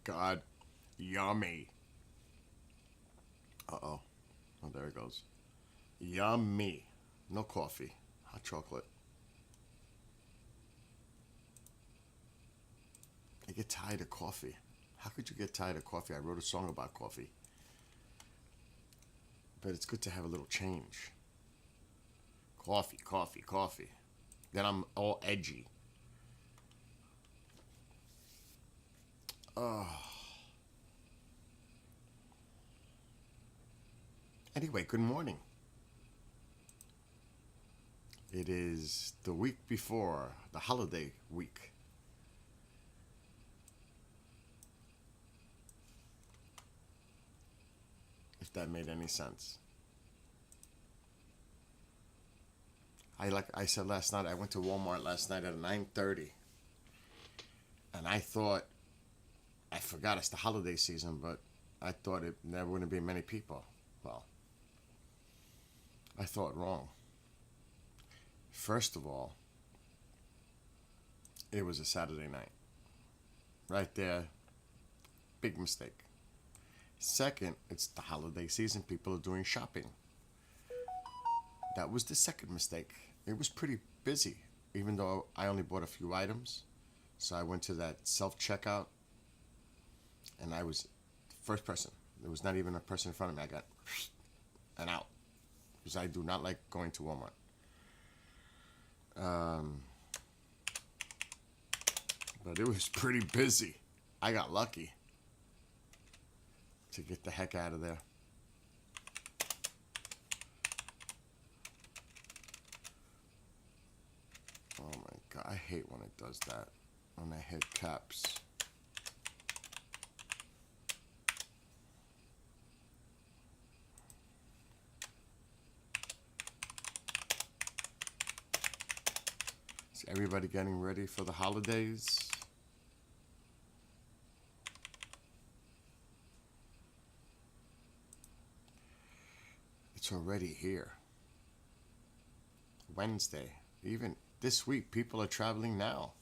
God. Yummy. Uh-oh. Oh, there it goes. Yummy. No coffee. Hot chocolate. I get tired of coffee. How could you get tired of coffee? I wrote a song about coffee. But it's good to have a little change. Coffee, coffee, coffee. Then I'm all edgy. Oh. Anyway, good morning. It is the week before the holiday week. If that made any sense. Like I said last night, I went to Walmart last night at 9:30, and I forgot it's the holiday season, but I thought there wouldn't be many people. Well, I thought wrong. First of all, it was a Saturday night. Right there, big mistake. Second, it's the holiday season. People are doing shopping. That was the second mistake. It was pretty busy, even though I only bought a few items. So I went to that self-checkout, and I was the first person. There was not even a person in front of me. I got and out, because I do not like going to Walmart. But it was pretty busy. I got lucky to get the heck out of there. Oh my God, I hate when it does that. When I hit caps. Is everybody getting ready for the holidays? It's already here. Wednesday. Even this week, people are traveling now.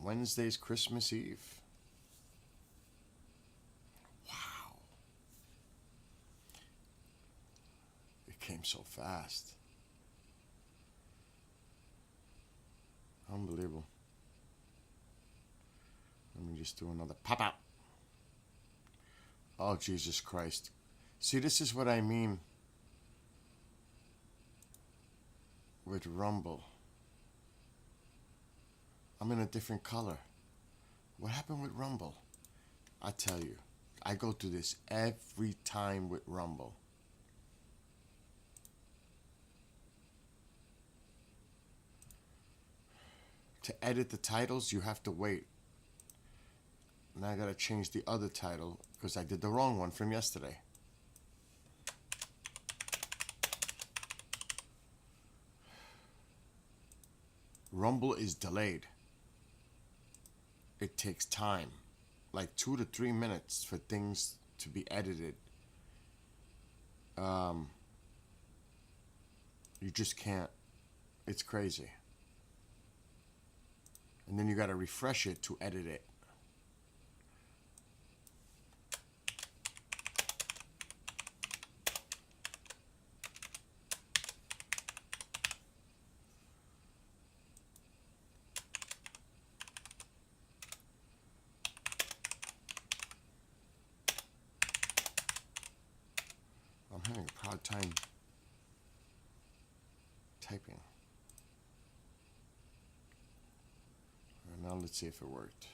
Wednesday's Christmas Eve. Wow. It came so fast. Unbelievable. Let me just do another pop out. Oh, Jesus Christ. See, this is what I mean with Rumble. I'm in a different color. What happened with Rumble? I tell you, I go through this every time with Rumble. To edit the titles, you have to wait. Now I gotta change the other title because I did the wrong one from yesterday. Rumble is delayed. It takes time, like 2 to 3 minutes for things to be edited. You just can't. It's crazy. And then you gotta refresh it to edit it. I'm having a hard time typing. All right, now let's see if it worked.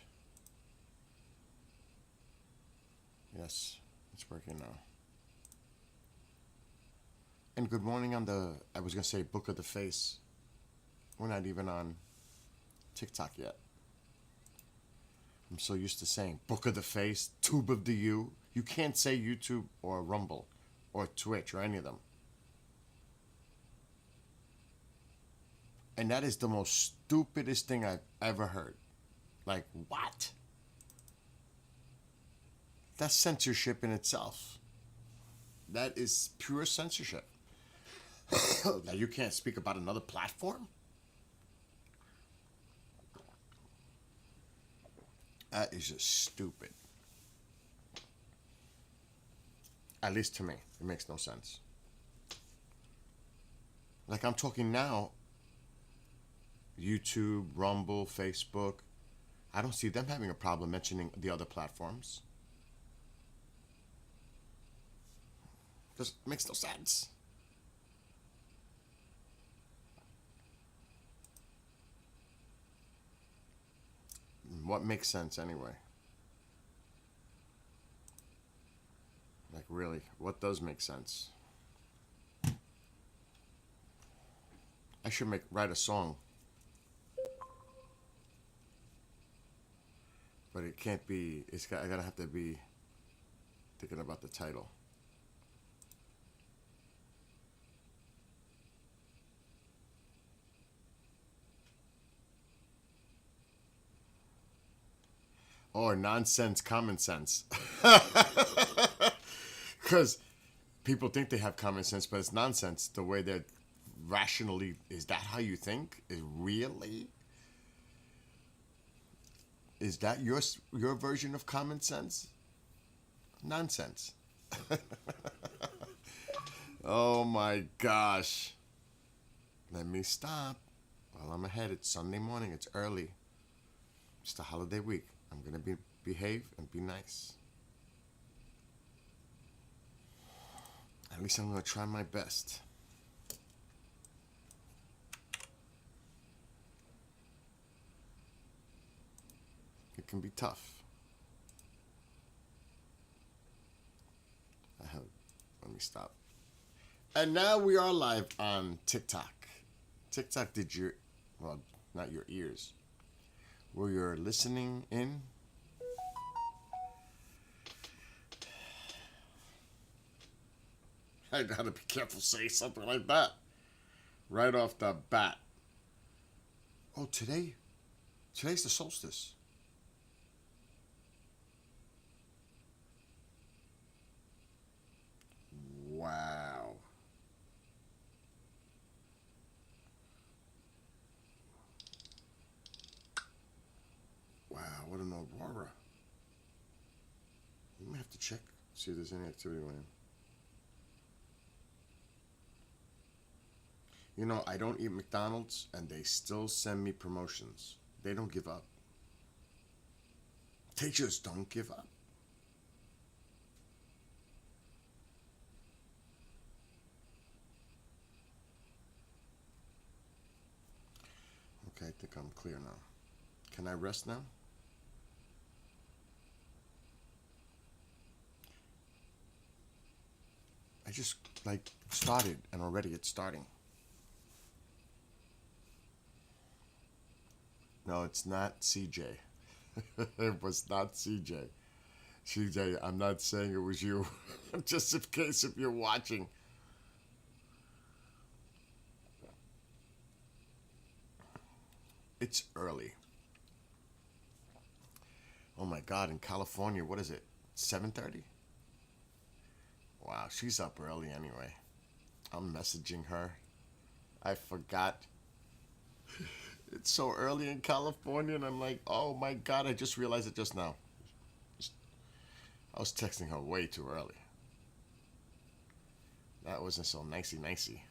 Yes, it's working now. And good morning on I was going to say Book of the Face. We're not even on TikTok yet. I'm so used to saying Book of the Face, Tube of the U. You can't say YouTube or Rumble or Twitch or any of them. And that is the most stupidest thing I've ever heard. Like, what? That's censorship in itself. That is pure censorship. That you can't speak about another platform? That is just stupid. At least to me, it makes no sense. Like I'm talking now, YouTube, Rumble, Facebook. I don't see them having a problem mentioning the other platforms. Just makes no sense. What makes sense anyway? Like really, what does make sense? I should write a song, but it can't be. I gotta have to be thinking about the title. Or nonsense, common sense. Because people think they have common sense, but it's nonsense. The way they're rationally, is that how you think? Is really? Is that your version of common sense? Nonsense. Oh my gosh. Let me stop. Well, I'm ahead. It's Sunday morning. It's early. It's the holiday week. I'm gonna behave and be nice. At least I'm gonna try my best. It can be tough. Let me stop. And now we are live on TikTok. TikTok did well, not your ears. Were you listening in? I gotta be careful saying something like that. Right off the bat. Oh, today's the solstice. Wow. Wow, what an aurora. You may have to check, see if there's any activity going on. You know, I don't eat McDonald's and they still send me promotions. They don't give up. They just don't give up. Okay, I think I'm clear now. Can I rest now? I just started and already it's starting. No, it's not CJ. It was not CJ. CJ, I'm not saying it was you. Just in case if you're watching. It's early. Oh my God, in California, what is it? 7:30? Wow, she's up early anyway. I'm messaging her. I forgot. It's so early in California, and I'm like, oh my God, I just realized it just now. I was texting her way too early. That wasn't so nicey.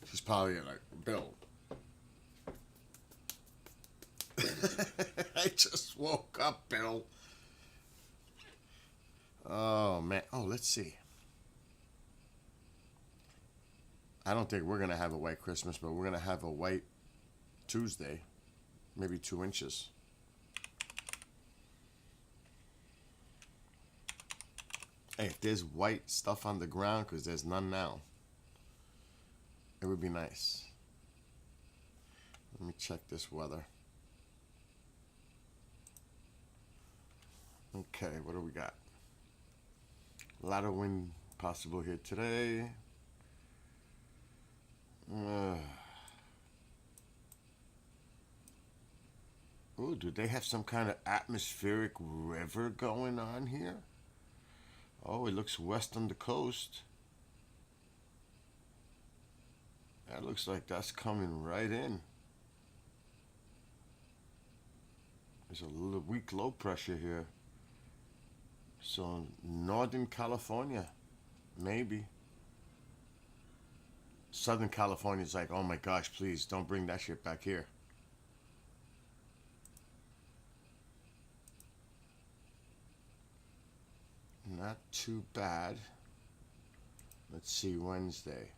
She's probably like, Bill. I just woke up, Bill. Oh man. Oh, let's see. I don't think we're gonna have a white Christmas, but we're gonna have a white Tuesday, maybe 2 inches. Hey, if there's white stuff on the ground, because there's none now, it would be nice. Let me check this weather. Okay, what do we got? A lot of wind possible here today. Ooh, do they have some kind of atmospheric river going on here? Oh, it looks west on the coast. That looks like that's coming right in. There's a little weak low pressure here. So Northern California, maybe. Southern California's like, oh my gosh, please don't bring that shit back here. Not too bad. Let's see, Wednesday.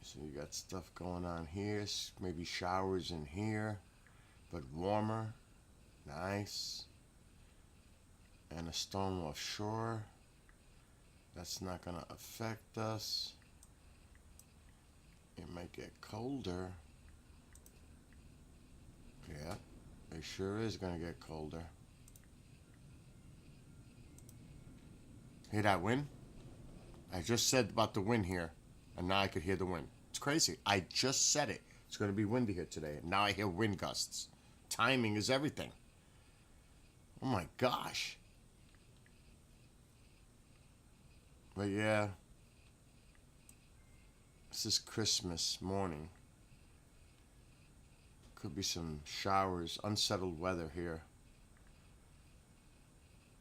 So you got stuff going on here, maybe showers in here, but warmer. Nice. And a storm offshore. That's not gonna affect us. It might get colder. Yeah, it sure is gonna get colder. Hear that wind? I just said about the wind here, and now I could hear the wind. It's crazy. I just said it. It's going to be windy here today, and now I hear wind gusts. Timing is everything. Oh my gosh. But yeah, this is Christmas morning. Could be some showers, unsettled weather here.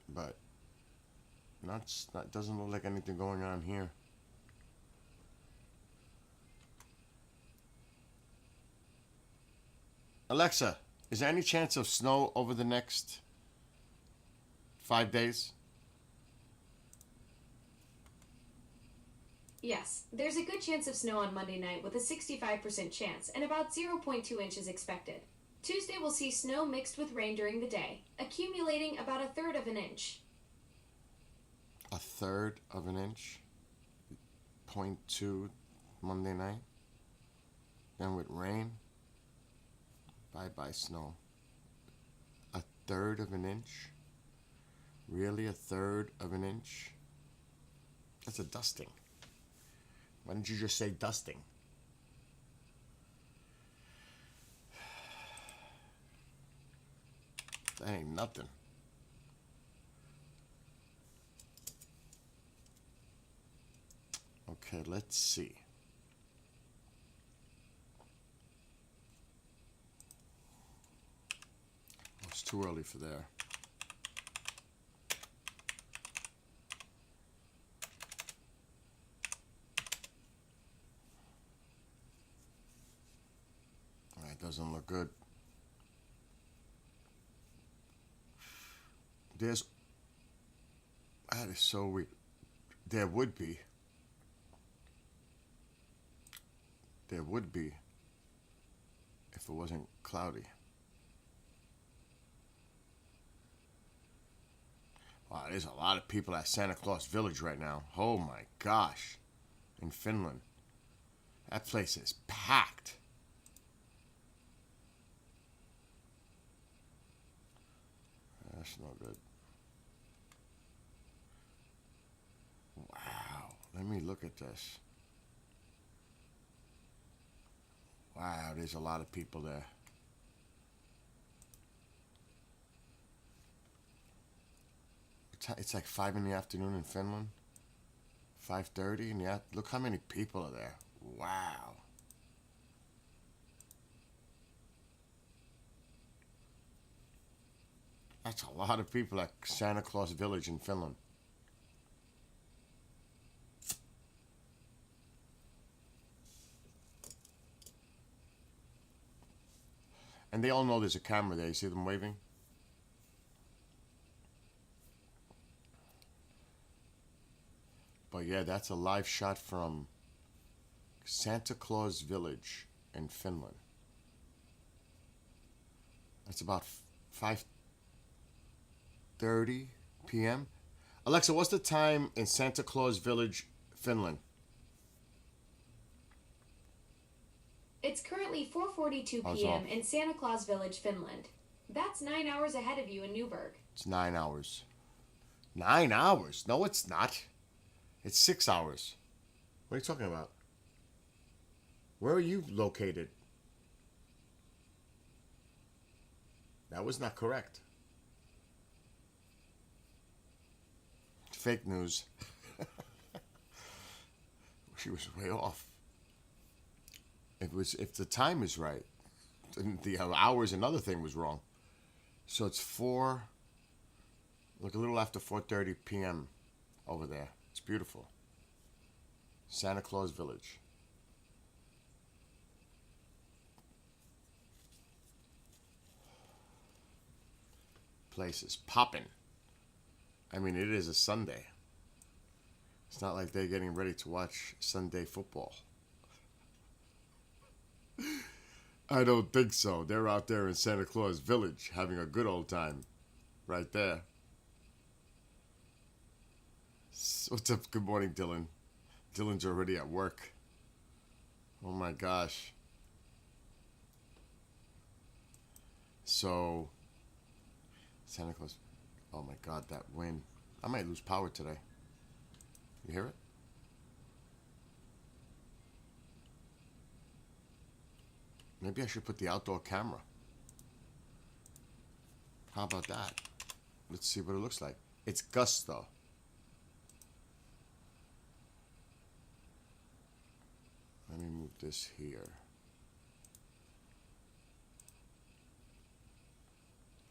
But doesn't look like anything going on here. Alexa, is there any chance of snow over the next 5 days? Yes, there's a good chance of snow on Monday night with a 65% chance and about 0.2 inches expected. Tuesday will see snow mixed with rain during the day, accumulating about a third of an inch. A third of an inch? 0.2 Monday night? Then with rain? Bye-bye snow. A third of an inch? Really, a third of an inch? That's a dusting. Why didn't you just say dusting? That ain't nothing. Okay, let's see. It's too early for there. That doesn't look good. That is so weird. There would be if it wasn't cloudy. Wow, there's a lot of people at Santa Claus Village right now. Oh my gosh. In Finland. That place is packed. That's not good. Wow. Let me look at this. Wow, there's a lot of people there. It's like 5 in the afternoon in Finland. 5:30 in the afternoon. Look how many people are there. Wow. That's a lot of people at Santa Claus Village in Finland. And they all know there's a camera there. You see them waving? But yeah, that's a live shot from Santa Claus Village in Finland. It's about 5:30 p.m. Alexa, what's the time in Santa Claus Village, Finland? It's currently 4:42 p.m. in Santa Claus Village, Finland. That's 9 hours ahead of you in Newburgh. It's 9 hours. 9 hours? No, it's not. It's 6 hours. What are you talking about? Where are you located? That was not correct. Fake news. She was way off. If the time is right, then the hours, another thing was wrong. So it's 4, like a little after 4:30 p.m. over there. It's beautiful. Santa Claus Village. Place is popping. I mean, it is a Sunday. It's not like they're getting ready to watch Sunday football. I don't think so. They're out there in Santa Claus Village having a good old time. Right there. What's up? Good morning, Dylan. Dylan's already at work. Oh my gosh. So, Santa Claus. Oh my God, that wind. I might lose power today. You hear it? Maybe I should put the outdoor camera. How about that? Let's see what it looks like. It's gusts though. Let me move this here.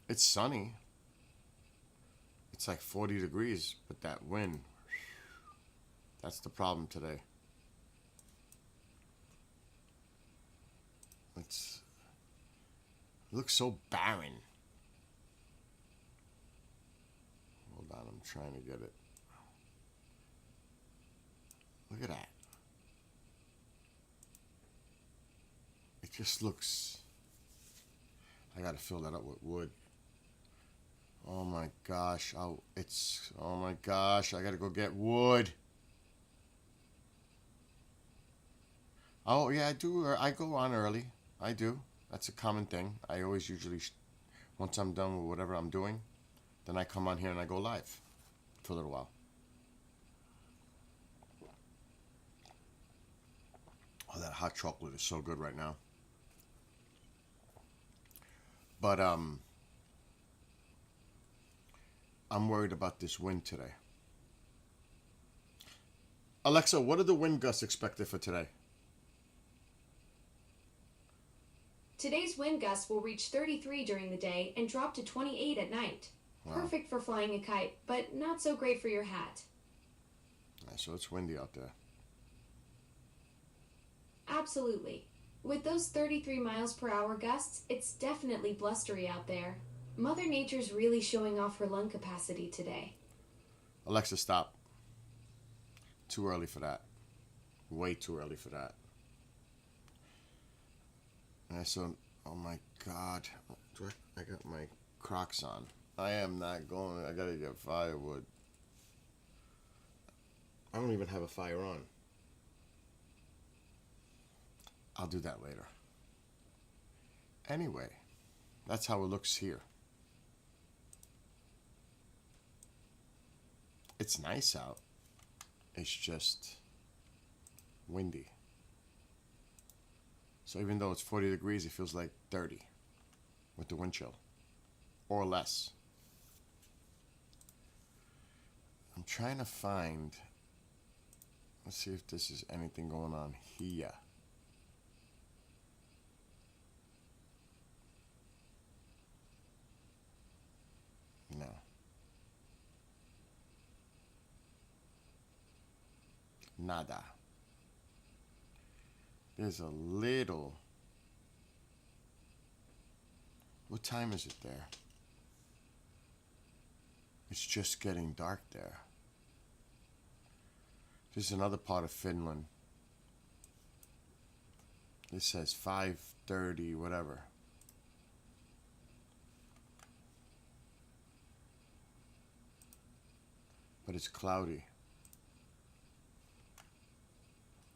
It's sunny. It's like 40 degrees, but that wind, that's the problem today. It looks so barren. Hold on, I'm trying to get it. Look at that. It just looks... I gotta fill that up with wood. Oh my gosh. Oh my gosh. I gotta go get wood. Oh yeah, I do. I go on early. I do. That's a common thing. I always usually, once I'm done with whatever I'm doing, then I come on here and I go live for a little while. Oh, that hot chocolate is so good right now. But I'm worried about this wind today. Alexa, what are the wind gusts expected for today? Today's wind gusts will reach 33 during the day and drop to 28 at night. Wow. Perfect for flying a kite, but not so great for your hat. Yeah, so it's windy out there. Absolutely. With those 33 miles per hour gusts, it's definitely blustery out there. Mother Nature's really showing off her lung capacity today. Alexa, stop. Too early for that. Way too early for that. And so, oh my God. I got my Crocs on. I am not going. I gotta get firewood. I don't even have a fire on. I'll do that later. Anyway, that's how it looks here. It's nice out. It's just windy. So even though it's 40 degrees, it feels like 30 with the wind chill or less. I'm trying to find, let's see if this is anything going on here. No. Nada. There's a little. What time is it there? It's just getting dark there. This is another part of Finland. This says 5:30, whatever. But it's cloudy.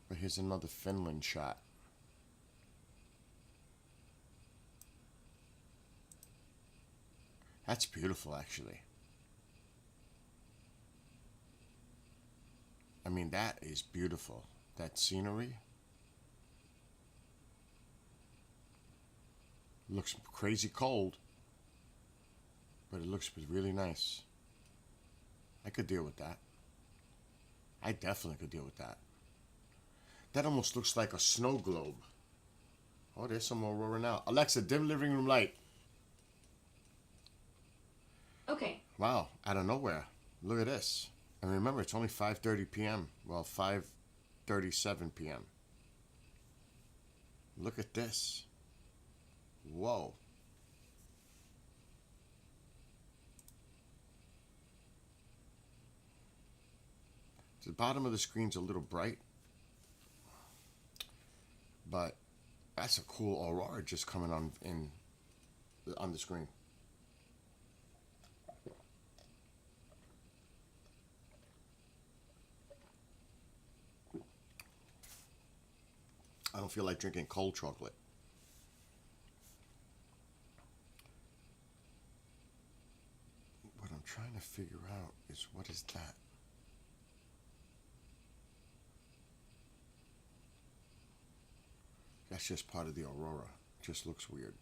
But here's another Finland shot. That's beautiful, actually. I mean, that is beautiful. That scenery. Looks crazy cold, but it looks really nice. I could deal with that. I definitely could deal with that. That almost looks like a snow globe. Oh, there's some more aurora now. Alexa, dim living room light. Okay, Wow, out of nowhere. Look at this. And remember, it's only 5:30 p.m. Well, 5:37 p.m. Look at this. Whoa. The bottom of the screen's a little bright, but that's a cool aurora just coming on the screen. I don't feel like drinking cold chocolate. What I'm trying to figure out is what is that? That's just part of the aurora. Just looks weird.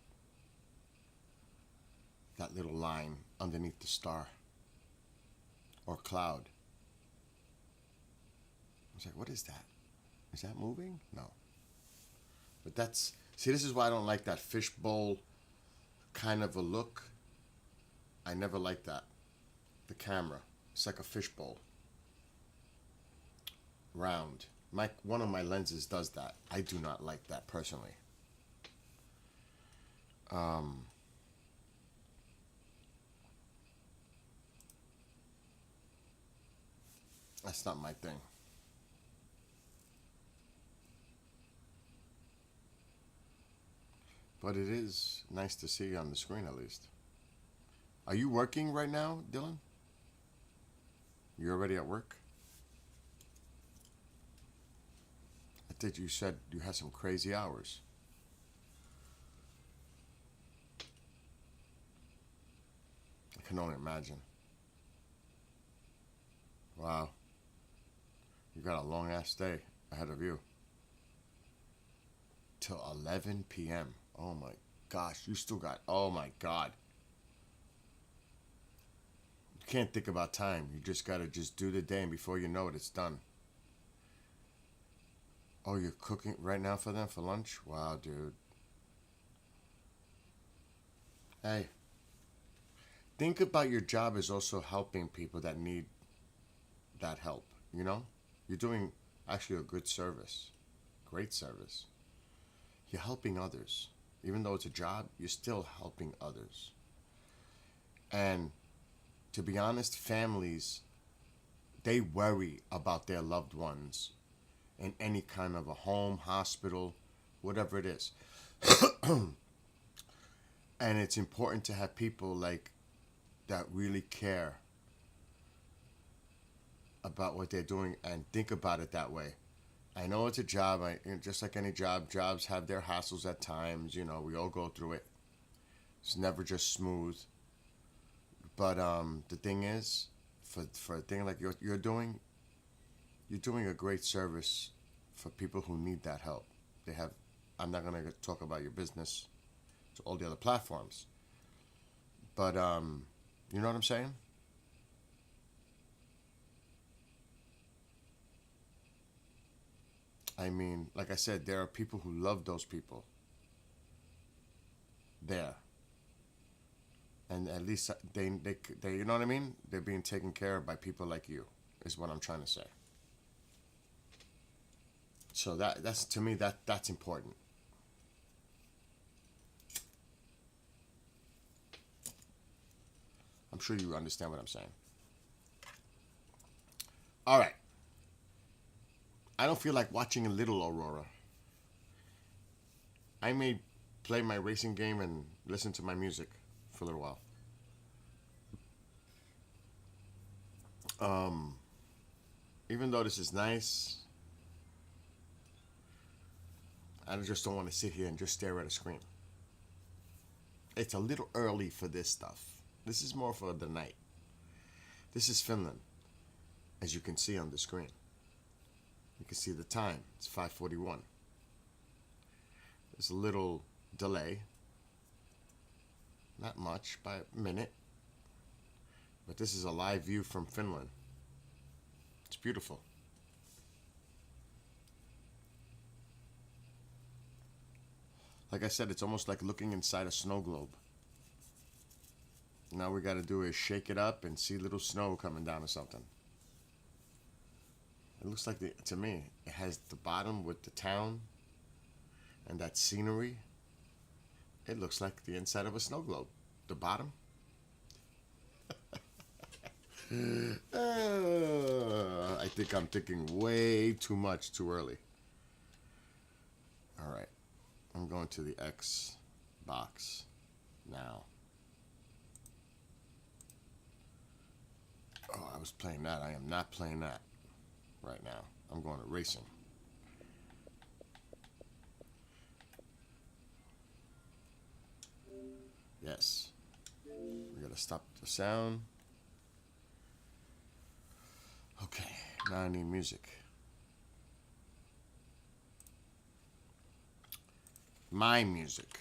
That little line underneath the star or cloud. I was like, what is that? Is that moving? No. But that's, see, this is why I don't like that fishbowl kind of a look. I never liked that. The camera. It's like a fishbowl. Round. One of my lenses does that. I do not like that personally. That's not my thing. But it is nice to see on the screen at least. Are you working right now, Dylan? You're already at work? I think you said you had some crazy hours. I can only imagine. Wow. You got a long ass day ahead of you. Till 11 p.m. Oh my gosh, you still got, oh my God. You can't think about time. You just gotta just do the day, and before you know it, it's done. Oh, you're cooking right now for them for lunch? Wow, dude. Hey, think about your job as also helping people that need that help, you know? You're doing actually a good service. Great service. You're helping others. Even though it's a job, you're still helping others. And to be honest, families, they worry about their loved ones in any kind of a home, hospital, whatever it is. And it's important to have people like that really care about what they're doing and think about it that way. I know it's a job. Just like any job, jobs have their hassles at times. You know, we all go through it. It's never just smooth. But the thing is, for a thing like you're doing a great service for people who need that help. They have. I'm not gonna talk about your business to all the other platforms. But you know what I'm saying? I mean, like I said, there are people who love those people. There, and at least they you know what I mean? They're being taken care of by people like you. Is what I'm trying to say. So that's to me that's important. I'm sure you understand what I'm saying. All right. I don't feel like watching a little Aurora. I may play my racing game and listen to my music for a little while. Um, Even though this is nice, I just don't want to sit here and just stare at a screen. It's a little early for this stuff. This is more for the night. This is Finland, as you can see on the screen. You can see the time. It's 5:41. There's a little delay. Not much, by a minute. But this is a live view from Finland. It's beautiful. Like I said, it's almost like looking inside a snow globe. Now we got to do is shake it up and see little snow coming down or something. It looks like, to me, it has the bottom with the town and that scenery. It looks like the inside of a snow globe. The bottom. I think I'm thinking way too much too early. All right. I'm going to the X box now. Oh, I was playing that. I am not playing that right now. I'm going to racing. Yes. We gotta stop the sound. Okay, now I need music. My music.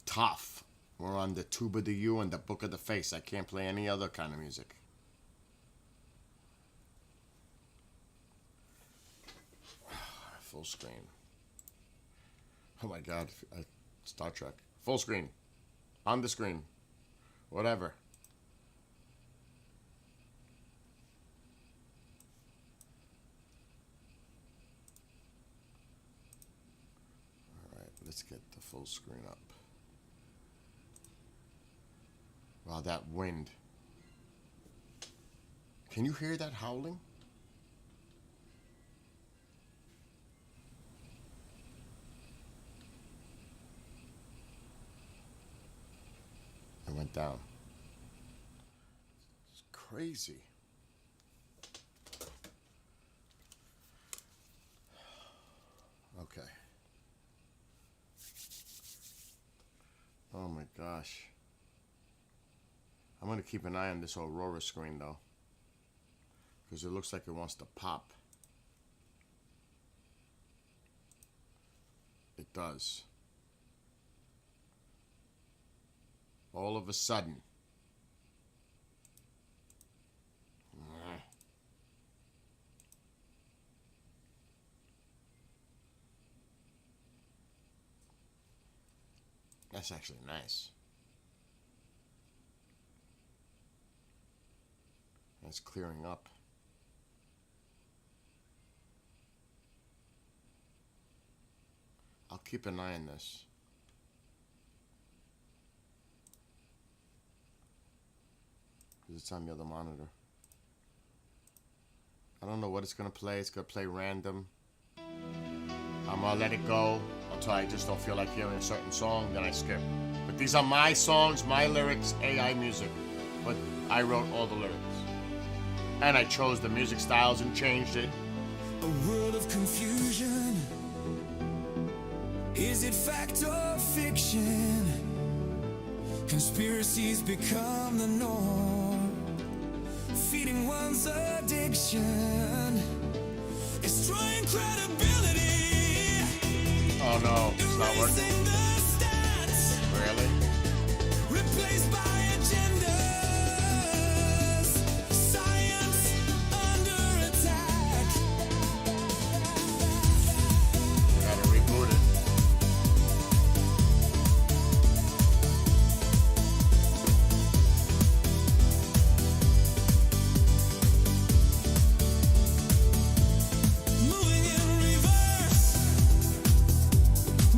Tough. We're on the Tuba de U and the Book of the Face. I can't play any other kind of music. Full screen. Oh my God. Star Trek. Full screen. On the screen. Whatever. Alright, let's get the full screen up. Wow, that wind. Can you hear that howling? It went down. It's crazy. Okay. Oh my gosh. I'm going to keep an eye on this Aurora screen though, because it looks like it wants to pop. It does. All of a sudden. That's actually nice. It's clearing up. I'll keep an eye on this. Because it's on the other monitor. I don't know what it's going to play. It's going to play random. I'm going to let it go until I just don't feel like hearing a certain song, then I skip. But these are my songs, my lyrics, AI music. But I wrote all the lyrics. And I chose the music styles and changed it. A world of confusion. Is it fact or fiction? Conspiracies become the norm, feeding one's addiction, destroying credibility. Oh no, it's not working. Erasing the stats. Really? Replaced by agendas. Science under attack. Gotta reboot it. Moving in reverse,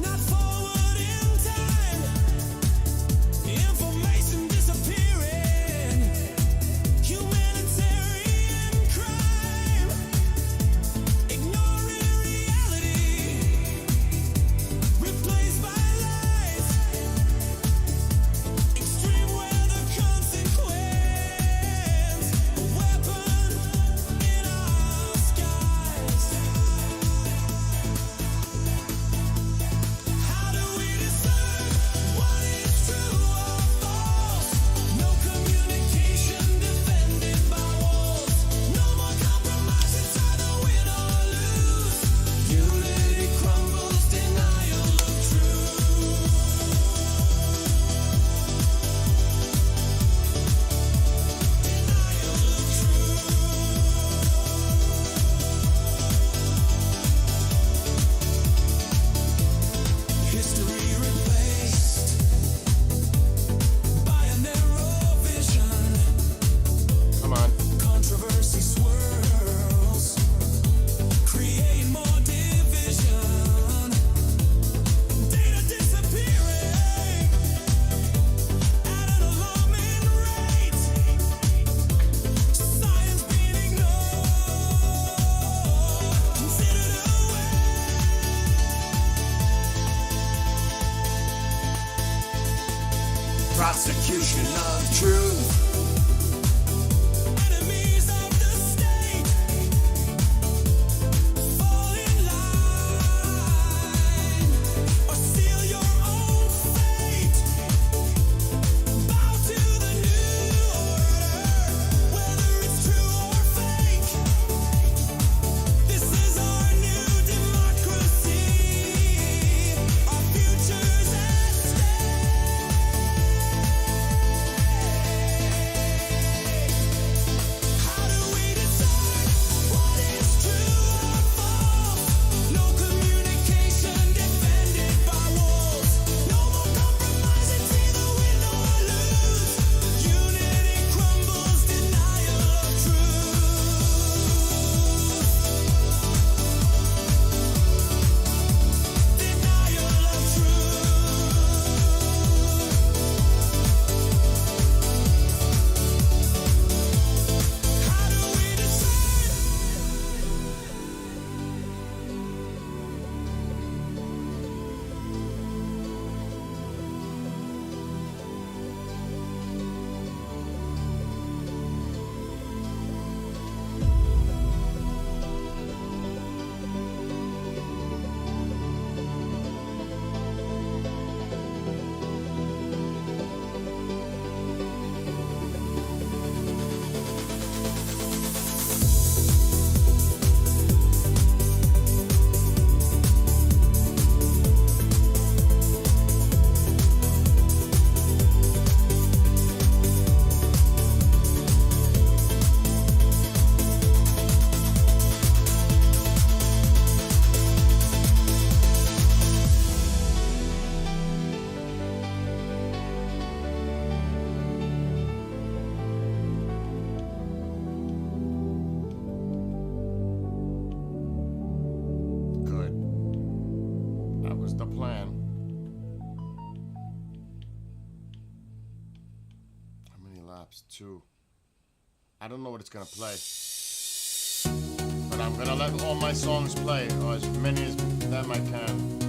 not forward prosecution of truth. Enemies of the state, fall in line or seal your own fate. Bow to the new order, whether it's true or fake. This is our new democracy. Our future's at How do we decide what is true or false? No communication defended by walls. No more compromise, it's either win or lose. Unity crumbles, denial of truth. Denial of truth. How do we decide? Good. That was the plan. How many laps? 2. I don't know what it's gonna play. But I'm gonna let all my songs play, or as many as them I can.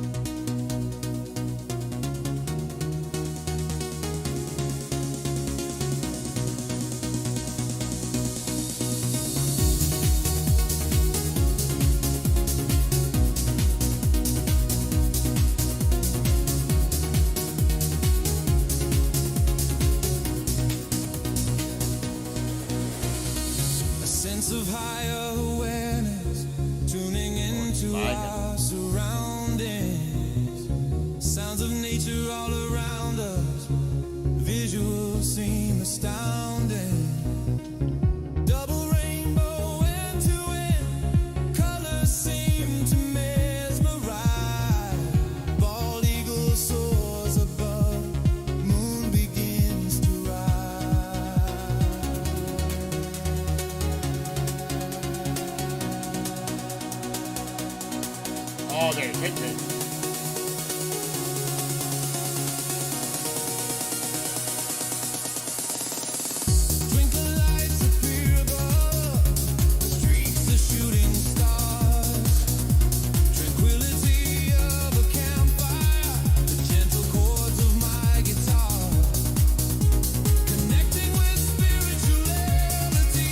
A sense of higher awareness, tuning into Like it. our surroundings. Sounds of nature all around us, visuals seem astounding. Double rainbow end to end, colors seem to mesmerize. Bald eagle soars above, moon begins to rise. Oh, they hit me. Twinkle lights appear above, streaks of shooting stars. Tranquility of a campfire, the gentle chords of my guitar. Connecting with spirituality,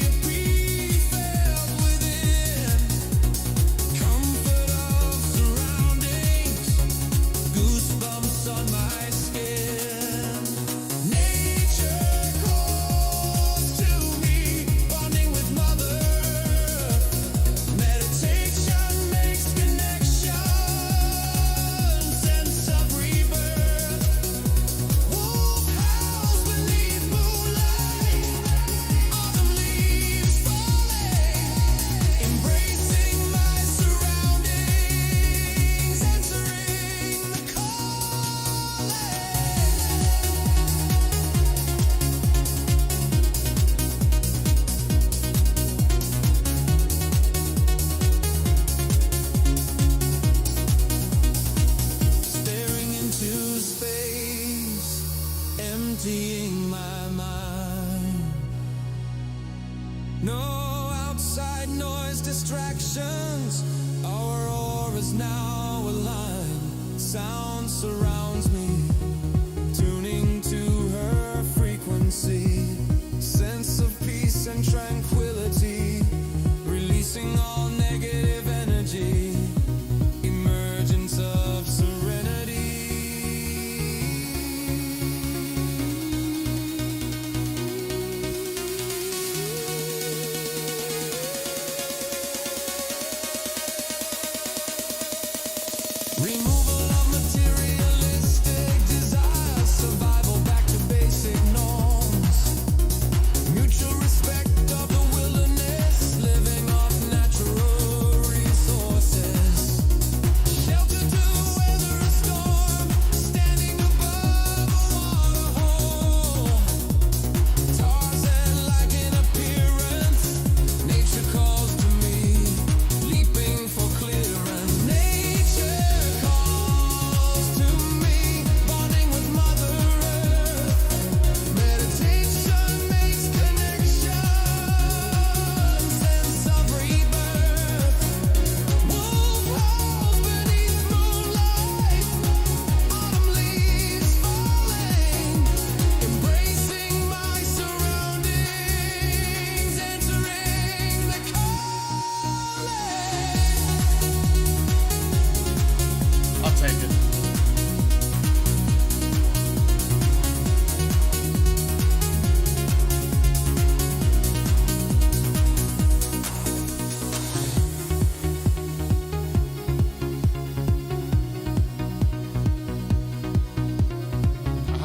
a peace felt within. Comfort of surroundings, goosebumps on my skin. Nature calls to me, bonding with mother. Meditation makes connection, sense of rebirth. Wolf howls beneath moonlight, autumn leaves falling. Embracing my surroundings, answering the calling. Staring into space, emptying my mind. No outside noise, distractions. Our auras now aligned. Sound surrounds me, tuning to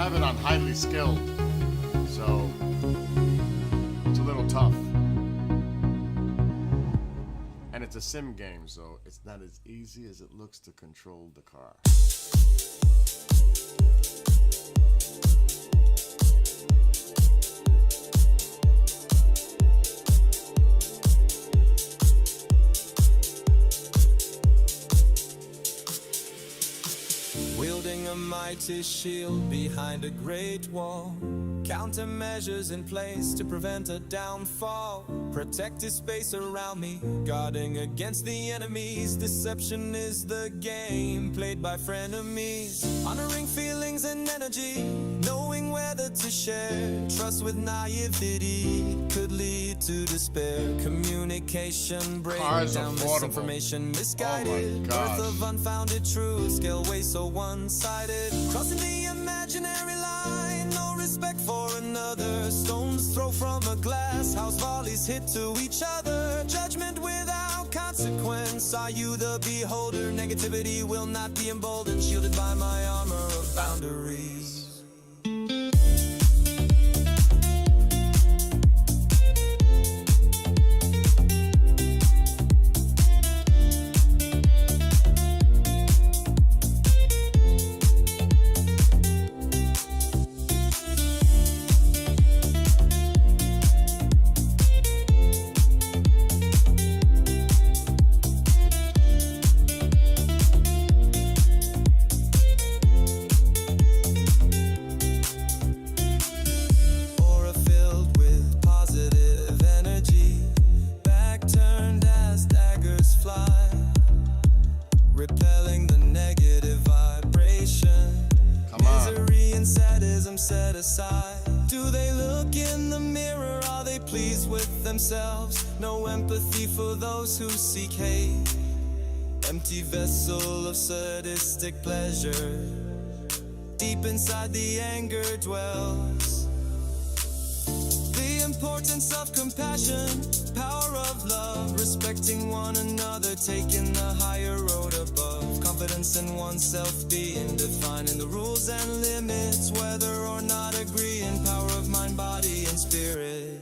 have it on highly skilled, so it's a little tough. And it's a sim game, so it's not as easy as it looks to control the car. Wielding a mighty shield behind a great wall. Countermeasures in place to prevent a downfall. Protective space around me, guarding against the enemies. Deception is the game played by frenemies. Honoring feelings and energy, knowing whether to share. Trust with naivety could lead to despair. Communication breaking Cars down affordable. misinformation, misguided. Oh my gosh. Birth of unfounded truth, scale way so one-sided. Crossing the imaginary line, no respect for another. Stones throw from a glass house, volleys hit to each other. Judgment without consequence. Are you the beholder? Negativity will not be emboldened, shielded by my armor of boundaries. Aura filled with positive energy, back turned as daggers fly, repelling the negative vibration. Come on. Misery and sadism set aside. Do they look in the mirror? Are they pleased with themselves? No empathy for those who seek hate. Empty vessel of sadistic pleasure. Deep inside the anger dwells. The importance of compassion, power of love, respecting one another, taking the higher road above. Confidence in oneself, being defining the rules and limits, whether or not agreeing. Power of mind, body, and spirit.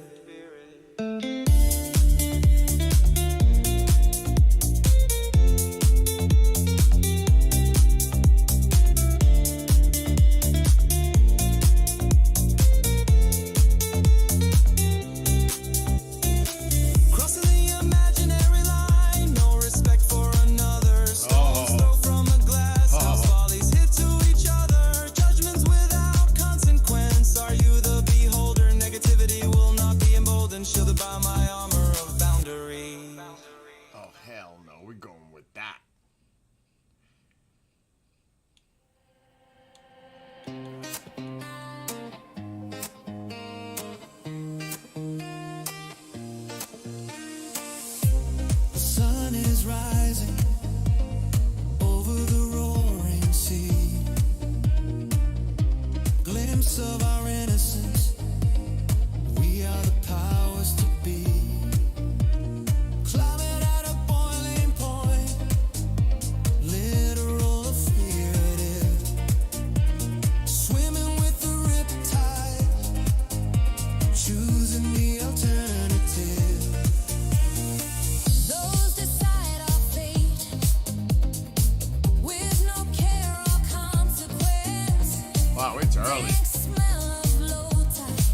Crossing the imaginary line, no respect for another. Stones throw from a glass house, volleys hit to each other. Judgments without consequence. Are you the beholder? Negativity will not be emboldened, shielded by my armor of boundary. Oh, hell no, we're going with that. The sun is rising over the roaring sea. Glimpse of our innocence. We are the powers to be. Climate at a boiling point. Literal or figurative. Swimming with the riptide. Choosing the alternative. Those decide our fate with no care or consequence. Wow, it's early. Thick smell of low tide.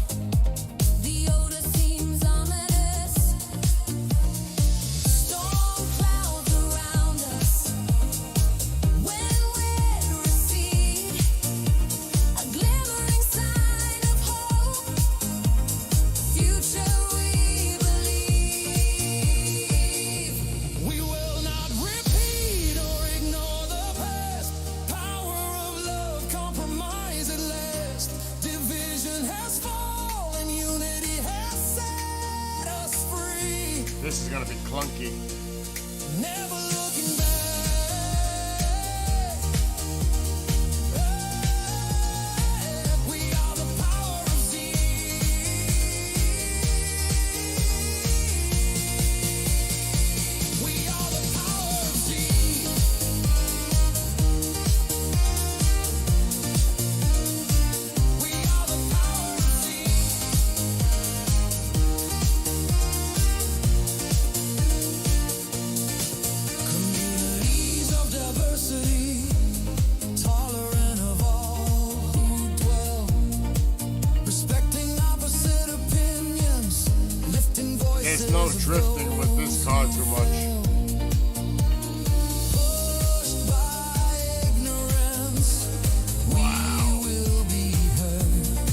The odor seems ominous. Storm clouds around us. When wind recede, a glimmering sign of hope. Future we believe. We will not repeat or ignore the past. Power of love, compromise at last. Division has fallen, unity has set us free. This is gonna be clunky. Never looking back. We are the power of Z. We are the power of Z. no drifting with this car too much. Pushed by ignorance, Wow. will be heard.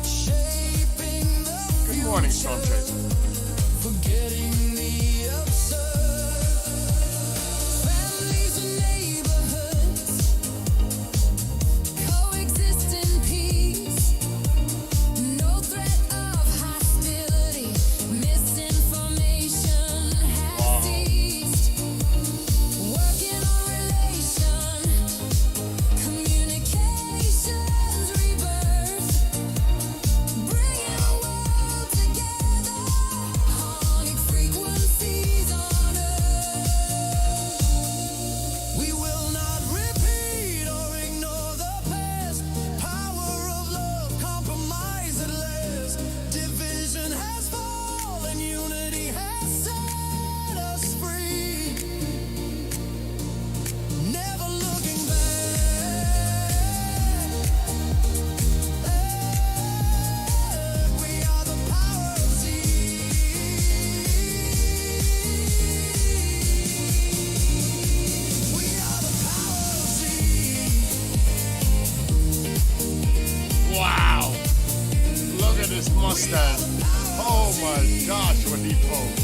Shaping the Good morning, Storm Chaser. forgetting the absurd. Families and neighborhoods Coexist in peace. No threat of hostility. Misinformation has ceased. Working on relation. Communications rebirth. Bringing the world together. Harmonic frequencies on earth. we will not repeat or ignore the past. Power of love, compromise at last. Division has fallen, unity has set us free. Never looking back. We are the power of Z. We are the power of Z. Wow. Look at this Mustang. Oh my gosh, what he pulled.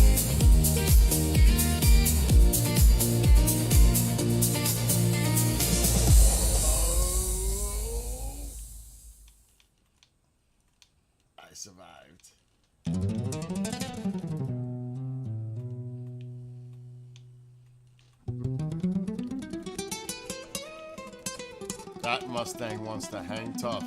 I survived. That Mustang wants to hang tough.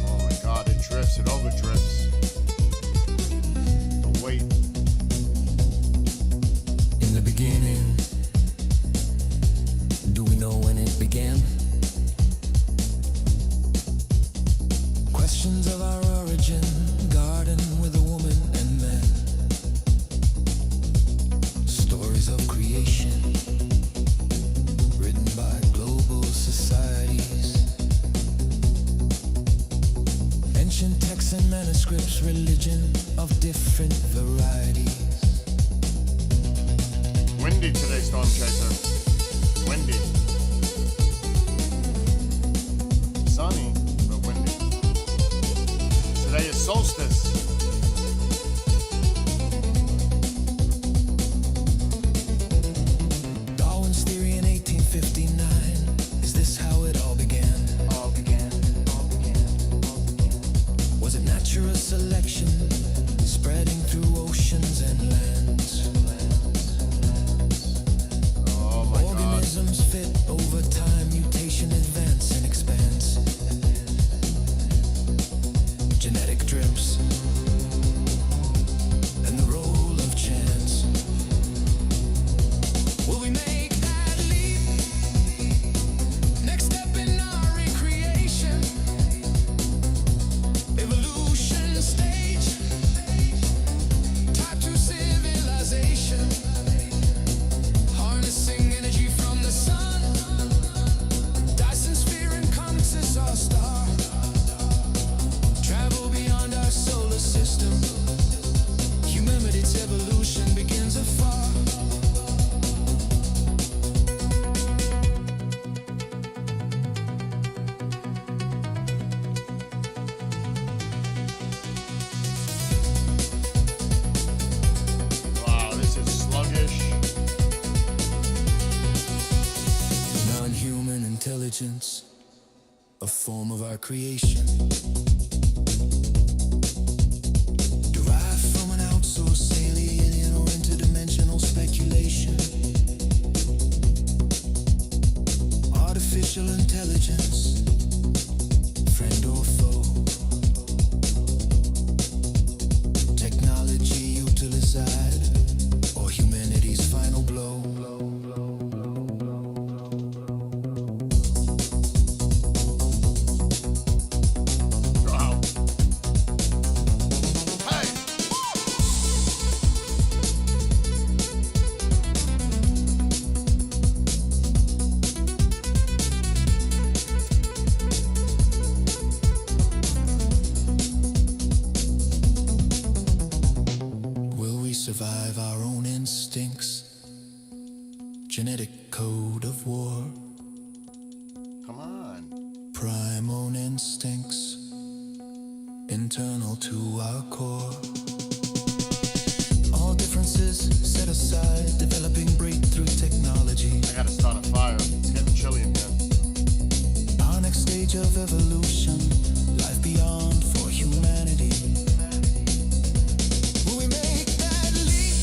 Oh my god, it drifts, it over drifts. The weight. In the beginning, do we know when it began? Questions of our origin, garden with a woman and man. Stories of creation, written by global societies. Ancient texts and manuscripts, religion of different varieties. Windy today, Storm Chaser. Windy. Sunny, but windy. Today is solstice. Darwin's theory in 1859. Is this how it all began? All began. Was it natural selection spreading through oceans and lands? Oh my god. Organisms fit over time, mutation advance and expands. Genetic drips and the role of chance. Will we make that leap? Next step in our recreation. Evolution stage. Type 2 civilization. Harnessing energy from the sun. Dyson sphere encompasses our star. Travel beyond our solar system. Humanity's evolution begins afar. Wow, this is sluggish. Non-human intelligence, a form of our creation. Derived from an outsourced alien or interdimensional speculation. Artificial intelligence, friend or foe. primal instincts, internal to our core. All differences set aside, developing breakthrough technology. I gotta start a fire. It's getting chilly in here. Our next stage of evolution, life beyond for humanity. Will we make that leap?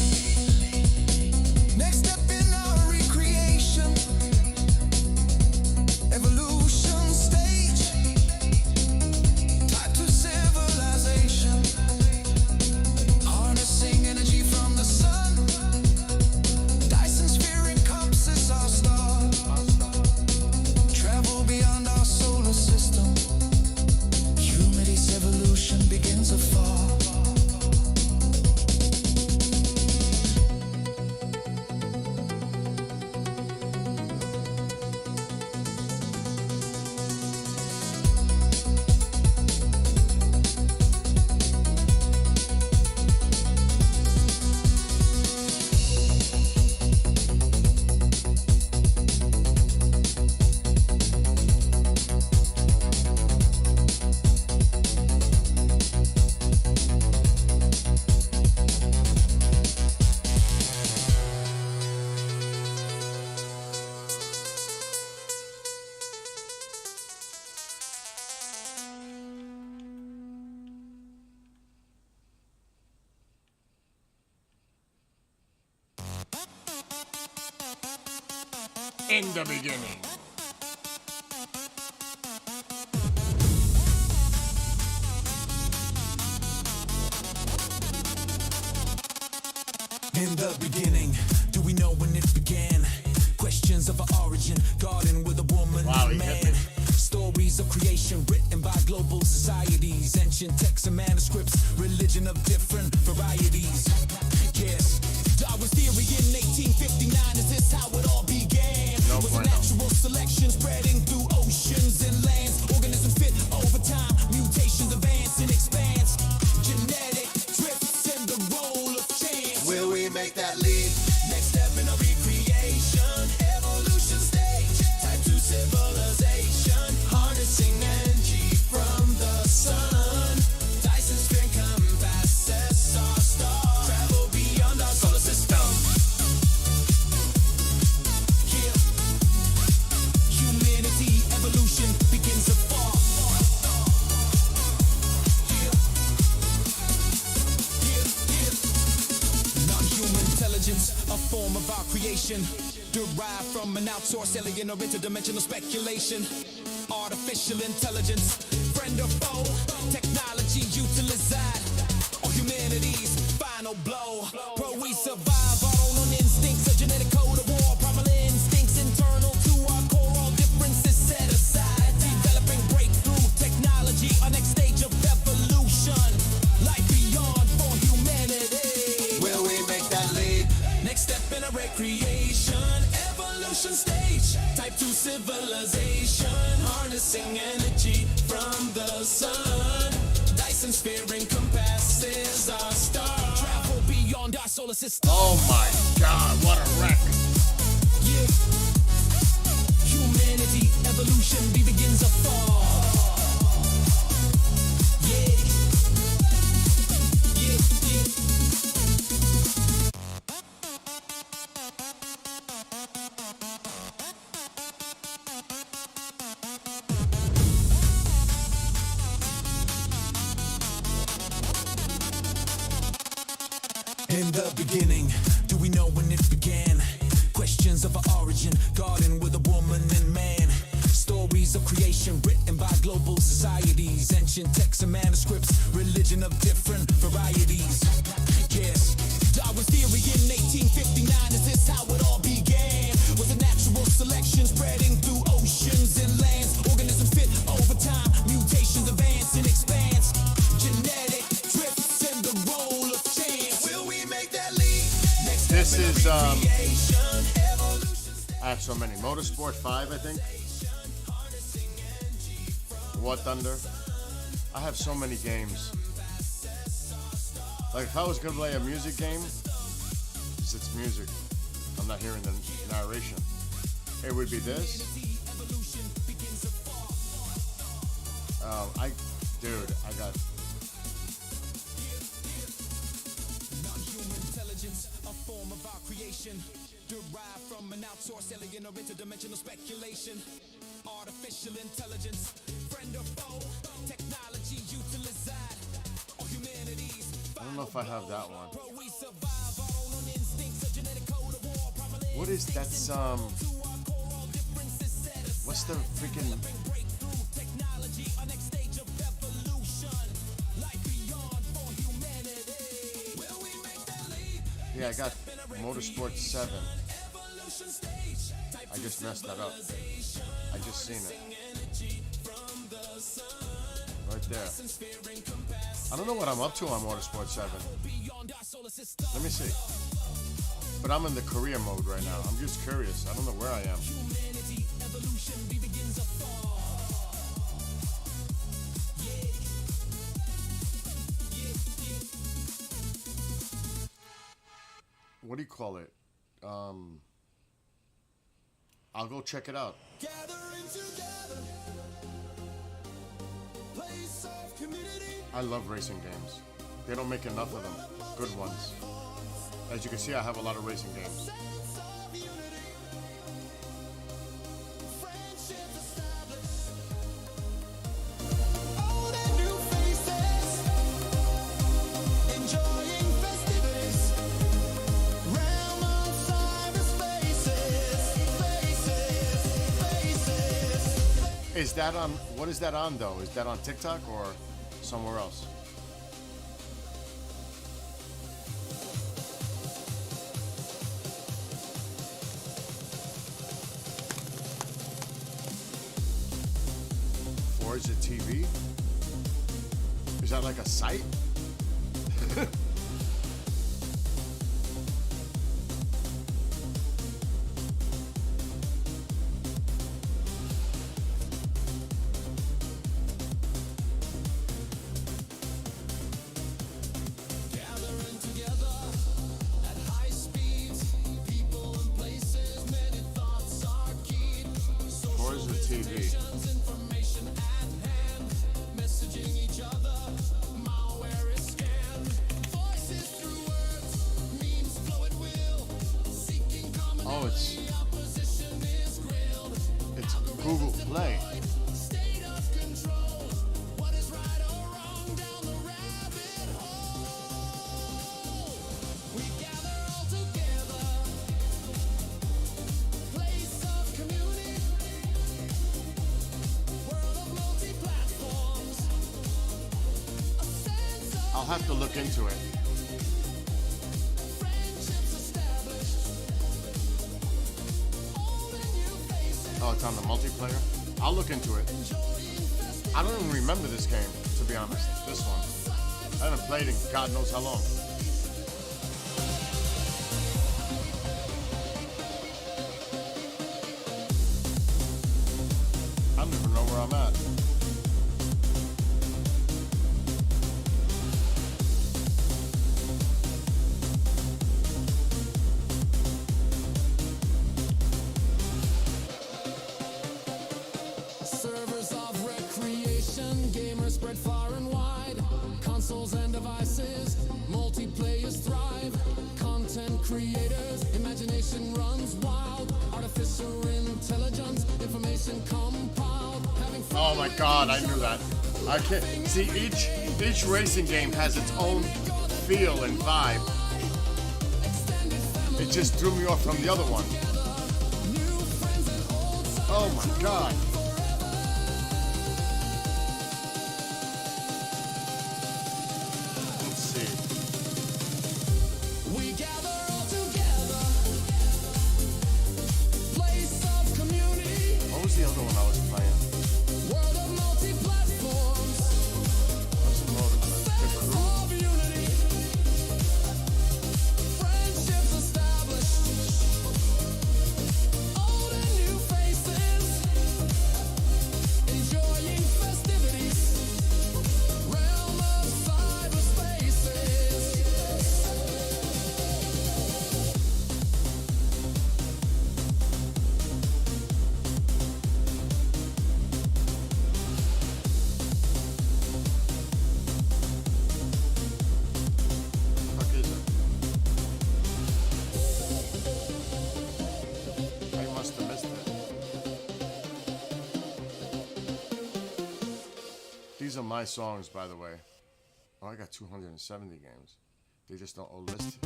Next step in our recreation, evolution stage, tied to civilization, harnessing energy from the sun. Dyson sphere encompasses our star. Travel beyond our solar system. Humanity's evolution begins afar. In the beginning. In the beginning, do we know when it began? Questions of our origin, garden with a woman Wow, and he hit man. me. Stories of creation written by global societies, ancient texts and manuscripts, religion of different varieties. Yes, Darwin's theory in 1859, is this how it all began? No Was a bueno. natural selection spreading through oceans and lands. Organisms fit over time, mutations advance and expands. Genetic drifts and the role of chance. Will we make that leap? Next step in a recreation, evolution stage, type 2 civilization, harnessing energy from the sun. Dyson sphere encompasses our star. Travel beyond our solar system. Yeah. Humanity evolution begins afar. Yeah. Yeah, yeah. Non-human intelligence, a form of our creation, derived from an outsourced alien or interdimensional speculation. Artificial intelligence, friend or foe, technology utilized, or humanity's final blow. Pro, we survive our own instincts, a genetic code of war, primal instincts internal to our core, all differences set aside. Developing breakthrough technology, our next stage of evolution, life beyond for humanity. Will we make that leap? Next step in a recreation, evolution stage, type 2 civilization, harnessing energy from the sun. Dyson sphere encompasses our star. Travel beyond our solar system. Oh my god, what a wreck. Yeah. Humanity evolution begins afar. Yeah. Yeah, yeah. In the beginning, do we know when it began? Questions of our origin, garden with a woman and man. Stories of creation written by global societies, ancient texts and manuscripts, religion of different varieties. Yes, Darwin's theory in 1859, is this how it all began? Was a natural selection spreading through oceans and lands. Organisms fit over time, mutations advance and expands. Genetic drifts and the role of chance. Will we make that leap? Next step This in a is, recreation, evolution stage. I have so many. Motorsport 5, I think. War Thunder. I have so many games. Like if I was gonna play a music game, 'cause it's music, I'm not hearing the narration. It would be this. Dude, I got. Non-human intelligence, a form of our creation, derived from an outsourced alien or interdimensional speculation. Artificial intelligence, friend or foe, technology utilized, or humanity's. I don't know if I have that one. We survive our own instincts, a genetic code of war. What is that? What's the freaking? Breakthrough technology, a next stage of evolution. Life beyond for humanity. Will we make that leap? Yeah, I got Motorsport 7. Evolution stage. I just messed that up. I just seen it. Right there. I don't know what I'm up to on Motorsport 7. Let me see. But I'm in the career mode right now. I'm just curious. I don't know where I am. Humanity, evolution, we begins afar. What do you call it? I'll go check it out. Gathering together, place of community. I love racing games. They don't make enough of them. Good ones. As you can see, I have a lot of racing games. Sense of unity. Friendships established. Old and new faces. Enjoying festivities. Realm of cyberspaces. Faces. Is that on? What is that on though? Is that on TikTok or somewhere else? Forza TV? Is that like a site? Gathering together at high speeds. People and places, many thoughts are keyed. Forza TV. Information at hand, messaging each other. Malware is scanned. Voices through words, memes flow at will. Seeking common Oh, it's opposition is grilled. Google Play. State of control. What is right or wrong down the rabbit hole? We gather all together. Place of community. World of multi-platforms. A sense of I'll have to look into it. friendships established. Old and new faces. Oh, it's on the multiplayer? I'll look into it. I don't even remember this game, to be honest. This one. I haven't played in God knows how long. I don't even know where I'm at. Servers of recreation, gamers spread far and wide. Consoles and devices, multiplayers thrive. Content creators, imagination runs wild. Artificial intelligence, information compiled. Having fun Oh my God, I knew that. I can't see each racing game has its own feel and vibe. It just threw me off from the other one. new friends and old Oh my God. Let's see. we gather all together. Place of community. What was the other one I was playing? World of multi-platforms. What's the mode? The crew? Of unity. Friendships established. Old and new faces. Enjoying festivities. Realm of cyberspaces. These are my songs, by the way. Oh, I got 270 games. They just don't all list.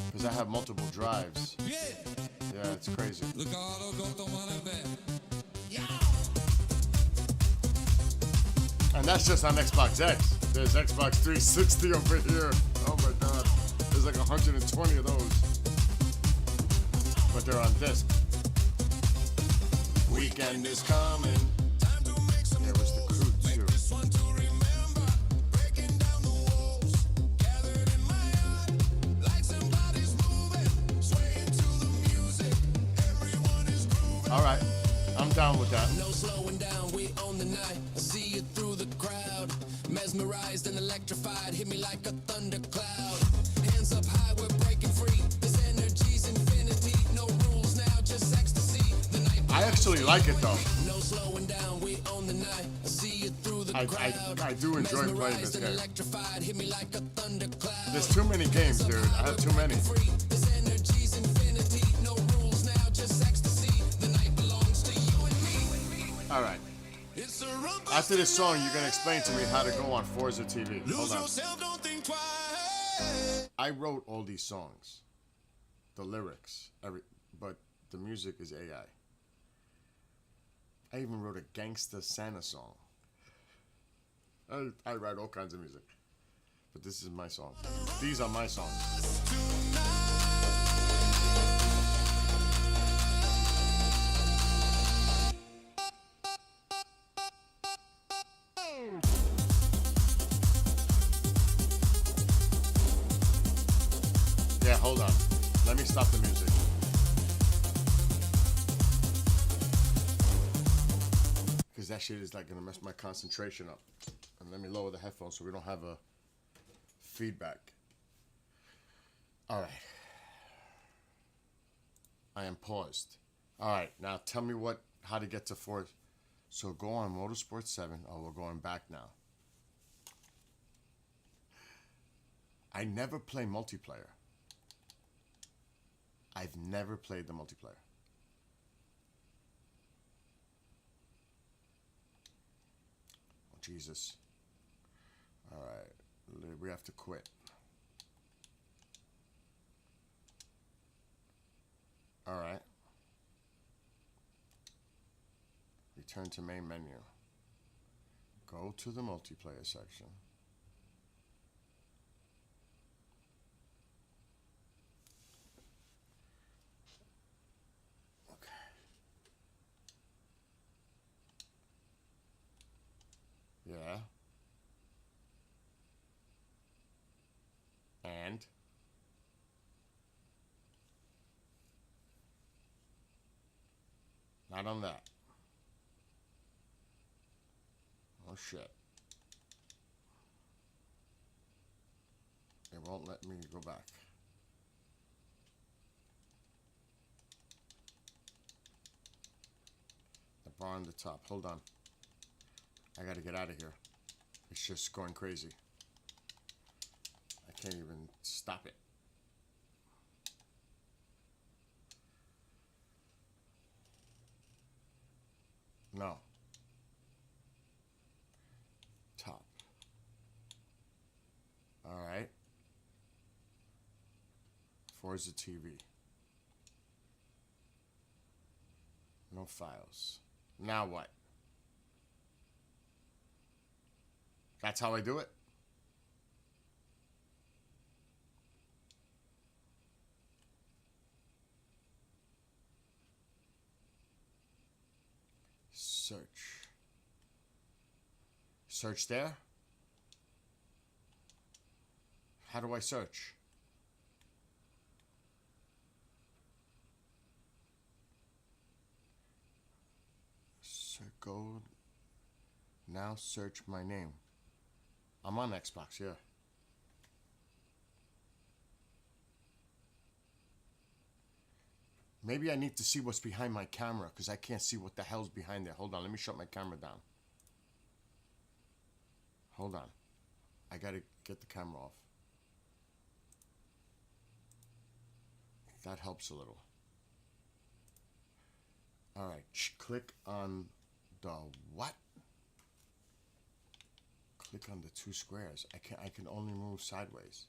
Because I have multiple drives. Yeah, Yeah, it's crazy. look all go tomar el ver. And that's just on Xbox X. There's Xbox 360 over here. Oh my god. There's like 120 of those. But they're on disc. Weekend is coming. Time to make some There was the crew too. this one to remember. Breaking down the walls, gathered in my heart. Lights and bodies moving, swaying to the music. Everyone is grooving. Alright. I'm down with that. No slowing down, we own the night. I see you through the crowd. Mesmerized and electrified, hit me like a thundercloud. Hands up high, we're breaking free. This energy's infinity. No rules now, just ecstasy. The night I actually like it though. no slowing down, we own the night. I see you through the I crowd. do enjoy playing this Mesmerized and game. electrified, hit me like a thundercloud. There's too many games, dude. I have too many. Free. This energy's infinity. No rules now, just ecstasy. The night belongs to you and me. Alright. It's a rumpus After this song, you're gonna explain to me how to go on Forza TV. Hold Lose on. yourself, don't think twice. I wrote all these songs, the lyrics, but the music is AI. I even wrote a Gangsta Santa song. I write all kinds of music, but this is my song. These are my songs. Yeah, hold on. Let me stop the music. Because that shit is like gonna mess my concentration up. And let me lower the headphones so we don't have a feedback. Alright. I am paused. Alright, now tell me how to get to Forza. So go on Motorsport 7. Oh, we're going back now. I never play multiplayer. I've never played the multiplayer. Oh, Jesus. Alright, we have to quit. Alright. Return to main menu. Go to the multiplayer section. Yeah. And not on that. Oh shit. It won't let me go back. The bar on the top. Hold on. I gotta get out of here. It's just going crazy. I can't even stop it. No. Top. Alright. Forza TV. No files. Now what? That's how I do it? Search. Search there? How do I search? Go. Now search my name. I'm on Xbox, yeah. Maybe I need to see what's behind my camera because I can't see what the hell's behind there. Hold on, let me shut my camera down. Hold on. I gotta get the camera off. That helps a little. Alright, click on the what? click on the two squares. I can only move sideways.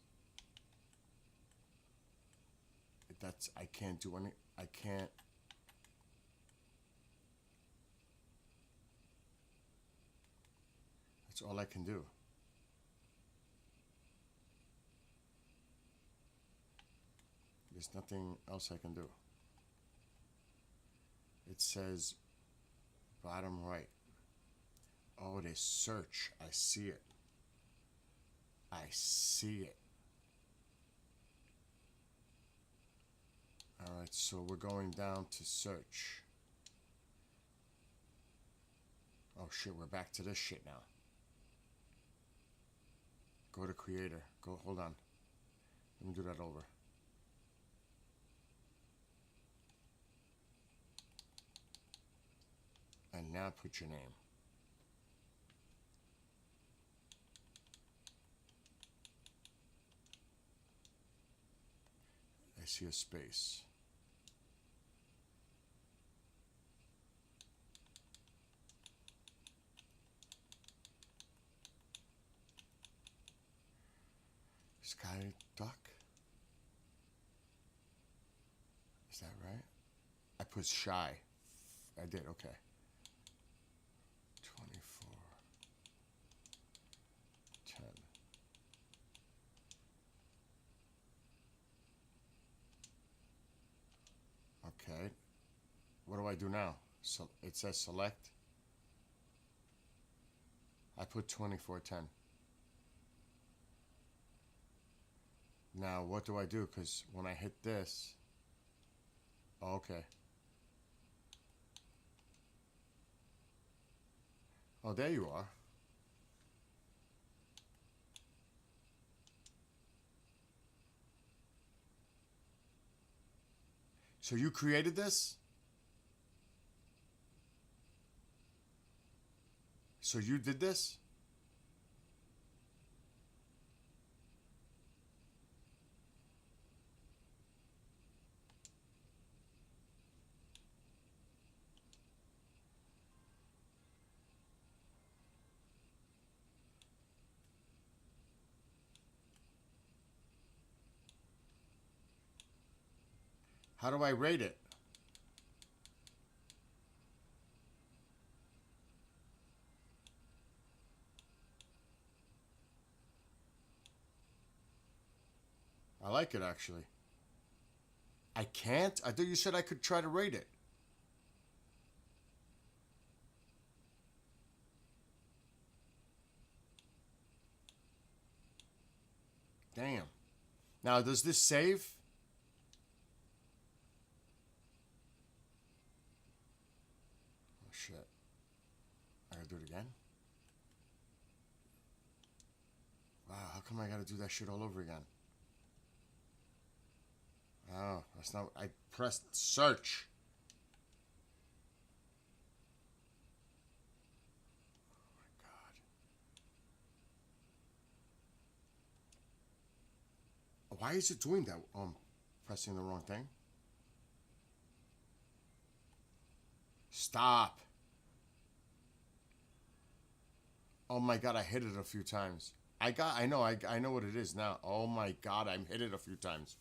I can't do any. I can't. That's all I can do. There's nothing else I can do. It says bottom right. Oh, it is search. I see it. I see it. All right, so we're going down to search. Oh shit, we're back to this shit now. Go to creator. Go, hold on. Let me do that over. And now put your name. I see a space. Sky Duck? Is that right? I put shy. I did, okay. 24. 10. Okay. What do I do now? So it says select. I put 2410. Now what do I do? Because when I hit this, oh, okay. Oh, there you are. So you created this? So you did this? How do I rate it? I like it, actually. I can't? I thought you said I could try to rate it. Damn. Now, does this save? Oh, shit. I gotta do it again? Wow, how come I gotta do that shit all over again? Oh, that's not... I pressed search. Oh, my God. Why is it doing that? Oh, I'm pressing the wrong thing. Stop. Oh, my God, I hit it a few times. I know what it is now. Oh, my God, I hit it a few times.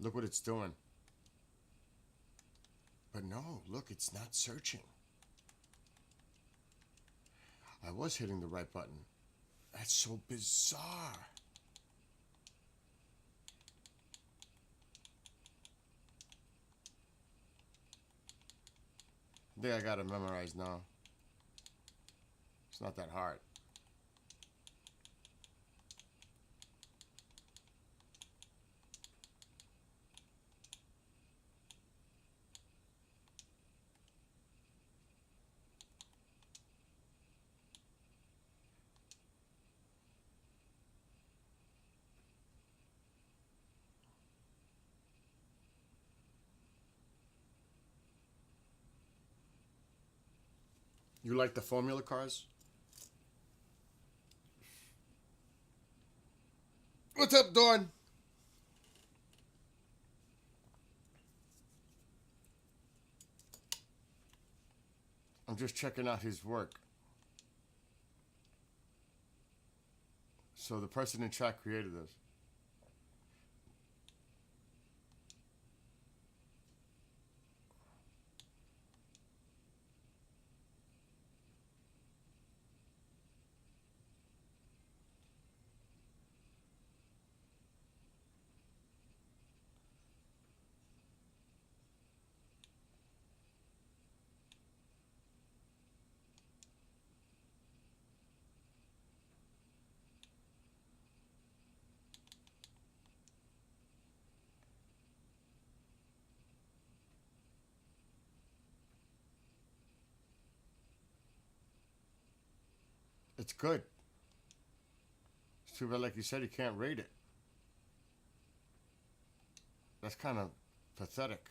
Look what it's doing. But no, look, it's not searching. I was hitting the right button. That's so bizarre. I think I got it memorized now. It's not that hard. You like the Formula cars? What's up, Dawn? I'm just checking out his work. So the person in chat created this. It's good. It's too bad, like you said, you can't rate it. That's kind of pathetic.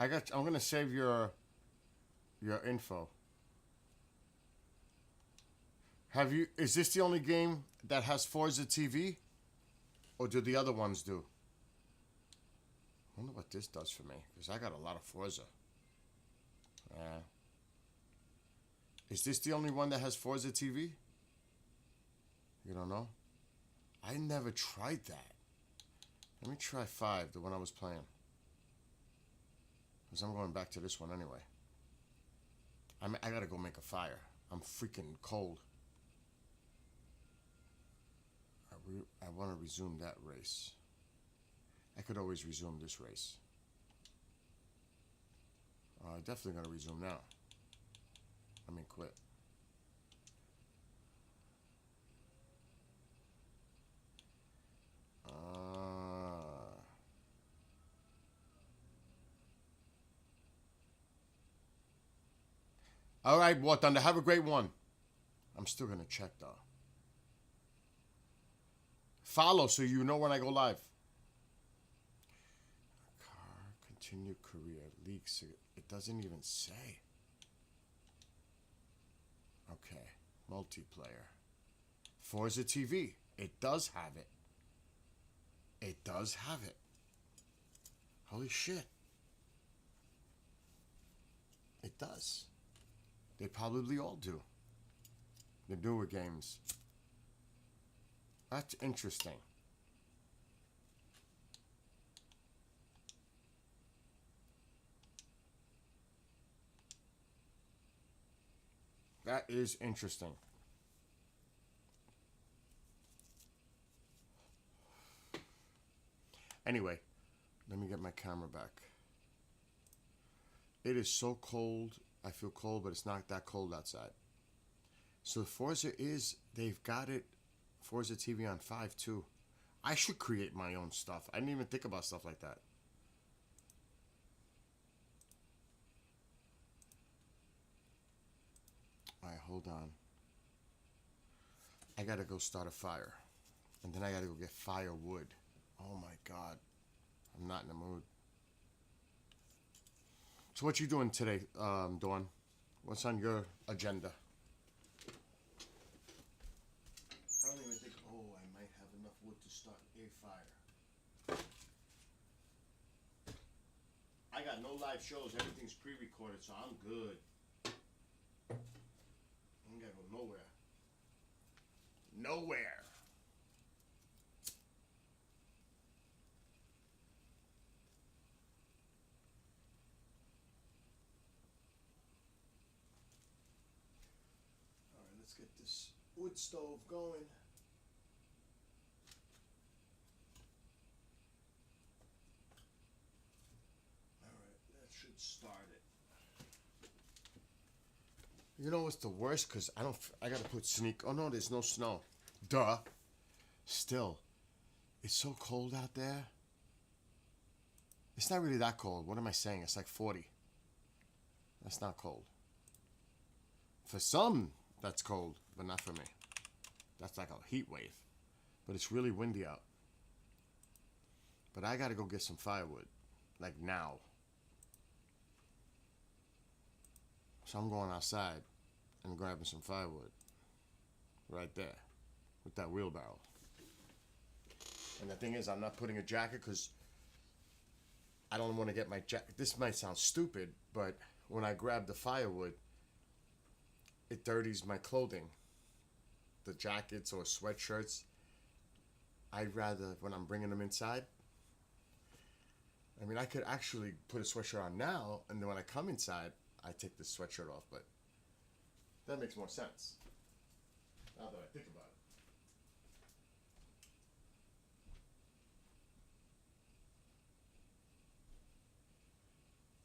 I'm gonna save your info. Is this the only game that has Forza TV? Or do the other ones do? I wonder what this does for me, because I got a lot of Forza. Is this the only one that has Forza TV? You don't know? I never tried that. Let me try 5, the one I was playing. Because I'm going back to this one anyway. I gotta go make a fire. I'm freaking cold. I want to resume that race. I could always resume this race. Definitely gonna resume now. I mean, quit. All right, War Thunder. Have a great one. I'm still gonna check though. Follow so you know when I go live. Car, continue career, leaks. It doesn't even say. Okay, multiplayer. Forza TV. It does have it. It does have it. Holy shit. It does. They probably all do. The newer games. That's interesting. That is interesting. Anyway, let me get my camera back. It is so cold. I feel cold, but it's not that cold outside. So Forza they've got it, Forza TV on 5 too. I should create my own stuff. I didn't even think about stuff like that. Alright, hold on. I gotta go start a fire. And then I gotta go get firewood. Oh my god. I'm not in the mood. So what you doing today, Dawn? What's on your agenda? I don't even think, I might have enough wood to start a fire. I got no live shows. Everything's pre-recorded, so I'm good. I ain't gotta go nowhere. Nowhere. Alright, let's get this wood stove going. Alright, that should start it. You know what's the worst? Because I gotta put sneak. Oh no, there's no snow. Duh. Still, it's so cold out there. It's not really that cold. What am I saying? It's like 40. That's not cold. For some, that's cold, but not for me. That's like a heat wave. But it's really windy out. But I gotta go get some firewood. Like now. So I'm going outside and grabbing some firewood. Right there. With that wheelbarrow. And the thing is, I'm not putting a jacket because I don't want to get my jacket. This might sound stupid, but when I grab the firewood, it dirties my clothing. The jackets or sweatshirts, I'd rather, when I'm bringing them inside, I mean, I could actually put a sweatshirt on now, and then when I come inside, I take the sweatshirt off, but that makes more sense, now that I think about it.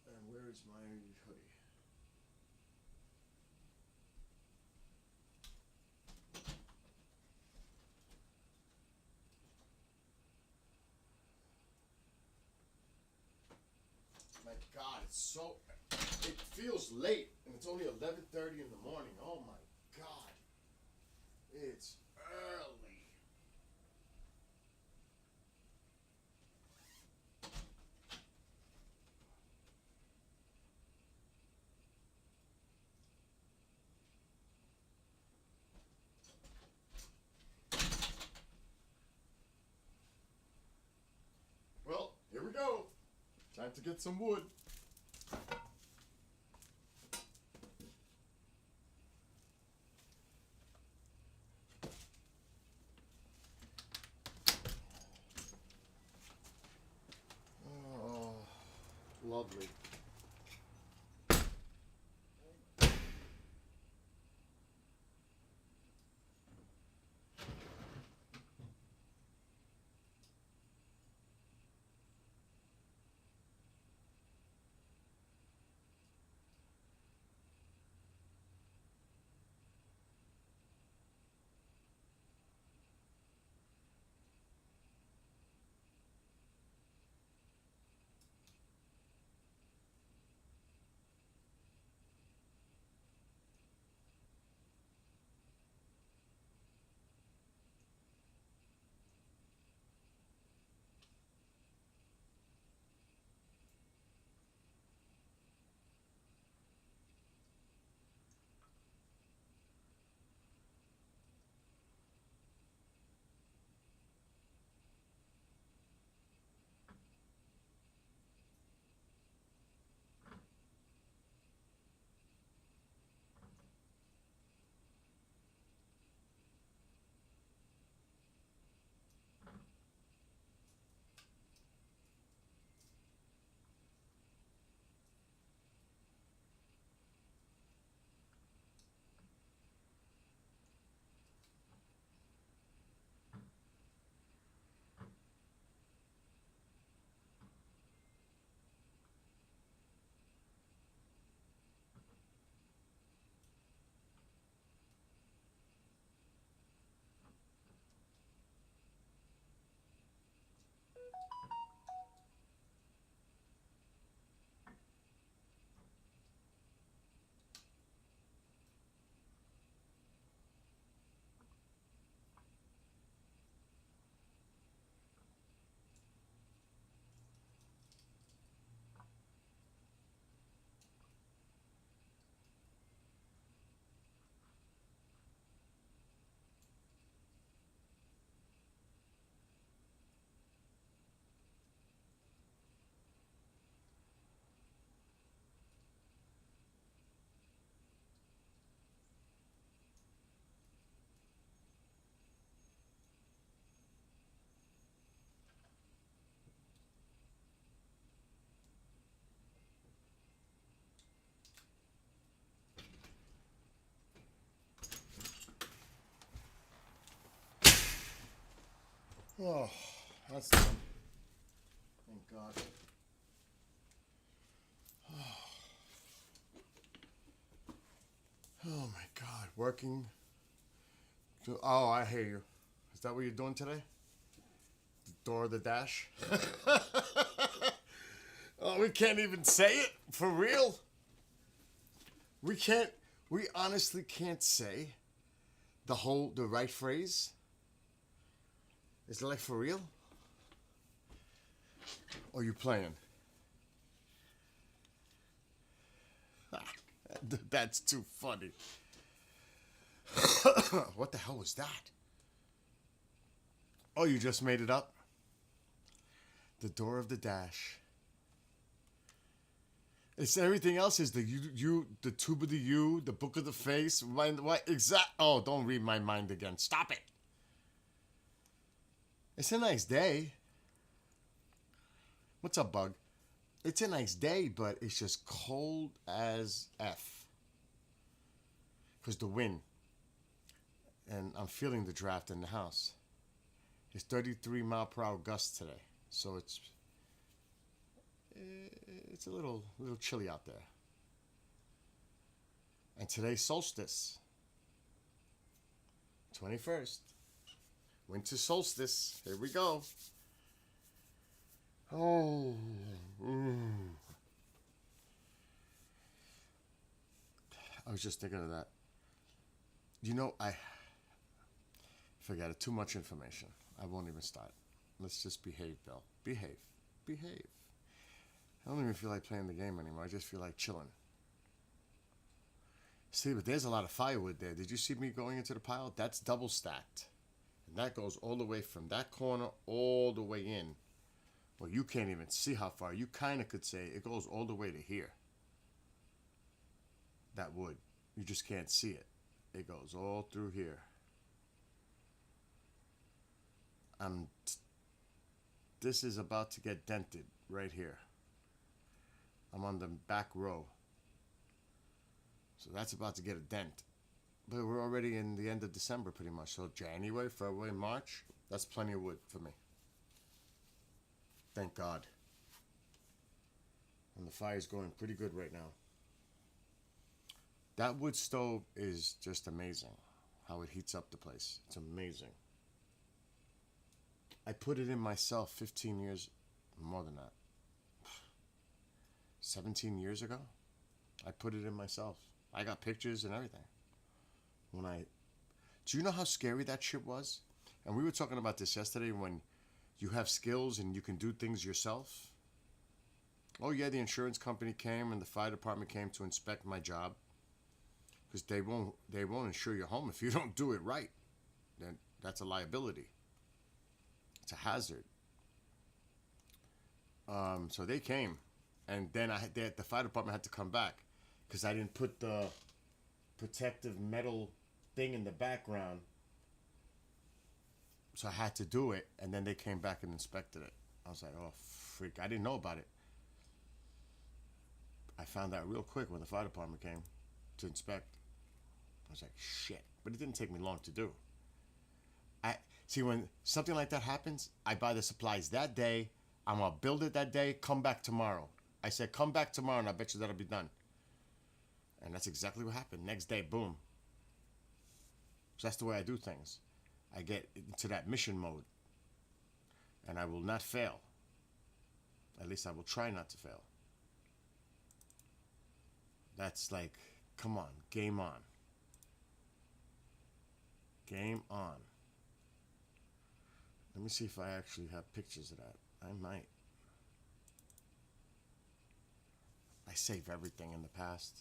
And where is my hoodie? My God, it's so. It feels late, and it's only 11:30 in the morning. Oh my God, it's early. Well, here we go. Time to get some wood. Oh, lovely. Oh, that's done. Thank God. Oh my God, working. Oh, I hear you. Is that what you're doing today? The door of the dash? Oh, we can't even say it for real. We honestly can't say the right phrase. Is it like for real? Or you playing? That's too funny. What the hell was that? Oh, you just made it up? The door of the dash. It's everything else is the the tube of the U, the book of the face. What exact? Oh, don't read my mind again. Stop it. It's a nice day. What's up, Bug? It's a nice day, but it's just cold as F. Because the wind. And I'm feeling the draft in the house. It's 33 mile per hour gusts today. So it's a little chilly out there. And today's solstice. 21st. Winter solstice. Here we go. Oh. I was just thinking of that. You know, I forget it. Too much information. I won't even start. Let's just behave, Bill. Behave. Behave. I don't even feel like playing the game anymore. I just feel like chilling. See, but there's a lot of firewood there. Did you see me going into the pile? That's double stacked. And that goes all the way from that corner all the way in. Well, you can't even see how far. You kind of could say it goes all the way to here. That wood. You just can't see it. It goes all through here. This is about to get dented right here. I'm on the back row. So that's about to get a dent. But we're already in the end of December pretty much. So January, February, March, that's plenty of wood for me. Thank God. And the fire's going pretty good right now. That wood stove is just amazing. How it heats up the place. It's amazing. I put it in myself 15 years, more than that. 17 years ago, I put it in myself. I got pictures and everything. Do you know how scary that shit was? And we were talking about this yesterday when you have skills and you can do things yourself. Oh yeah, the insurance company came and the fire department came to inspect my job. Because they won't insure your home if you don't do it right. Then that's a liability. It's a hazard. So they came, and then the fire department had to come back because I didn't put the protective metal thing in the background. So I had to do it, and then they came back and inspected it. I was like, oh, freak. I didn't know about it. I found out real quick when the fire department came to inspect. I was like, shit. But it didn't take me long to do. See, when something like that happens, I buy the supplies that day. I'm going to build it that day. Come back tomorrow. I said, come back tomorrow, and I bet you that'll be done. And that's exactly what happened. Next day, boom. So that's the way I do things. I get into that mission mode. And I will not fail. At least I will try not to fail. That's like, come on, game on. Game on. Let me see if I actually have pictures of that. I might. I save everything in the past.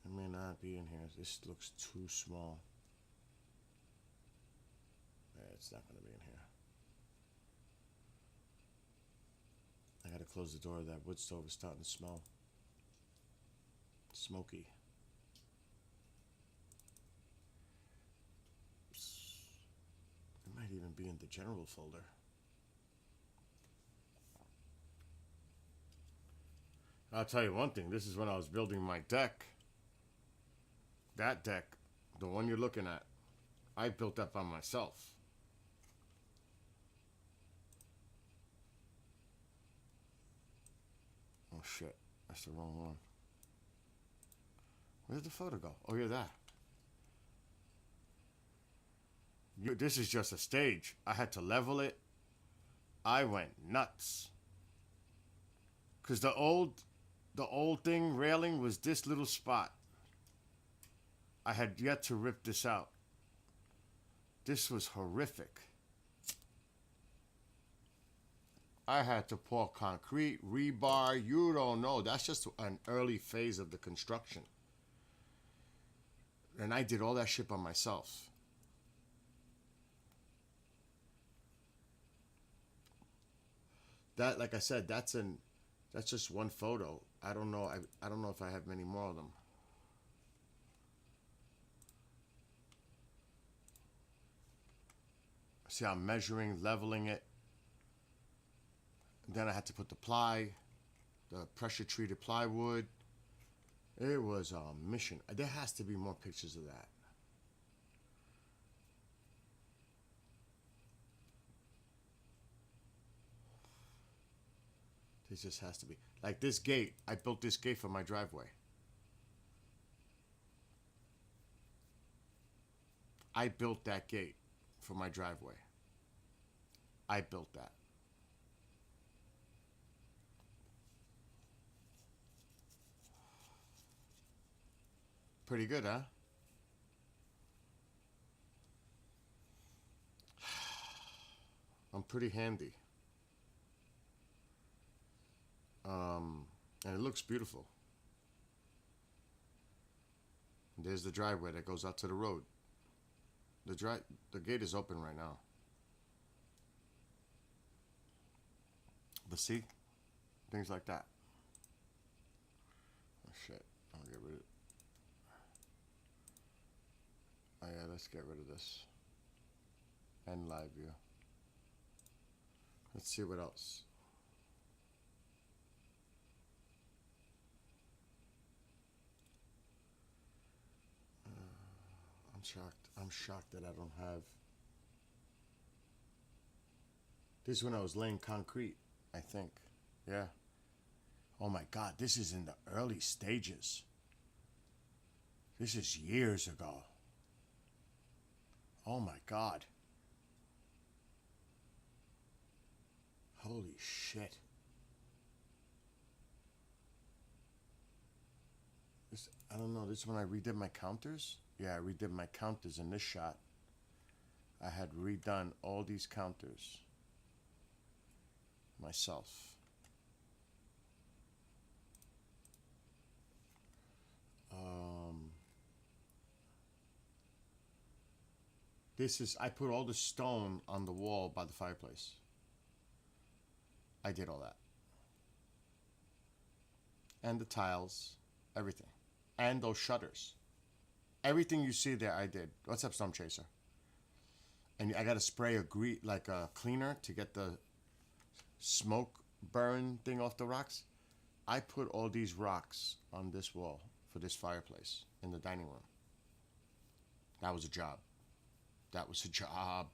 It may not be in here. This looks too small. Yeah, it's not going to be in here. I got to close the door. That wood stove is starting to smell smoky. It might even be in the general folder. I'll tell you one thing. This is when I was building my deck. That deck, the one you're looking at, I built that by myself. Oh shit, that's the wrong one. Where did the photo go? Oh, you're that. This is just a stage. I had to level it. I went nuts. Because the old thing railing was this little spot. I had yet to rip this out. This was horrific. I had to pour concrete, rebar, you don't know. That's just an early phase of the construction. And I did all that shit by myself. That, like I said, that's just one photo. I don't know. I don't know if I have many more of them. See, I'm measuring, leveling it. Then I had to put the pressure treated plywood. It was a mission. There has to be more pictures of that. There just has to be. Like this gate, I built this gate for my driveway. I built that gate for my driveway. I built that. Pretty good, huh? I'm pretty handy. And it looks beautiful. And there's the driveway that goes out to the road. The gate is open right now. But see? Things like that. Oh shit. I'll get rid of it. Oh yeah, let's get rid of this. And live view. Let's see what else. I'm shocked that I don't have. This is when I was laying concrete, I think. Yeah. Oh my God, this is in the early stages. This is years ago. Oh my God. Holy shit. I don't know, this is when I redid my counters? Yeah, I redid my counters in this shot. I had redone all these counters myself. I put all the stone on the wall by the fireplace. I did all that. And the tiles, everything. And those shutters. Everything you see there, I did. What's up, Storm Chaser? And I got to spray a cleaner to get the smoke burn thing off the rocks. I put all these rocks on this wall for this fireplace in the dining room. That was a job. That was a job.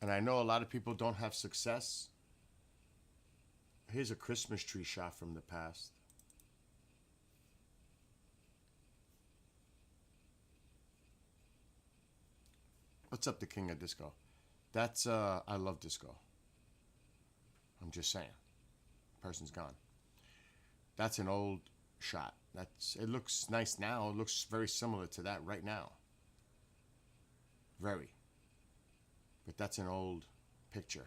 And I know a lot of people don't have success. Here's a Christmas tree shot from the past. What's up, the king of disco? That's, I love disco. I'm just saying. Person's gone. That's an old shot. It looks nice now. It looks very similar to that right now. Very. But that's an old picture.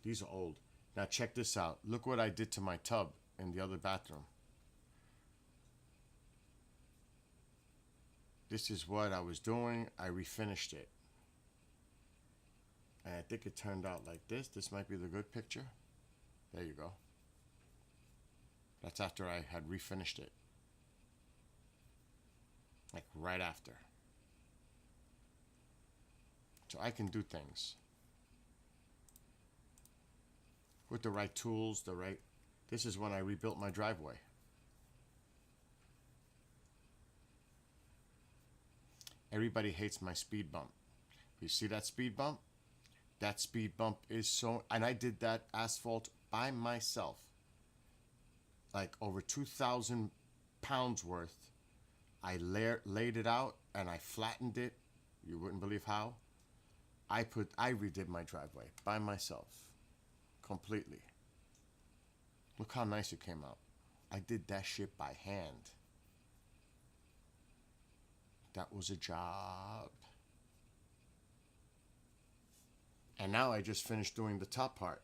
These are old. Now check this out. Look what I did to my tub in the other bathroom. This is what I was doing. I refinished it. And I think it turned out like this. This might be the good picture. There you go. That's after I had refinished it. Like right after. So I can do things. With the right tools, This is when I rebuilt my driveway. Everybody hates my speed bump. You see that speed bump? That speed bump is so... And I did that asphalt by myself. Like over 2,000 pounds worth. I laid it out and I flattened it. You wouldn't believe how. I redid my driveway by myself. Completely. Look how nice it came out. I did that shit by hand. That was a job. And now I just finished doing the top part.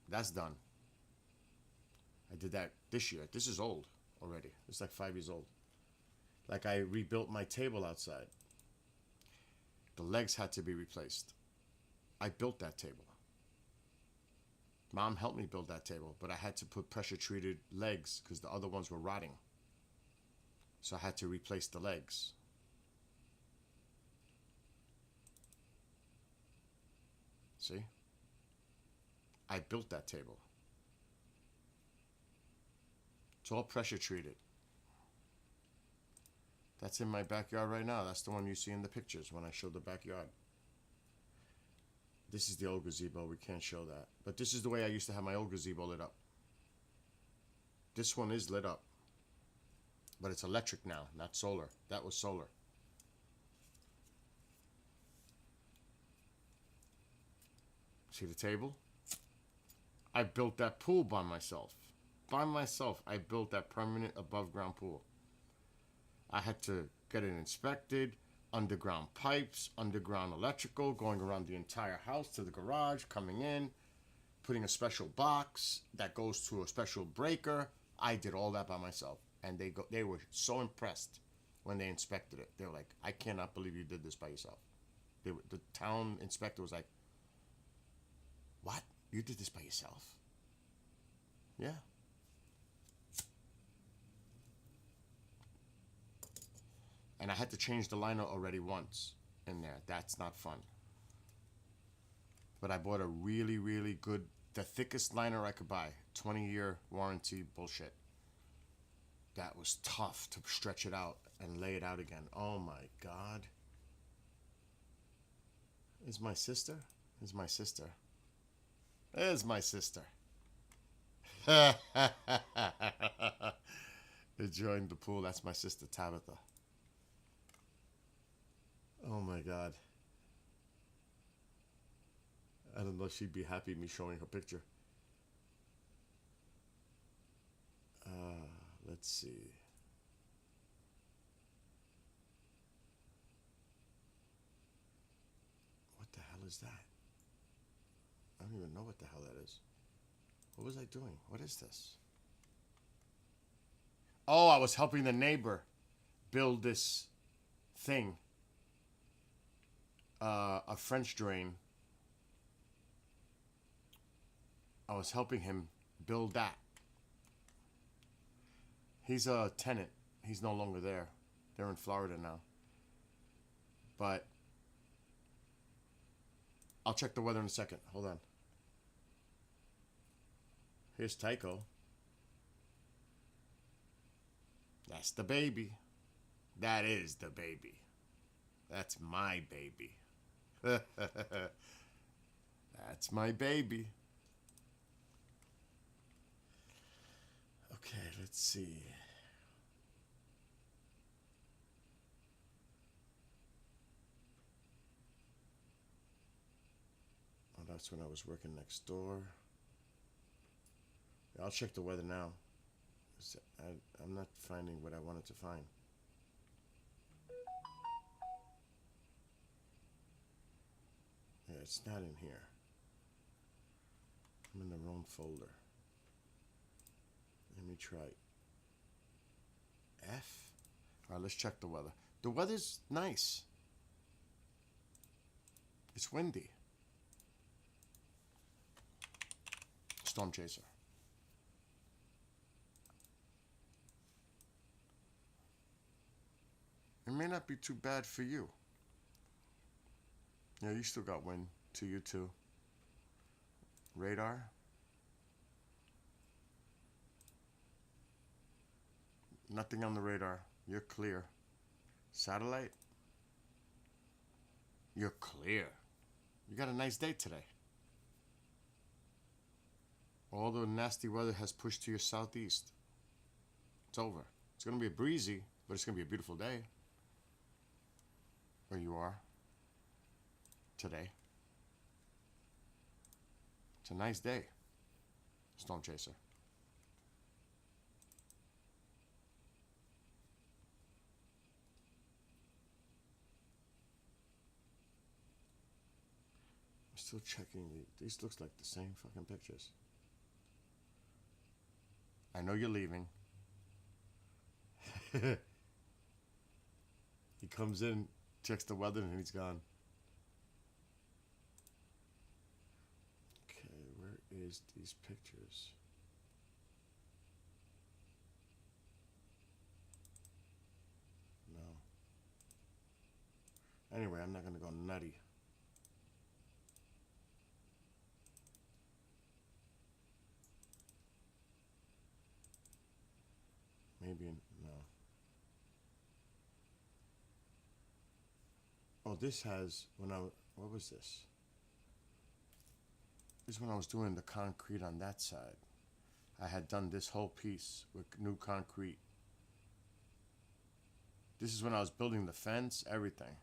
That's done. I did that this year. This is old already. It's like 5 years old. Like I rebuilt my table outside. The legs had to be replaced. I built that table. Mom helped me build that table, but I had to put pressure treated legs because the other ones were rotting. So I had to replace the legs. See? I built that table. It's all pressure treated. That's in my backyard right now. That's the one you see in the pictures when I showed the backyard. This is the old gazebo. We can't show that. But this is the way I used to have my old gazebo lit up. This one is lit up. But it's electric now, not solar. That was solar. See the table? I built that pool by myself. By myself, I built that permanent above ground pool. I had to get it inspected, underground pipes, underground electrical, going around the entire house to the garage, coming in, putting a special box that goes to a special breaker. I did all that by myself. And they were so impressed when they inspected it. They were like, I cannot believe you did this by yourself. The town inspector was like, what? You did this by yourself? Yeah. And I had to change the liner already once in there. That's not fun. But I bought a really, really good, the thickest liner I could buy. 20-year warranty bullshit. That was tough to stretch it out and lay it out again. Oh my God. Is my sister? Is my sister? There's my sister. Enjoying the pool. That's my sister Tabitha. Oh my God. I don't know if she'd be happy me showing her picture. Let's see. What the hell is that? I don't even know what the hell that is. What was I doing? What is this? Oh, I was helping the neighbor build this thing. A French drain. I was helping him build that. He's a tenant. He's no longer there. They're in Florida now. But I'll check the weather in a second. Hold on. Here's Tycho. That's the baby. That is the baby. That's my baby. That's my baby. Okay, let's see. Oh, that's when I was working next door. Yeah, I'll check the weather now. I'm not finding what I wanted to find. Yeah, it's not in here. I'm in the wrong folder. Let me try F. All right, let's check the weather. The weather's nice. It's windy. Storm chaser. It may not be too bad for you. Yeah, you still got wind to you too. Radar. Nothing on the radar. You're clear. Satellite. You're clear. You got a nice day today. All the nasty weather has pushed to your southeast. It's over. It's going to be breezy, but it's going to be a beautiful day. Where you are today. It's a nice day. Storm chaser. I'm still checking. These looks like the same fucking pictures. I know you're leaving. He comes in, checks the weather, and he's gone. Okay, where is these pictures? No. Anyway, I'm not gonna go nutty. Maybe no. Oh, this has what was this? This is when I was doing the concrete on that side. I had done this whole piece with new concrete. This is when I was building the fence, everything.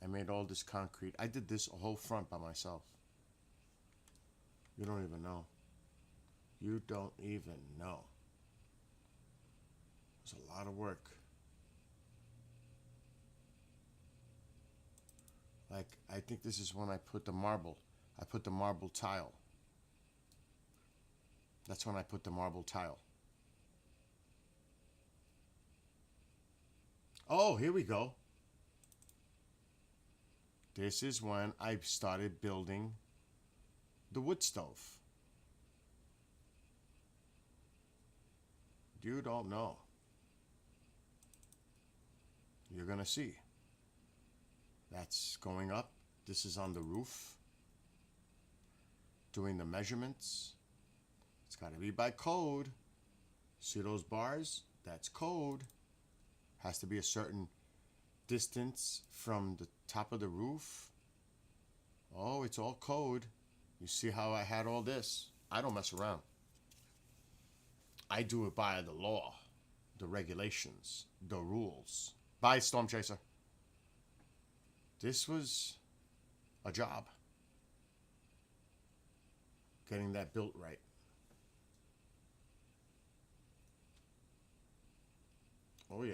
I made all this concrete. I did this whole front by myself. You don't even know. You don't even know. It was a lot of work. Like, I think this is when I put the marble. I put the marble tile. That's when I put the marble tile. Oh, here we go. This is when I started building the wood stove. You don't know. You're gonna see. That's going up. This is on the roof. Doing the measurements. It's got to be by code. See those bars? That's code. Has to be a certain distance from the top of the roof. Oh, it's all code. You see how I had all this? I don't mess around. I do it by the law, the regulations, the rules. Bye, Storm Chaser. This was a job. Getting that built right. Oh, yeah.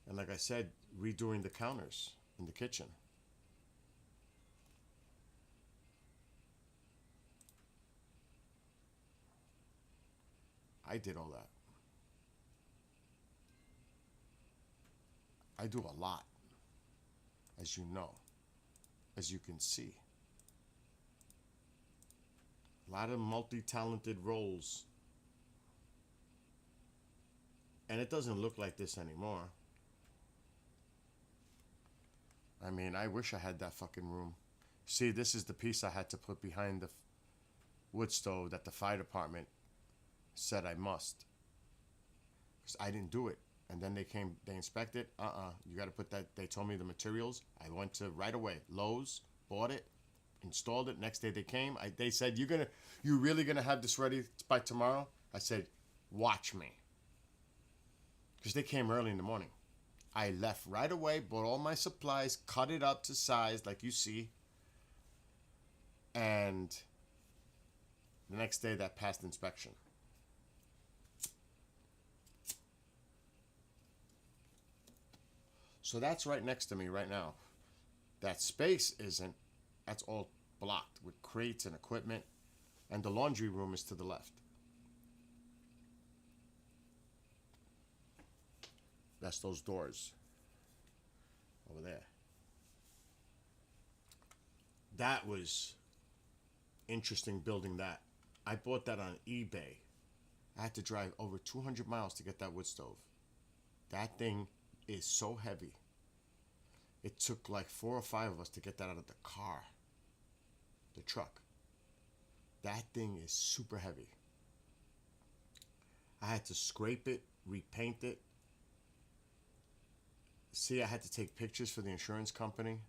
And like I said, redoing the counters in the kitchen. I did all that. I do a lot, as you know, as you can see. A lot of multi-talented roles. And it doesn't look like this anymore. I mean, I wish I had that fucking room. See, this is the piece I had to put behind the wood stove that the fire department said I must. Because I didn't do it. And then they inspected. You got to put that. They told me the materials. I went to right away. Lowe's, bought it, installed it. Next day they came. They said, you really gonna have this ready by tomorrow? I said, watch me. Because they came early in the morning. I left right away, bought all my supplies, cut it up to size like you see. And the next day that passed inspection. So that's right next to me right now. That space isn't. That's all blocked with crates and equipment. And the laundry room is to the left. That's those doors. Over there. That was interesting building that. I bought that on eBay. I had to drive over 200 miles to get that wood stove. That thing is so heavy. It took like 4 or 5 of us to get that out of the car. The truck. That thing is super heavy. I had to scrape it, repaint it. See, I had to take pictures for the insurance company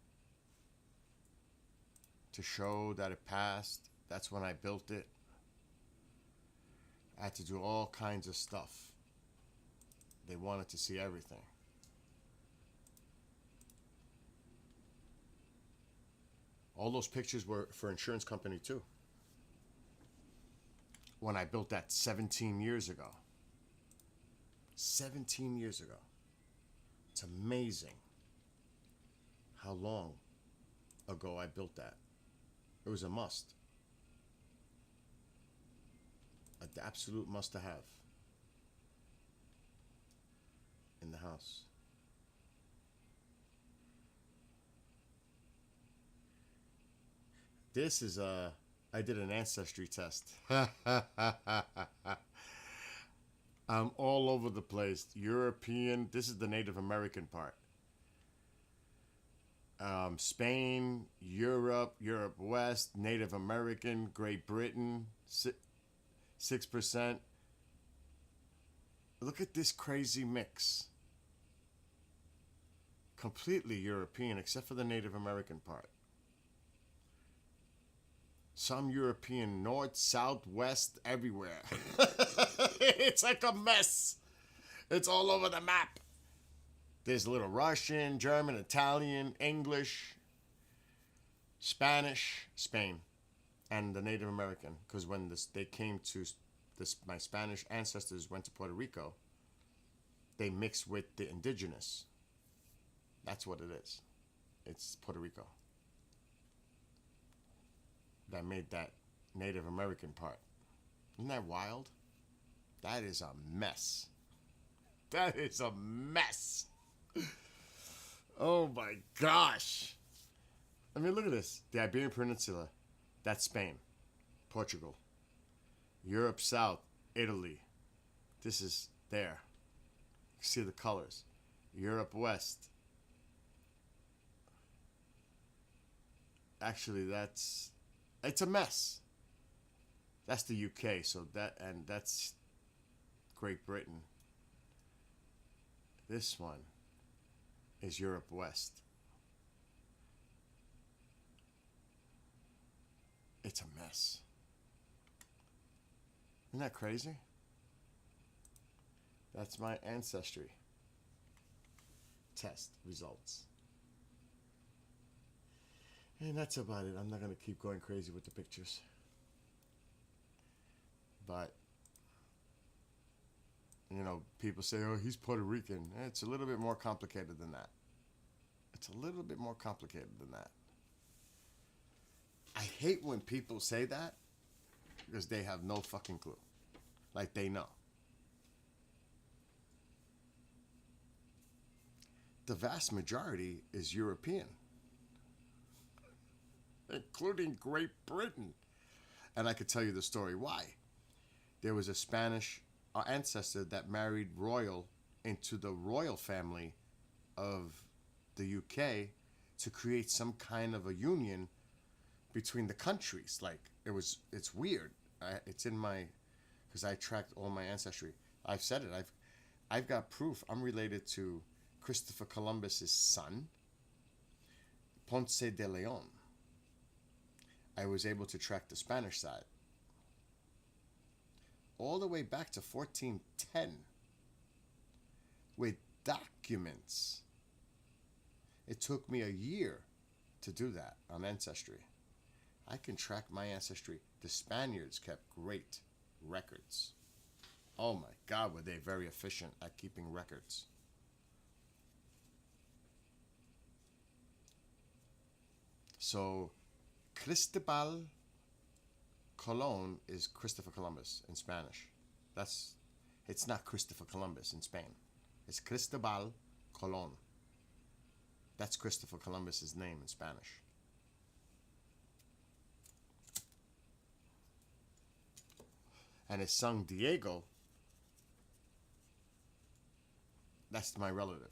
to show that it passed. That's when I built it. I had to do all kinds of stuff. They wanted to see everything. All those pictures were for insurance company too. When I built that 17 years ago. 17 years ago. It's amazing how long ago I built that. It was a must. An absolute must to have in the house. This is I did an ancestry test. I'm all over the place. European. This is the Native American part. Spain, Europe, Europe West, Native American, Great Britain, 6%. Look at this crazy mix. Completely European, except for the Native American part. Some European, north, south, west, everywhere. It's like a mess. It's all over the map. There's a little Russian, German, Italian, English, Spanish, Spain, and the Native American. Because when they came to my Spanish ancestors went to Puerto Rico, they mixed with the indigenous. That's what it is. It's Puerto Rico that made that Native American part. Isn't that wild? That is a mess. That is a mess. Oh my gosh. I mean, look at this. The Iberian Peninsula, that's Spain, Portugal. Europe South, Italy. This is there. You see the colors. Europe West. Actually, it's a mess. That's the UK, so that's Great Britain. This one is Europe West. It's a mess. Isn't that crazy? That's my ancestry test results. And that's about it. I'm not going to keep going crazy with the pictures. But, you know, people say, oh, he's Puerto Rican. It's a little bit more complicated than that. It's a little bit more complicated than that. I hate when people say that because they have no fucking clue. Like they know. The vast majority is European, including Great Britain. And I could tell you the story why. There was a Spanish ancestor that married royal into the royal family of the UK to create some kind of a union between the countries. Like it's weird. It's in my, because I tracked all my ancestry. I've said it. I've got proof. I'm related to Christopher Columbus's son, Ponce de Leon. I was able to track the Spanish side all the way back to 1410 with documents. It took me a year to do that on Ancestry. I can track my ancestry. The Spaniards kept great records. Oh my God, were they very efficient at keeping records. So, Cristobal Colon is Christopher Columbus in Spanish. It's not Christopher Columbus in Spain. It's Cristobal Colon. That's Christopher Columbus's name in Spanish. And his son Diego, that's my relative.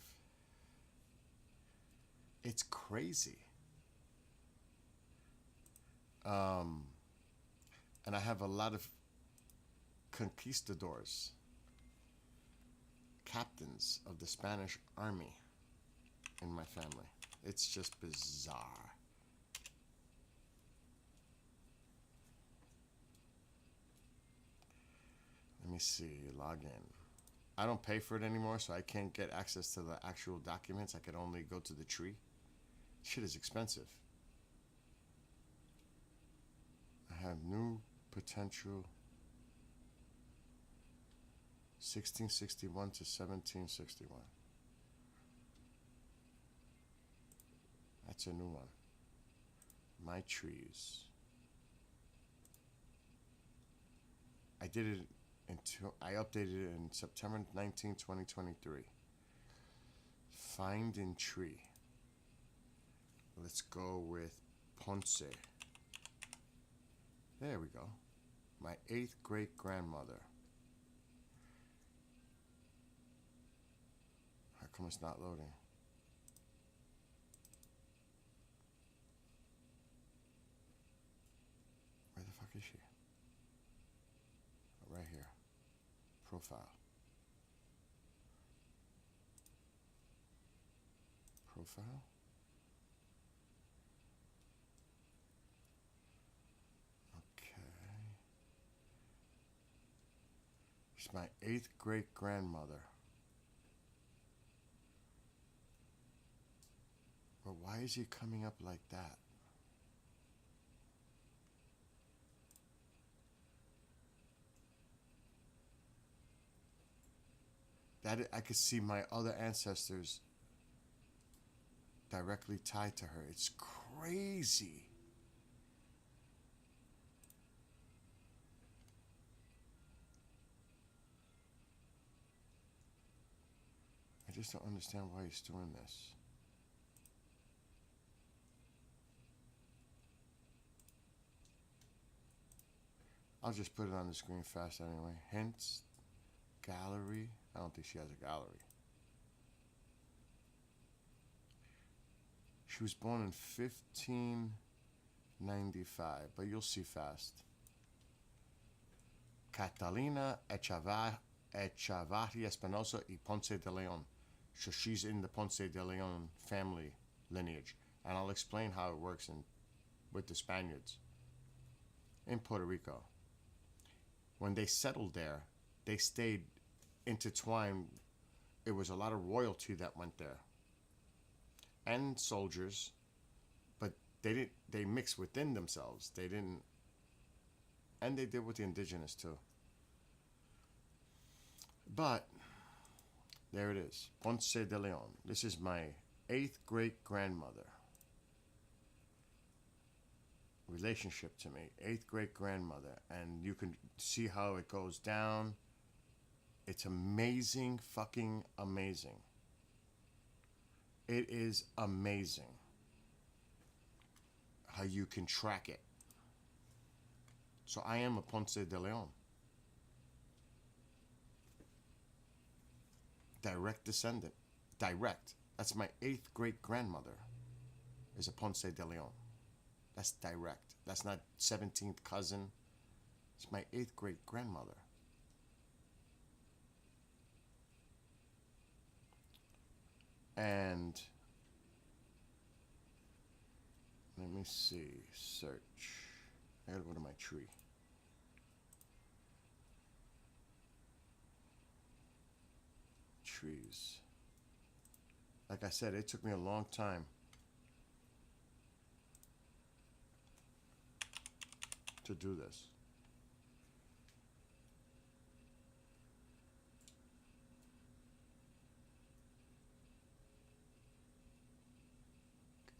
It's crazy. And I have a lot of conquistadors, captains of the Spanish army in my family. It's just bizarre. Let me see, log in. I don't pay for it anymore, so I can't get access to the actual documents. I could only go to the tree. Shit is expensive. I have new potential 1661 to 1761. That's a new one. My trees. I did it until I updated it in September 19, 2023. Find in tree. Let's go with Ponce. There we go. My 8th great grandmother. How come it's not loading? Where the fuck is she? Oh, right here. Profile. Profile? Okay. She's my 8th great grandmother. But why is he coming up like that? That I could see my other ancestors directly tied to her. It's crazy. I just don't understand why he's doing this. I'll just put it on the screen fast anyway. Hints, gallery. I don't think she has a gallery. She was born in 1595, but you'll see fast. Catalina Echavarria Espinosa y Ponce de Leon. So she's in the Ponce de Leon family lineage. And I'll explain how it works with the Spaniards in Puerto Rico. When they settled there, they stayed intertwined. It was a lot of royalty that went there. And soldiers, but they mixed within themselves. They didn't, and they did with the indigenous too. But there it is, Ponce de Leon. This is my 8th great grandmother. Relationship to me, 8th great grandmother, and you can see how it goes down. It's amazing, fucking amazing. It is amazing how you can track it. So I am a Ponce de Leon. Direct descendant. Direct. That's my 8th great grandmother is a Ponce de Leon. That's direct. That's not 17th cousin. It's my 8th great grandmother. And let me see, search. I gotta go to my tree. Trees. Like I said, it took me a long time to do this.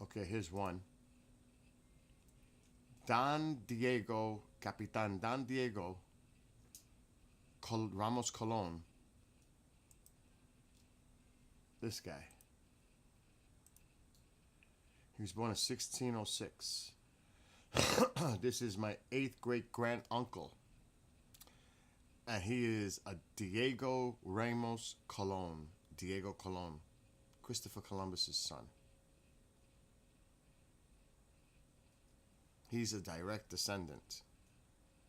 Okay, here's one. Don Diego, Capitan Don Diego Ramos Colon. This guy. He was born in 1606. This is my 8th great grand uncle. And he is a Diego Ramos Colon. Diego Colon. Christopher Columbus's son. He's a direct descendant,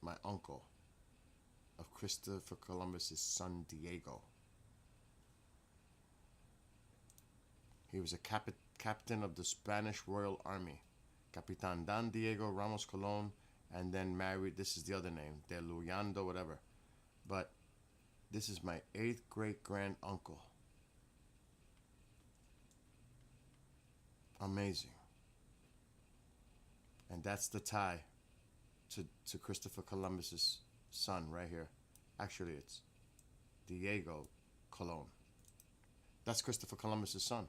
my uncle, of Christopher Columbus's son, Diego. He was a captain of the Spanish Royal Army, Capitan Don Diego Ramos Colon, and then married, this is the other name, De Luyando, whatever. But this is my 8th great grand uncle. Amazing. And that's the tie to Christopher Columbus's son right here. Actually, it's Diego Colon. That's Christopher Columbus's son.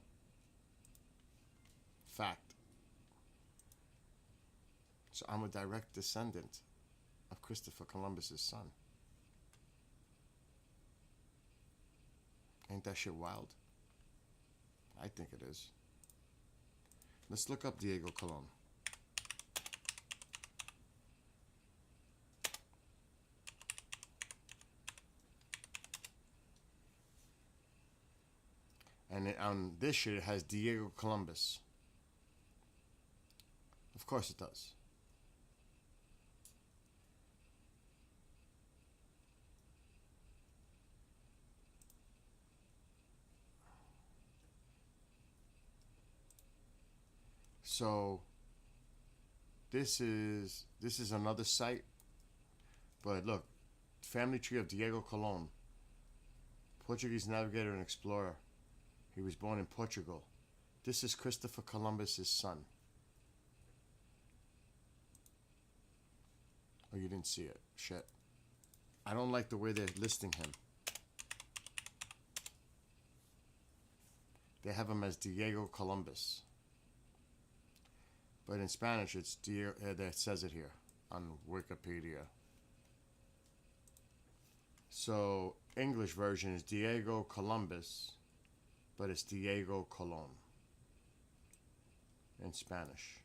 Fact. So I'm a direct descendant of Christopher Columbus's son. Ain't that shit wild? I think it is. Let's look up Diego Colon. And on this shit, it has Diego Columbus. Of course it does. So this is another site, but look, family tree of Diego Colon, Portuguese navigator and explorer. He was born in Portugal. This is Christopher Columbus's son. Oh, you didn't see it. Shit. I don't like the way they're listing him. They have him as Diego Columbus. But in Spanish, it's Diego. That says it here on Wikipedia. So English version is Diego Columbus, but it's Diego Colon in Spanish.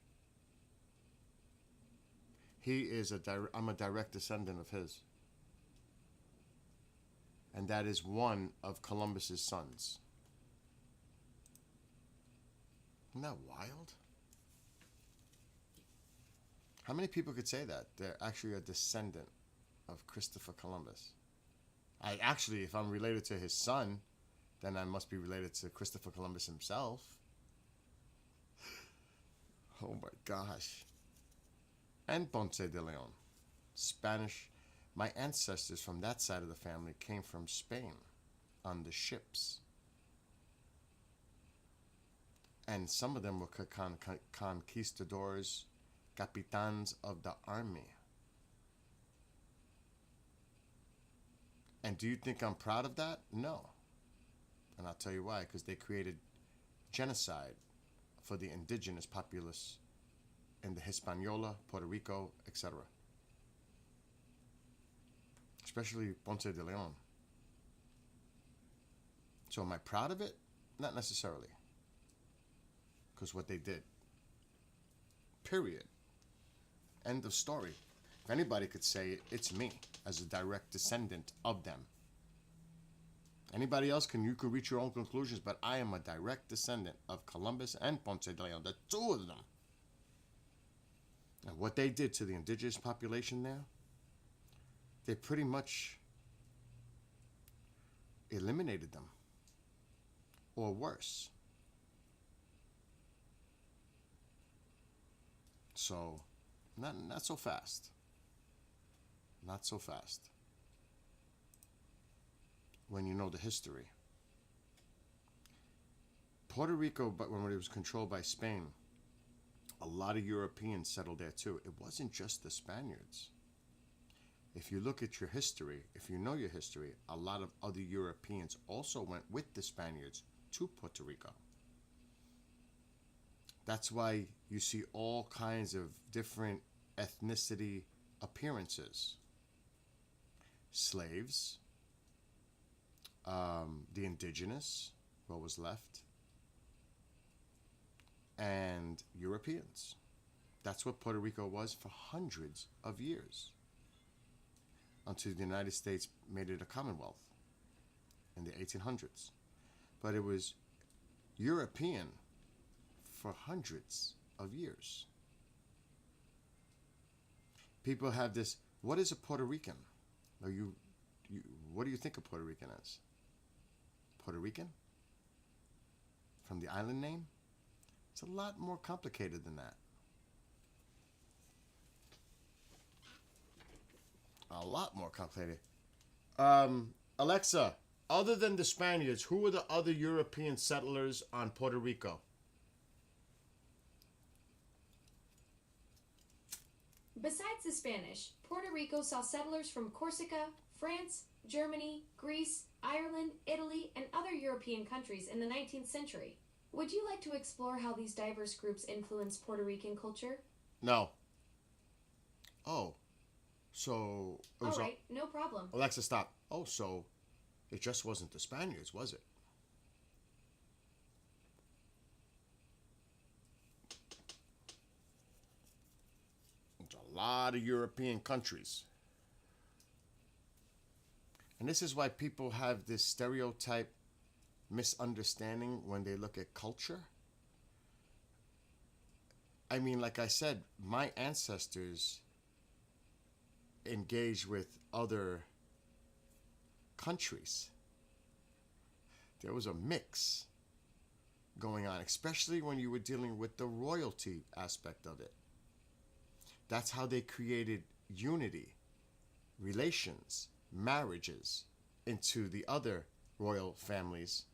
He is I'm a direct descendant of his, and that is one of Columbus's sons. Isn't that wild? How many people could say that they're actually a descendant of Christopher Columbus? If I'm related to his son, then I must be related to Christopher Columbus himself. Oh my gosh. And Ponce de Leon. Spanish. My ancestors from that side of the family came from Spain on the ships. And some of them were conquistadors, capitans of the army. And do you think I'm proud of that? No. And I'll tell you why. Because they created genocide for the indigenous populace in the Hispaniola, Puerto Rico, etc. Especially Ponce de Leon. So am I proud of it? Not necessarily. Because what they did. Period. End of story. If anybody could say it, it's me as a direct descendant of them. Anybody else you could reach your own conclusions, but I am a direct descendant of Columbus and Ponce de Leon, the two of them. And what they did to the indigenous population there, they pretty much eliminated them. Or worse. So, not so fast. Not so fast. When you know the history. Puerto Rico, but when it was controlled by Spain, a lot of Europeans settled there too. It wasn't just the Spaniards. If you look at your history, if you know your history, a lot of other Europeans also went with the Spaniards to Puerto Rico. That's why you see all kinds of different ethnicity appearances. Slaves, the indigenous, what was left, and Europeans. That's what Puerto Rico was for hundreds of years, until the United States made it a commonwealth in the 1800s. But it was European for hundreds of years. People have this, what is a Puerto Rican? What do you think a Puerto Rican is? Puerto Rican? From the island name? It's a lot more complicated than that. A lot more complicated. Alexa, other than the Spaniards, who were the other European settlers on Puerto Rico? Besides the Spanish, Puerto Rico saw settlers from Corsica, France, Germany, Greece, Ireland, Italy, and other European countries in the 19th century. Would you like to explore how these diverse groups influenced Puerto Rican culture? No. Oh. So... All right, no problem. Alexa, stop. Oh, so it just wasn't the Spaniards, was it? There's a lot of European countries. And this is why people have this stereotype misunderstanding when they look at culture. I mean, like I said, my ancestors engaged with other countries. There was a mix going on, especially when you were dealing with the royalty aspect of it. That's how they created unity, relations, marriages into the other royal families.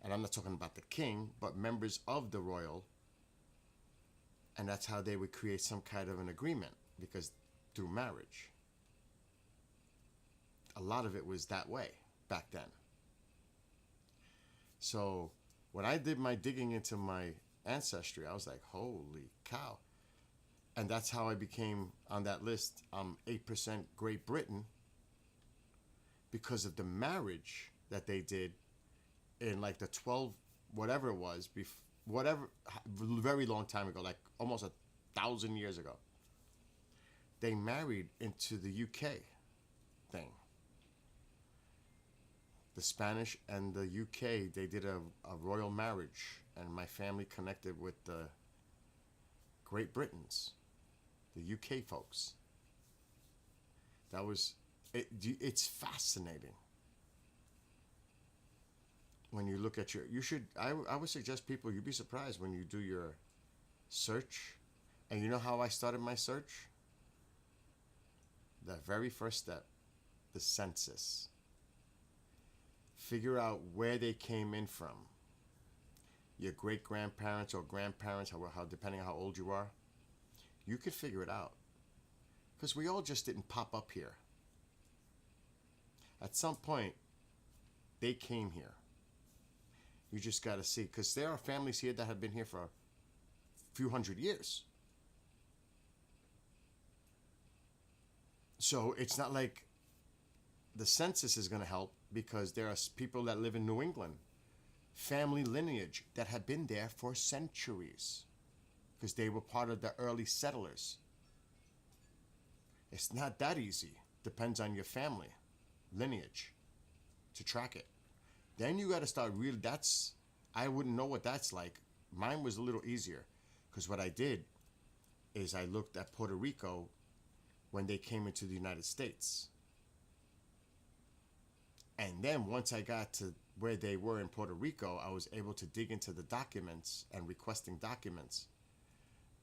And I'm not talking about the king, but members of the royal. And that's how they would create some kind of an agreement, because through marriage. A lot of it was that way back then. So when I did my digging into my ancestry, I was like, holy cow. And that's how I became on that list. I'm 8% Great Britain, because of the marriage that they did in like the 12, whatever it was, whatever, very long time ago, like almost 1,000 years ago. They married into the UK thing. The Spanish and the UK, they did a royal marriage, and my family connected with the Great Britons, the UK folks. That was, it's fascinating. When you look at I would suggest people, you'd be surprised when you do your search. And you know how I started my search? The very first step, the census. Figure out where they came in from. Your great-grandparents or grandparents, how depending on how old you are. You could figure it out. Because we all just didn't pop up here. At some point, they came here. You just got to see. Because there are families here that have been here for a few hundred years. So it's not like the census is going to help, because there are people that live in New England, family lineage that have been there for centuries, because they were part of the early settlers. It's not that easy. Depends on your family lineage to track it. Then you got to start really, I wouldn't know what that's like. Mine was a little easier, because what I did is I looked at Puerto Rico when they came into the United States. And then once I got to where they were in Puerto Rico, I was able to dig into the documents and requesting documents,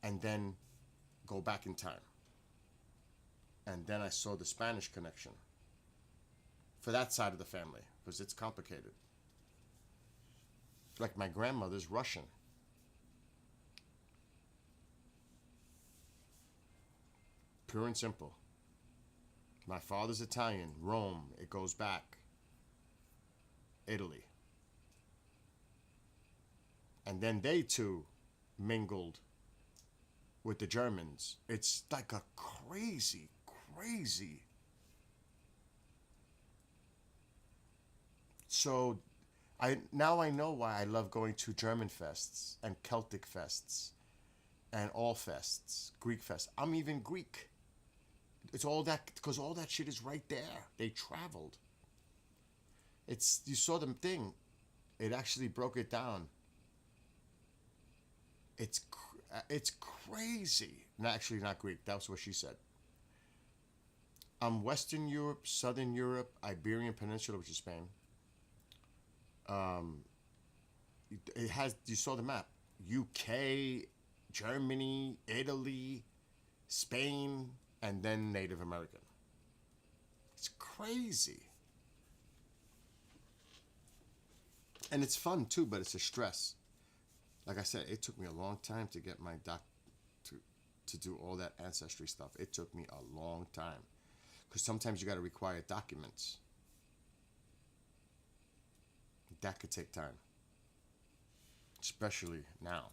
and then go back in time. And then I saw the Spanish connection for that side of the family, because it's complicated. Like my grandmother's Russian. Pure and simple. My father's Italian, Rome, it goes back. Italy. And then they too mingled with the Germans. It's like a crazy. So now I know why I love going to German fests and Celtic fests and all fests, Greek fests. I'm even Greek. It's all that, because all that shit is right there. They traveled. You saw the thing. It actually broke it down. It's crazy. No, actually not Greek. That's what she said. Western Europe, Southern Europe, Iberian Peninsula, which is Spain. It has. You saw the map. UK, Germany, Italy, Spain, and then Native American. It's crazy. And it's fun too, but it's a stress. Like I said, it took me a long time to get my to do all that ancestry stuff. It took me a long time, because sometimes you got to require documents. That could take time, especially now.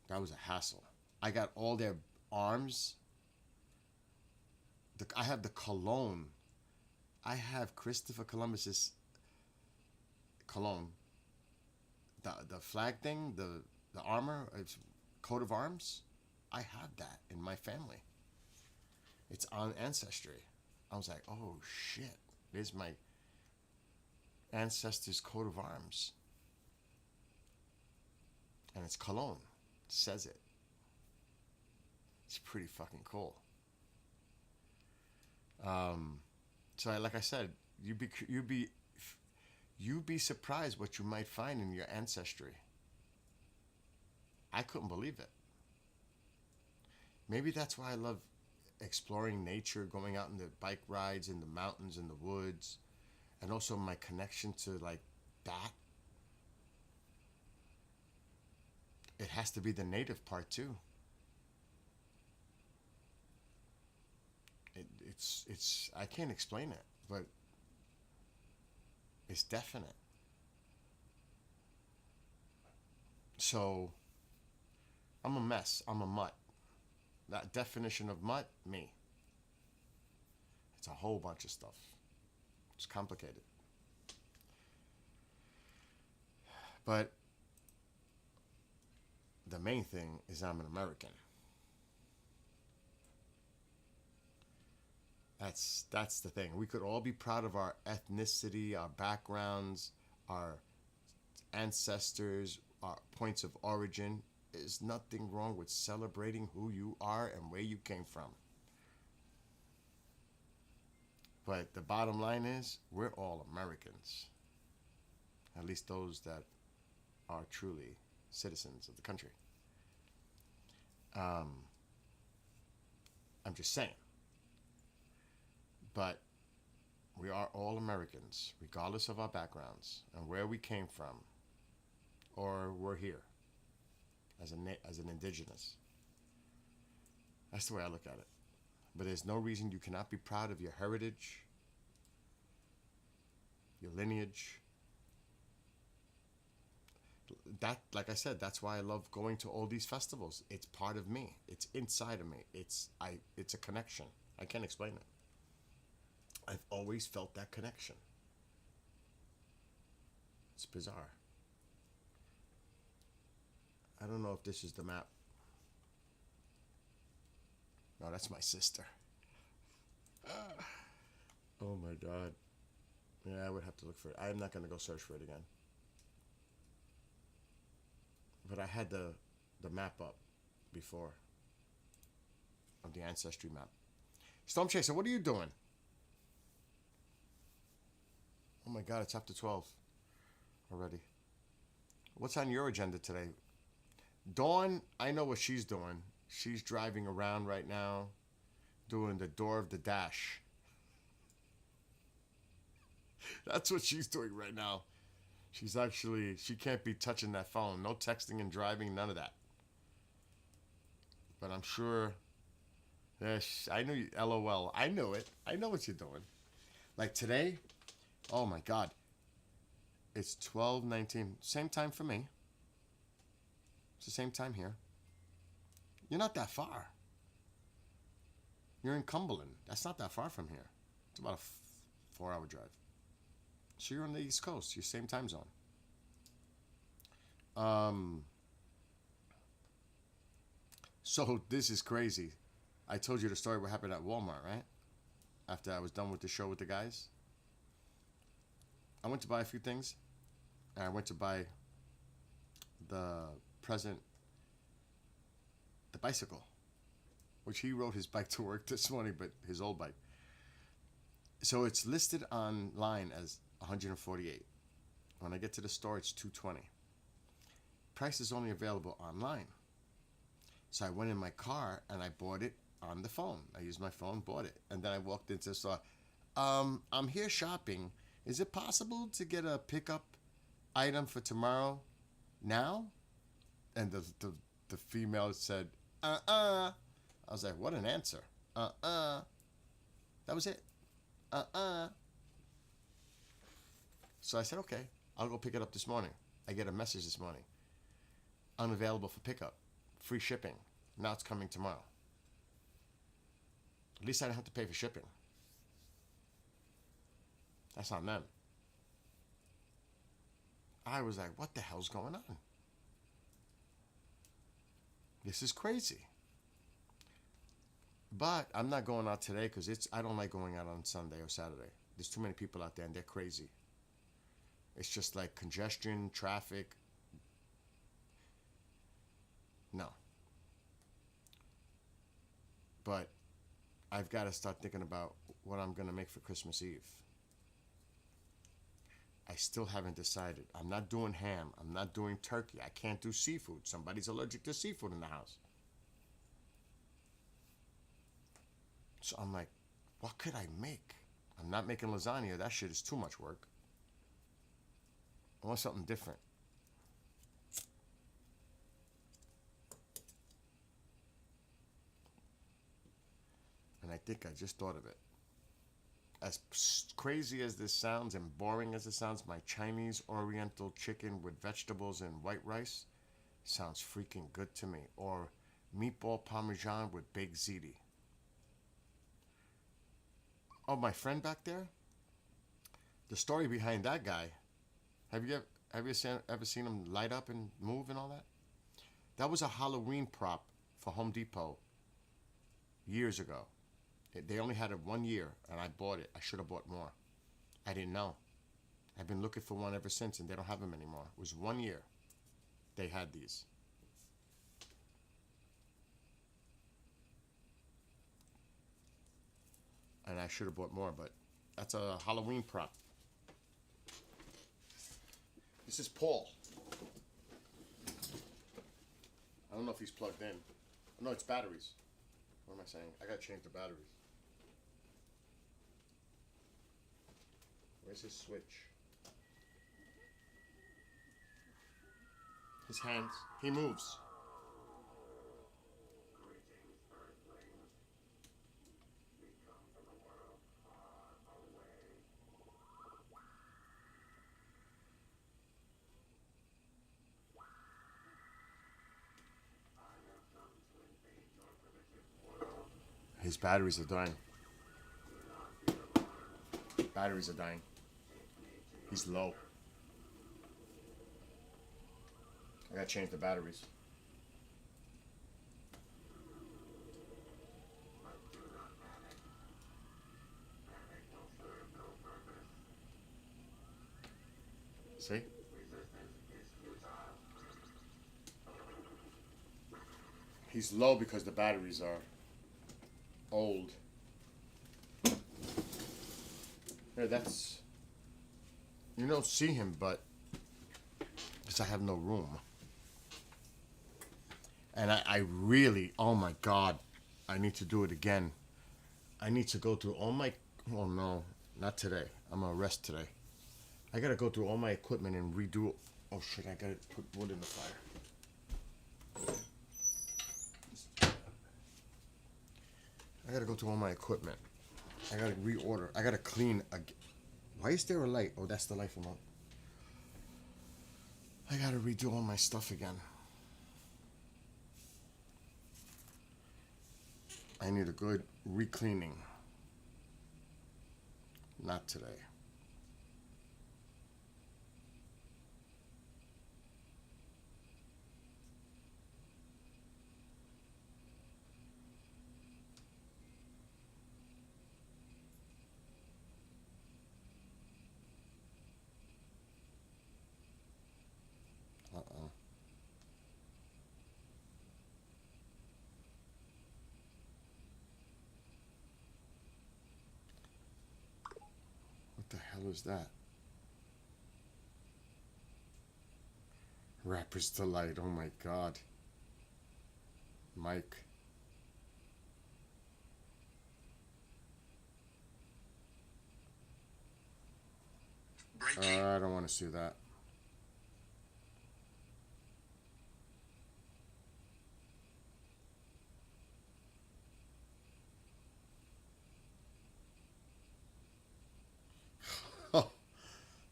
That was a hassle. I got all their arms. I have the cologne. I have Christopher Columbus's cologne. The flag thing, the armor, it's coat of arms. I have that in my family. It's on Ancestry. I was like, oh shit. There's my ancestors' coat of arms. And it's cologne. It says it. It's pretty fucking cool. So like I said, you'd be surprised what you might find in your ancestry. I couldn't believe it. Maybe that's why I love exploring nature, going out in the bike rides in the mountains, in the woods, and also my connection to like that. It has to be the native part too. It's I can't explain it, but it's definite. So I'm a mess. I'm a mutt. That definition of mutt, me. It's a whole bunch of stuff. It's complicated. But the main thing is I'm an American. That's the thing. We could all be proud of our ethnicity, our backgrounds, our ancestors, our points of origin. There's nothing wrong with celebrating who you are and where you came from. But the bottom line is, we're all Americans. At least those that are truly citizens of the country. I'm just saying. But we are all Americans, regardless of our backgrounds and where we came from, or we're here as an indigenous. That's the way I look at it. But there's no reason you cannot be proud of your heritage, your lineage. That, like I said, that's why I love going to all these festivals. It's part of me. It's inside of me. It's a connection. I can't explain it. I've always felt that connection. It's bizarre. I don't know if this is the map. No, that's my sister. Oh my God. Yeah, I would have to look for it. I'm not going to go search for it again. But I had the map up before. Of the ancestry map. Storm Chaser, what are you doing? Oh my God, it's after 12 already. What's on your agenda today? Dawn, I know what she's doing. She's driving around right now, doing the door of the dash. That's what she's doing right now. She can't be touching that phone. No texting and driving, none of that. But I'm sure, I knew you, LOL. I knew it. I know what you're doing. Like today, oh my God. It's 12:19. Same time for me. It's the same time here. You're not that far. You're in Cumberland. That's not that far from here. It's about a 4-hour drive. So you're on the East Coast. Your same time zone. So this is crazy. I told you the story what happened at Walmart, right? After I was done with the show with the guys. I went to buy a few things. And I went to buy the bicycle, which he rode his bike to work this morning, but his old bike. So it's listed online as $148. When I get to the store, it's $220. Price is only available online. So I went in my car and I bought it on the phone. I used my phone, bought it, and then I walked into the store. I'm here shopping. Is it possible to get a pickup item for tomorrow now? And the female said, I was like, what an answer. That was it. So I said, okay, I'll go pick it up this morning. I get a message this morning. Unavailable for pickup. Free shipping. Now it's coming tomorrow. At least I don't have to pay for shipping. That's on them. I was like, what the hell's going on? This is crazy. But I'm not going out today because I don't like going out on Sunday or Saturday. There's too many people out there and they're crazy. It's just like congestion, traffic. No. But I've got to start thinking about what I'm going to make for Christmas Eve. I still haven't decided. I'm not doing ham. I'm not doing turkey. I can't do seafood. Somebody's allergic to seafood in the house. So I'm like, what could I make? I'm not making lasagna. That shit is too much work. I want something different. And I think I just thought of it. As crazy as this sounds and boring as it sounds, my Chinese Oriental chicken with vegetables and white rice sounds freaking good to me. Or meatball parmesan with baked ziti. Oh, my friend back there? The story behind that guy, have you ever seen him light up and move and all that? That was a Halloween prop for Home Depot years ago. They only had it 1 year, and I bought it. I should have bought more. I didn't know. I've been looking for one ever since, and they don't have them anymore. It was 1 year they had these. And I should have bought more, but that's a Halloween prop. This is Paul. I don't know if he's plugged in. No, it's batteries. What am I saying? I gotta change the batteries. Where's his switch? His hands. He moves. His batteries are dying. Batteries are dying. He's low. I gotta change the batteries. See? He's low because the batteries are old. Yeah, that's... You don't see him, but... Because I have no room. And I really... Oh my God. I need to do it again. I need to go through all my... Oh no. Not today. I'm gonna rest today. I gotta go through all my equipment and redo... Oh shit, I gotta put wood in the fire. I gotta go through all my equipment. I gotta reorder. I gotta clean again. Why is there a light? Oh, that's the light from up. I gotta redo all my stuff again. I need a good re-cleaning. Not today. What the hell is that? Rapper's Delight. Oh my God. Mike. I don't want to see that.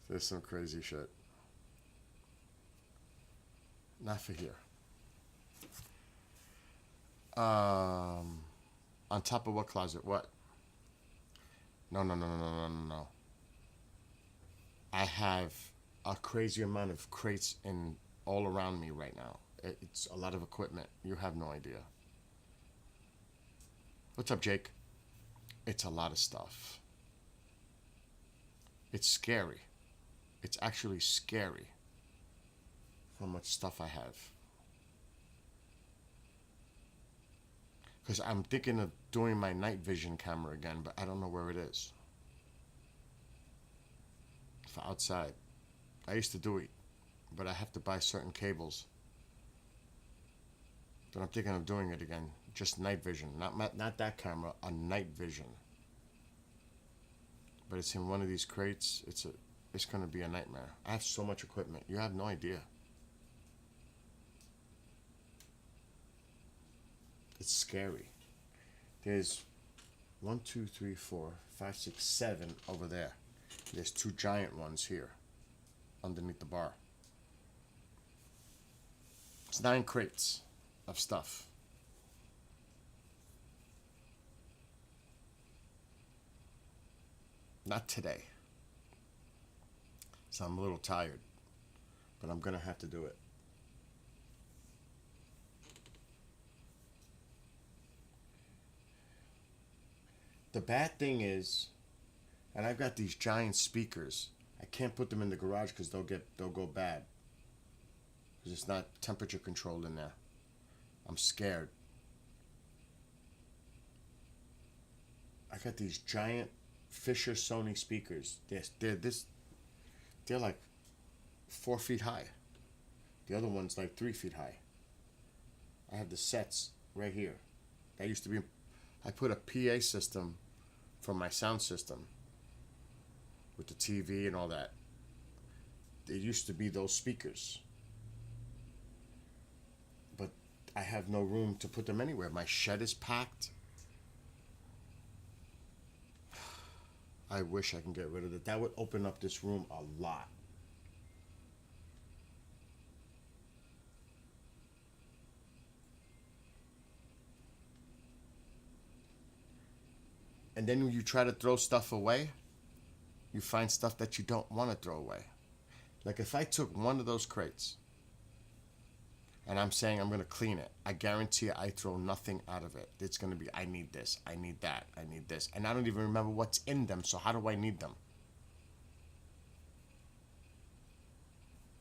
There's some crazy shit. Not for here. On top of what closet? What? No. I have a crazy amount of crates in all around me right now. It's a lot of equipment. You have no idea. What's up, Jake? It's a lot of stuff. It's scary. It's actually scary how much stuff I have. Because I'm thinking of doing my night vision camera again, but I don't know where it is. For outside. I used to do it, but I have to buy certain cables. But I'm thinking of doing it again. Just night vision. Not that camera, a night vision. But it's in one of these crates. It's gonna be a nightmare. I have so much equipment. You have no idea. It's scary. There's 1, 2, 3, 4, 5, 6, 7 over there. There's 2 giant ones here underneath the bar. It's 9 crates of stuff. Not today. So I'm a little tired, but I'm gonna have to do it. The bad thing is, and I've got these giant speakers. I can't put them in the garage because they'll go bad. Because it's not temperature controlled in there. I'm scared. I got these giant Fisher Sony speakers. They're like 4 feet high. The other one's like 3 feet high. I have the sets right here. That used to be. I put a PA system for my sound system with the TV and all that. It used to be those speakers. But I have no room to put them anywhere. My shed is packed. I wish I can get rid of it. That would open up this room a lot. And then when you try to throw stuff away, you find stuff that you don't want to throw away. Like if I took one of those crates and I'm saying I'm going to clean it, I guarantee I throw nothing out of it. It's going to be, I need this, I need that, I need this. And I don't even remember what's in them, so how do I need them?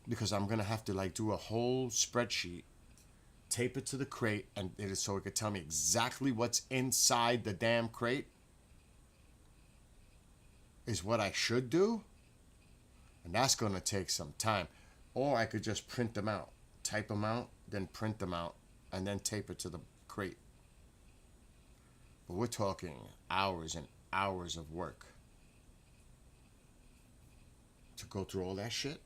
Because I'm going to have to like do a whole spreadsheet, tape it to the crate, and it is so it could tell me exactly what's inside the damn crate. Is what I should do, and that's going to take some time. Or I could just print them out, type them out, then print them out, and then tape it to the crate. But we're talking hours and hours of work to go through all that shit.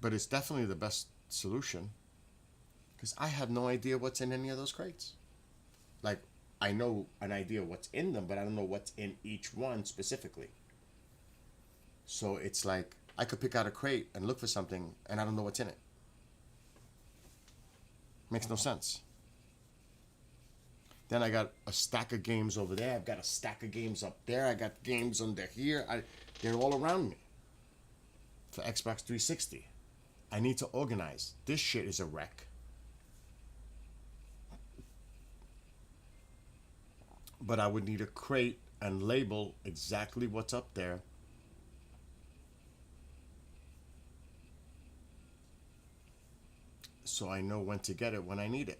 But it's definitely the best solution because I have no idea what's in any of those crates. Like, I know an idea what's in them, but I don't know what's in each one specifically. So it's like I could pick out a crate and look for something, and I don't know what's in it. Makes no sense. Then I got a stack of games over there. I've got a stack of games up there. I got games under here. They're all around me. For Xbox 360. I need to organize. This shit is a wreck. But I would need a crate and label exactly what's up there. So I know when to get it when I need it.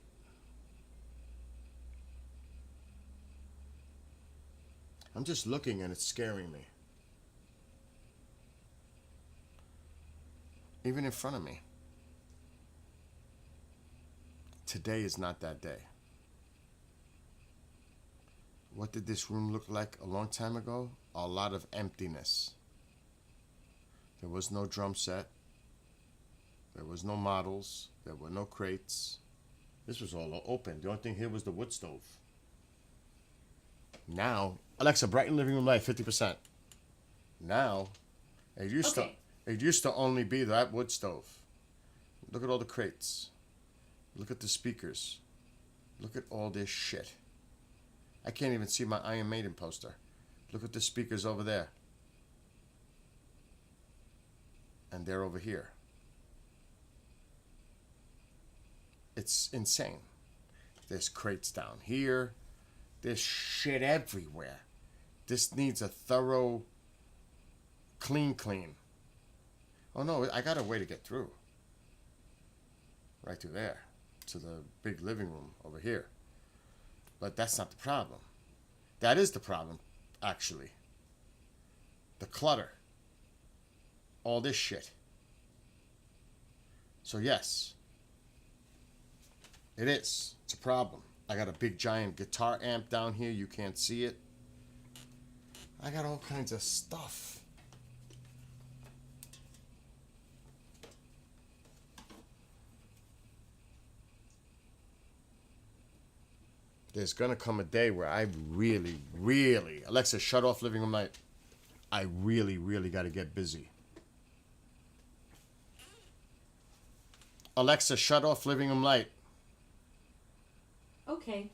I'm just looking and it's scaring me. Even in front of me. Today is not that day. What did this room look like a long time ago? A lot of emptiness. There was no drum set. There was no models. There were no crates. This was all open. The only thing here was the wood stove. Now, Alexa, brighten living room light 50%. Now, it used to only be that wood stove. Look at all the crates. Look at the speakers. Look at all this shit. I can't even see my Iron Maiden poster. Look at the speakers over there. And they're over here. It's insane. There's crates down here. There's shit everywhere. This needs a thorough clean. Oh no, I got a way to get through. Right through there. To the big living room over here. But that's not the problem. That is the problem, actually. The clutter. All this shit. So yes. It is. It's a problem. I got a big giant guitar amp down here. You can't see it. I got all kinds of stuff. There's gonna come a day where I really, Alexa, shut off living room light. I really gotta get busy. Alexa, shut off living room light. Okay.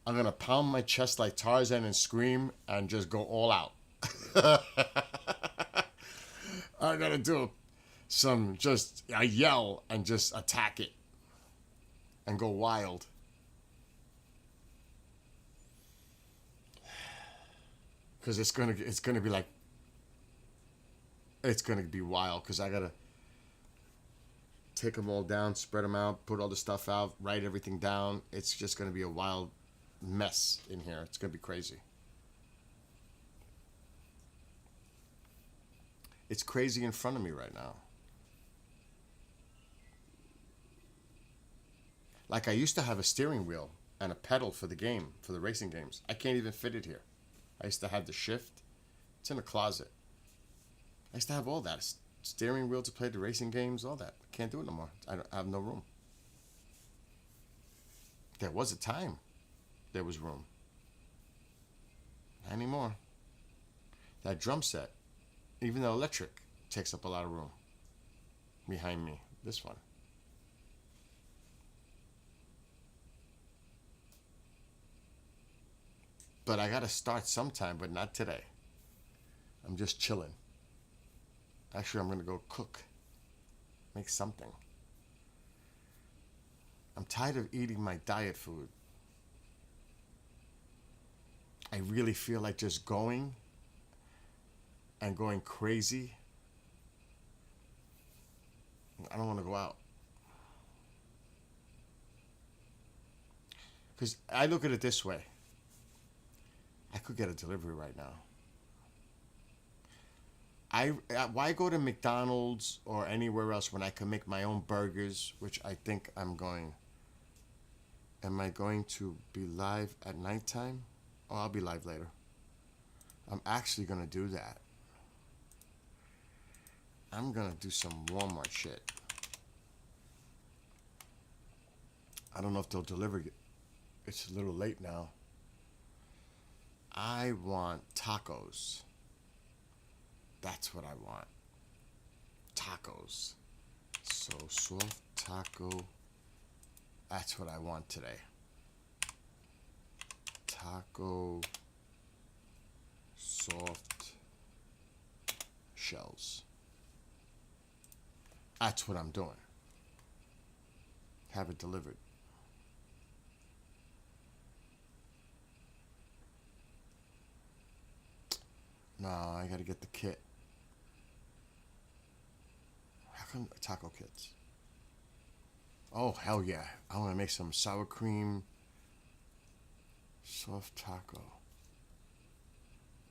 I'm gonna pound my chest like Tarzan and scream and just go all out. I gotta do I yell and just attack it and go wild. Because it's gonna be like, it's gonna be wild. Because I gotta take them all down, spread them out, put all the stuff out, write everything down. It's just gonna be a wild mess in here. It's gonna be crazy. It's crazy in front of me right now. Like I used to have a steering wheel and a pedal for the game, for the racing games. I can't even fit it here. I used to have the shift. It's in a closet. I used to have all that. Steering wheel to play the racing games, all that. I can't do it no more. I have no room. There was a time there was room. Not anymore. That drum set, even though electric, takes up a lot of room behind me. This one. But I gotta start sometime, but not today. I'm just chilling. Actually, I'm gonna go cook. Make something. I'm tired of eating my diet food. I really feel like just going and going crazy. I don't want to go out. Because I look at it this way. I could get a delivery right now. Why go to McDonald's or anywhere else when I can make my own burgers, which I think I'm going. Am I going to be live at nighttime? Oh, I'll be live later. I'm actually going to do that. I'm going to do some Walmart shit. I don't know if they'll deliver it. It's a little late now. I want tacos. That's what I want. Tacos. So soft taco. That's what I want today. Taco soft shells. That's what I'm doing. Have it delivered. No, I gotta get the kit. How come taco kits? Oh, hell yeah. I want to make some sour cream soft taco.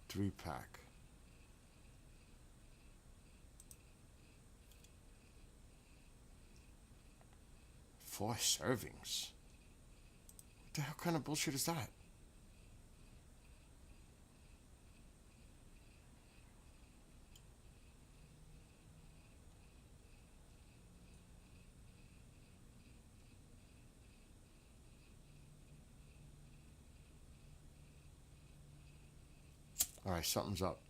3-pack. Four servings. What the hell kind of bullshit is that? All right, something's up.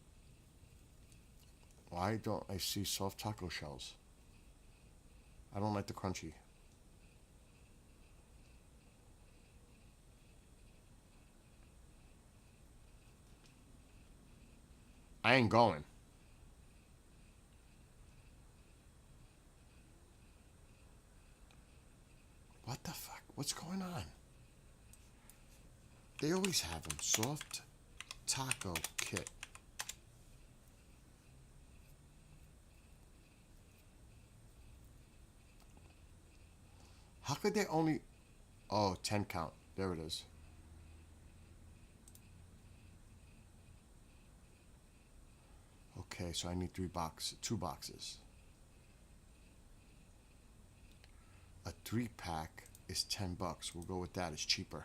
Why don't I see soft taco shells? I don't like the crunchy. I ain't going. What the fuck? What's going on? They always have them soft taco kit. How could they only... Oh, 10 count. There it is. Okay, so I need 2 boxes. A 3-pack is $10. We'll go with that. It's cheaper.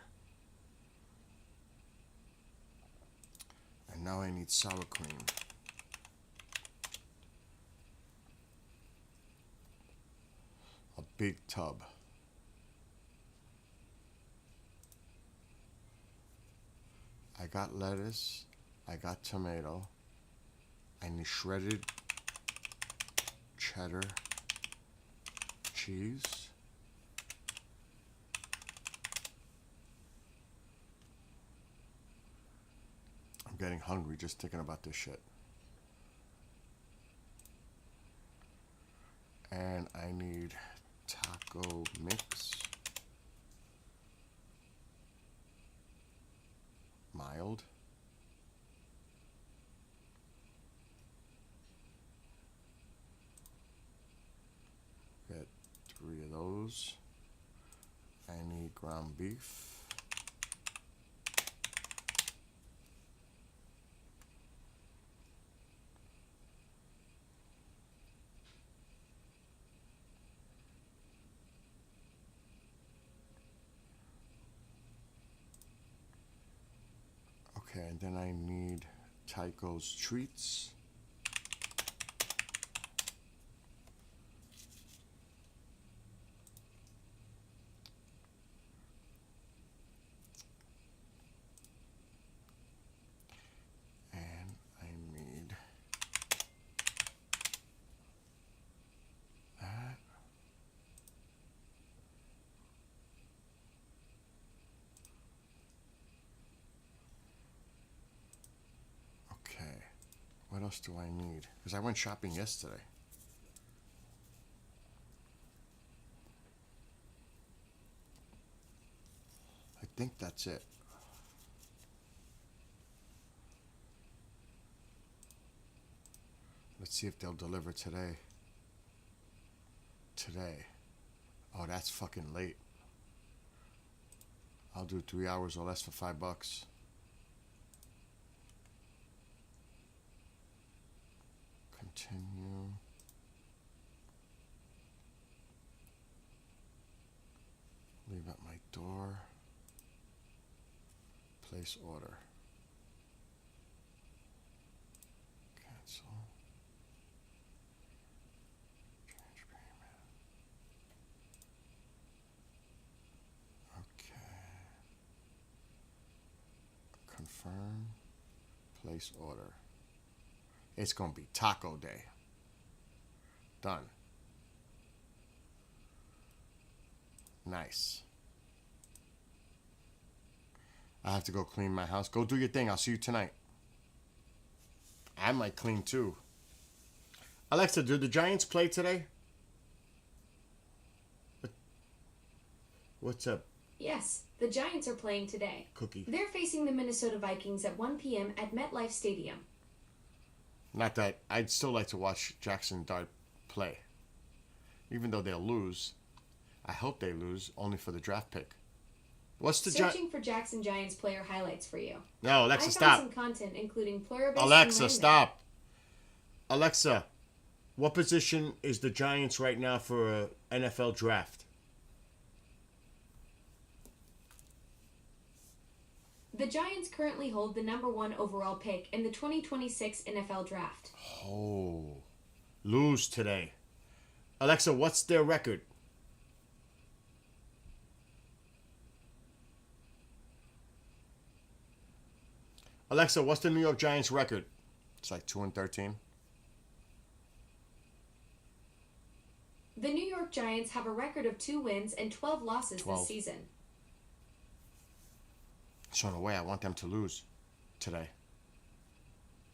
And now I need sour cream. A big tub. I got lettuce. I got tomato. I need shredded cheddar cheese. I'm getting hungry just thinking about this shit. And I need taco mix. Mild. Get 3 of those. I need ground beef. Okay, and then I need Tycho's treats. And I need that. Okay, what else do I need? Because I went shopping yesterday. I think that's it. Let's see if they'll deliver today. Today. Oh, that's fucking late. I'll do 3 hours or less for $5. Continue. Leave at my door. Place order. Cancel. Change payment. Okay. Confirm. Place order. It's gonna be taco day. Done. Nice. I have to go clean my house. Go do your thing. I'll see you tonight. I might clean too. Alexa, do the Giants play today? What's up, Yes, the Giants are playing today. Cookie? They're facing the Minnesota Vikings at 1 p.m. at MetLife Stadium. Not that I'd still like to watch Jackson Dart play. Even though they'll lose. I hope they lose, only for the draft pick. What's the Searching for Jackson Giants player highlights for you. No, I Alexa, found stop. some content including pluribus and Alexa, lambda. stop. Alexa, what position is the Giants right now for a NFL draft? The Giants currently hold the number 1 overall pick in the 2026 NFL Draft. Oh, lose today. Alexa, what's their record? Alexa, what's the New York Giants record? It's like 2-13. The New York Giants have a record of 2 wins and 12 losses 12. this season. So in a way, I want them to lose today.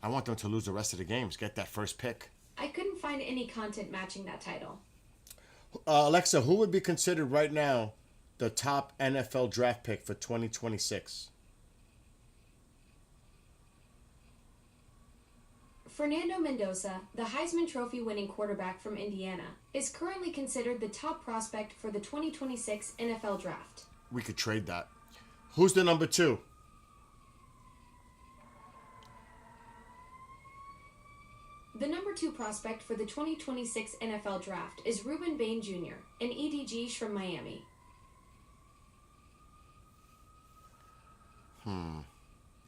I want them to lose the rest of the games. Get that first pick. I couldn't find any content matching that title. Alexa, who would be considered right now the top NFL draft pick for 2026? Fernando Mendoza, the Heisman Trophy winning quarterback from Indiana, is currently considered the top prospect for the 2026 NFL Draft. We could trade that. Who's the number 2? The number 2 prospect for the 2026 NFL Draft is Ruben Bain Jr., an EDG from Miami.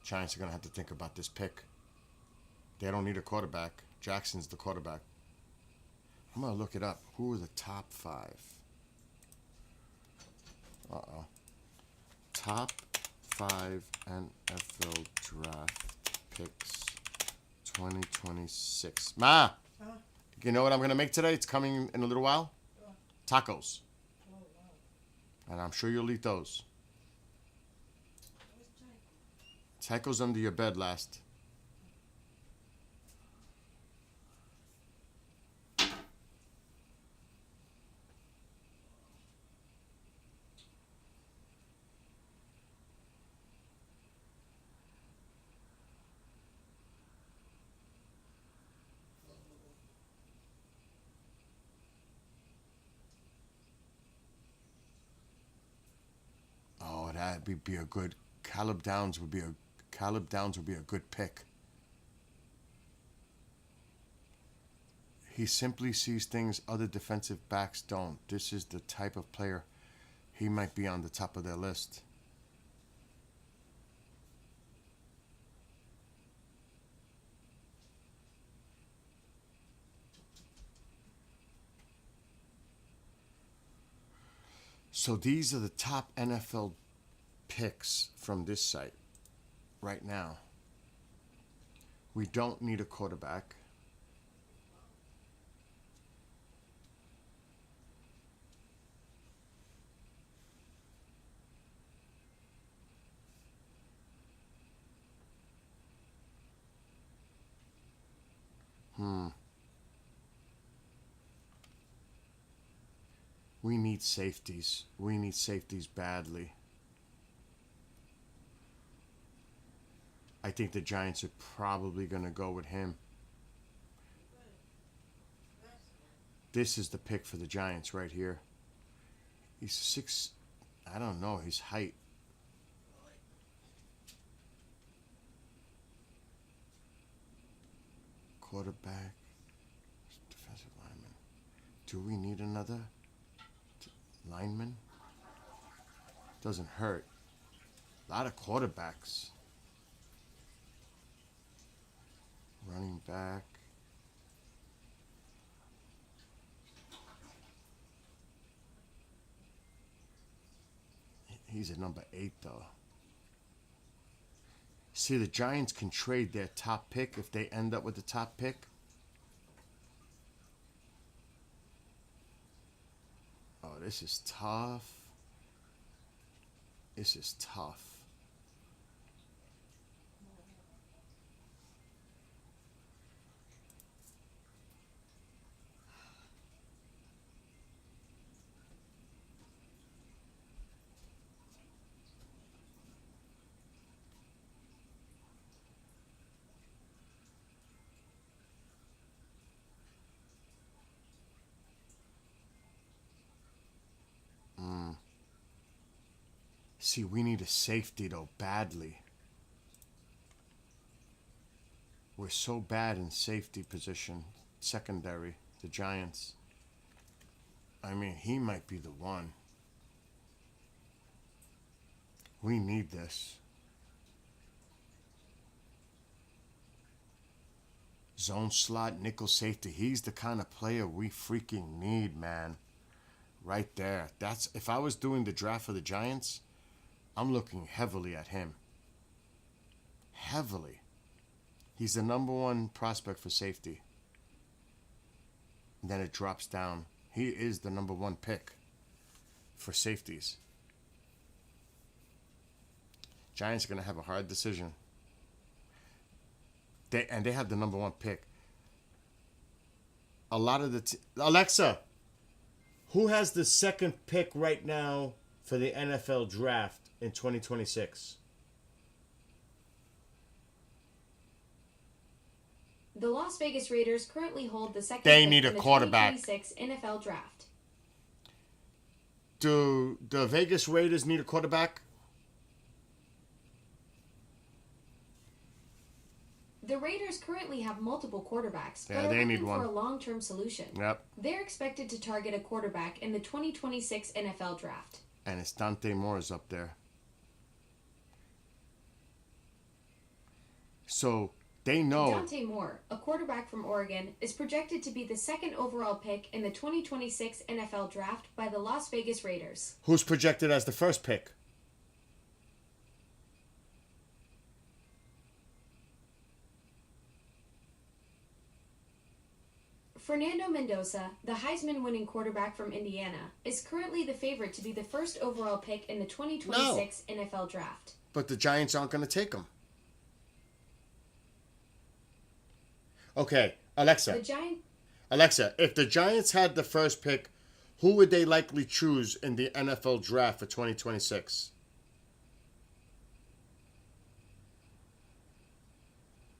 Giants are going to have to think about this pick. They don't need a quarterback. Jackson's the quarterback. I'm going to look it up. Who are the top 5? Uh-oh. Top 5 NFL draft picks 2026. Ma! You know what I'm going to make today? It's coming in a little while. Tacos. And I'm sure you'll eat those. Tacos under your bed last. Oh, that'd be a good. Caleb Downs would be a good pick. He simply sees things other defensive backs don't. This is the type of player he might be on the top of their list. So these are the top NFL picks from this site right now. We don't need a quarterback. We need safeties. We need safeties badly. I think the Giants are probably going to go with him. This is the pick for the Giants right here. He's 6, I don't know his height. Quarterback, defensive lineman. Do we need another lineman? Doesn't hurt. A lot of quarterbacks. Running back. He's at number 8 though. See, the Giants can trade their top pick if they end up with the top pick. Oh, this is tough. This is tough. See, we need a safety, though, badly. We're so bad in safety position, secondary, the Giants. I mean, he might be the one. We need this. Zone slot, nickel safety. He's the kind of player we freaking need, man. Right there. That's, if I was doing the draft for the Giants, I'm looking heavily at him. Heavily. He's the number 1 prospect for safety. And then it drops down. He is the number 1 pick for safeties. Giants are going to have a hard decision. They have the number 1 pick. A lot of the... Alexa, who has the 2nd pick right now for the NFL draft in 2026? The Las Vegas Raiders currently hold the second They pick need a in the quarterback. 2026 NFL Draft. Do the Vegas Raiders need a quarterback? The Raiders currently have multiple quarterbacks, Yeah, but are they need looking one. for a long-term solution. Yep. They're expected to target a quarterback in the 2026 NFL Draft. And it's Dante Moore's up there. So they know. Dante Moore, a quarterback from Oregon, is projected to be the second overall pick in the 2026 NFL Draft by the Las Vegas Raiders. Who's projected as the first pick? Fernando Mendoza, the Heisman-winning quarterback from Indiana, is currently the favorite to be the first overall pick in the 2026 NFL Draft. But the Giants aren't going to take him. Okay, The Giants. Alexa, if the Giants had the first pick, who would they likely choose in the NFL Draft for 2026?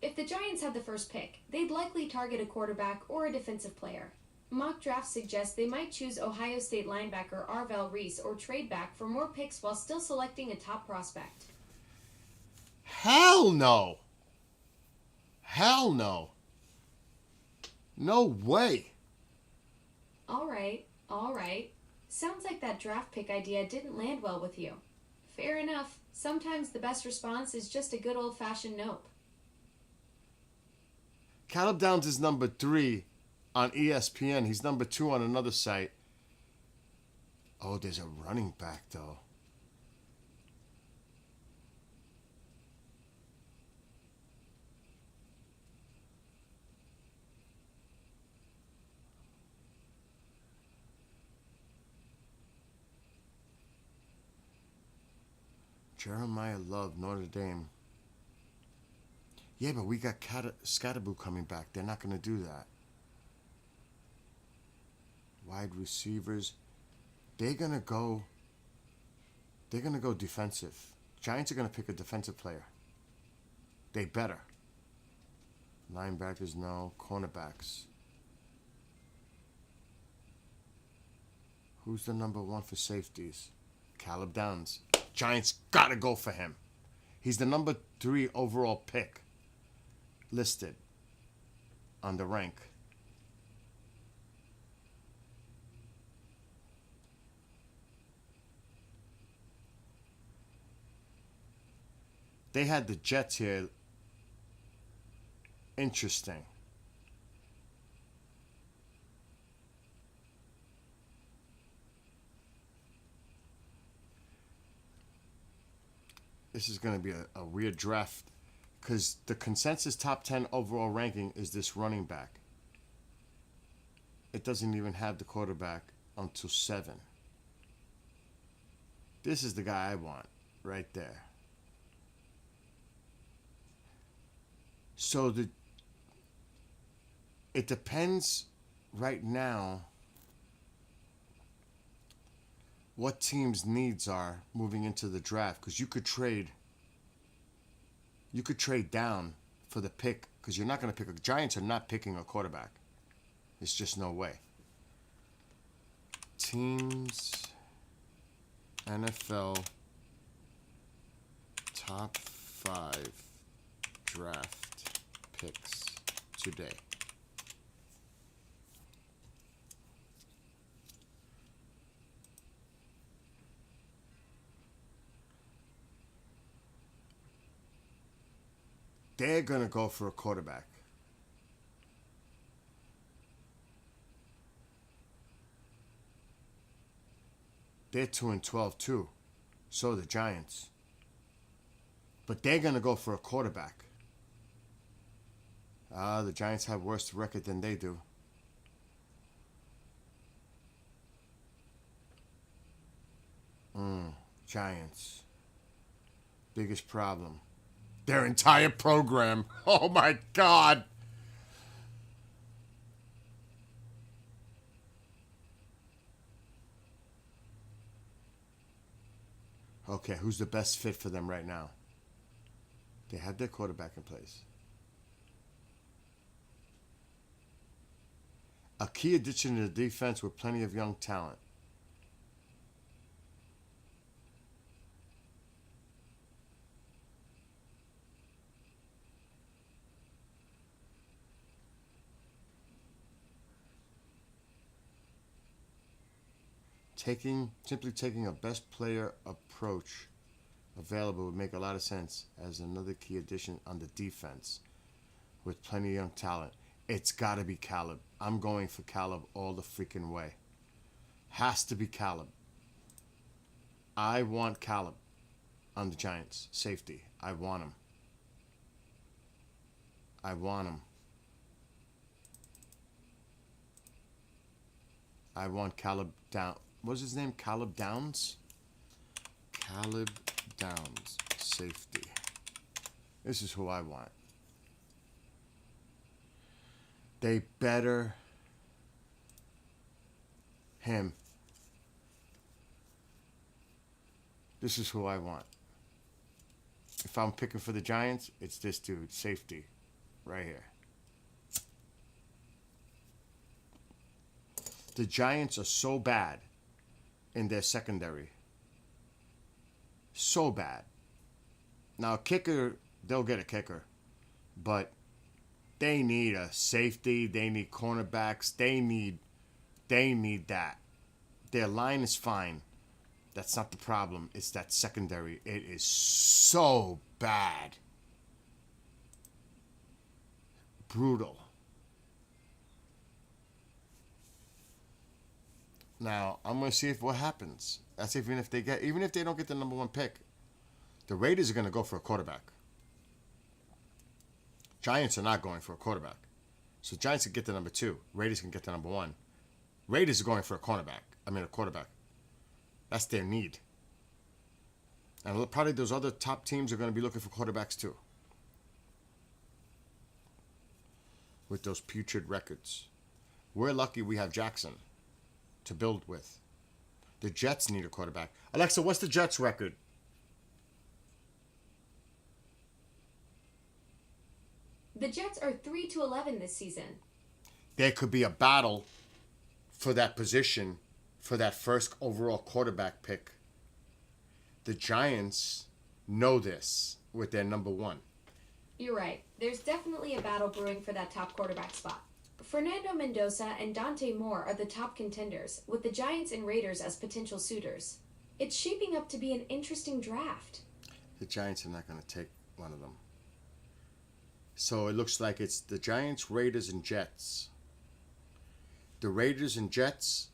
If the Giants had the first pick, they'd likely target a quarterback or a defensive player. Mock drafts suggest they might choose Ohio State linebacker Arvell Reese or trade back for more picks while still selecting a top prospect. Hell no. Hell no. No way. All right. Sounds like that draft pick idea didn't land well with you. Fair enough. Sometimes the best response is just a good old-fashioned nope. Caleb Downs is number 3 on ESPN. He's number 2 on another site. Oh, there's a running back, though. Jeremiah Love, Notre Dame. Yeah, but we got Scatterboo coming back. They're not going to do that. Wide receivers. They're going to go defensive. Giants are going to pick a defensive player. They better. Linebackers, no. Cornerbacks. Who's the number 1 for safeties? Caleb Downs. Giants got to go for him. He's the number 3 overall pick listed on the rank. They had the Jets here. Interesting. This is going to be a weird draft because the consensus top 10 overall ranking is this running back. It doesn't even have the quarterback until 7. This is the guy I want right there. So it depends right now what teams' needs are moving into the draft, because you could trade down for the pick, because you're not going to pick Giants are not picking a quarterback. There's just no way. Teams NFL top 5 draft picks today. They're going to go for a quarterback. They're 2-12 too. So are the Giants. But they're going to go for a quarterback. The Giants have worse record than they do. Giants. Biggest problem. Their entire program. Oh my God. Okay, who's the best fit for them right now? They have their quarterback in place. A key addition to the defense with plenty of young talent. Simply taking a best player approach available would make a lot of sense as another key addition on the defense with plenty of young talent. It's got to be Caleb. I'm going for Caleb all the freaking way. Has to be Caleb. I want Caleb on the Giants. Safety. I want him. I want him. I want Caleb down. What's his name? Caleb Downs? Caleb Downs. Safety. This is who I want. They better him. This is who I want. If I'm picking for the Giants, it's this dude, safety, right here. The Giants are so bad in their secondary. So bad. Now, a kicker, they'll get a kicker. But they need a safety. They need cornerbacks. They need that. Their line is fine. That's not the problem. It's that secondary. It is so bad. Brutal. Now, I'm going to see what happens. That's even if they don't get the number 1 pick. The Raiders are going to go for a quarterback. Giants are not going for a quarterback. So Giants can get the number 2. Raiders can get the number 1. Raiders are going for a quarterback. That's their need. And probably those other top teams are going to be looking for quarterbacks too. With those putrid records. We're lucky we have Jackson to build with. The Jets need a quarterback. Alexa, what's the Jets record? The Jets are 3-11 this season. There could be a battle for that position, for that first overall quarterback pick. The Giants know this with their number 1. You're right. There's definitely a battle brewing for that top quarterback spot. Fernando Mendoza and Dante Moore are the top contenders, with the Giants and Raiders as potential suitors. It's shaping up to be an interesting draft. The Giants are not going to take one of them. So it looks like it's the Giants, Raiders, and Jets. The Raiders and Jets,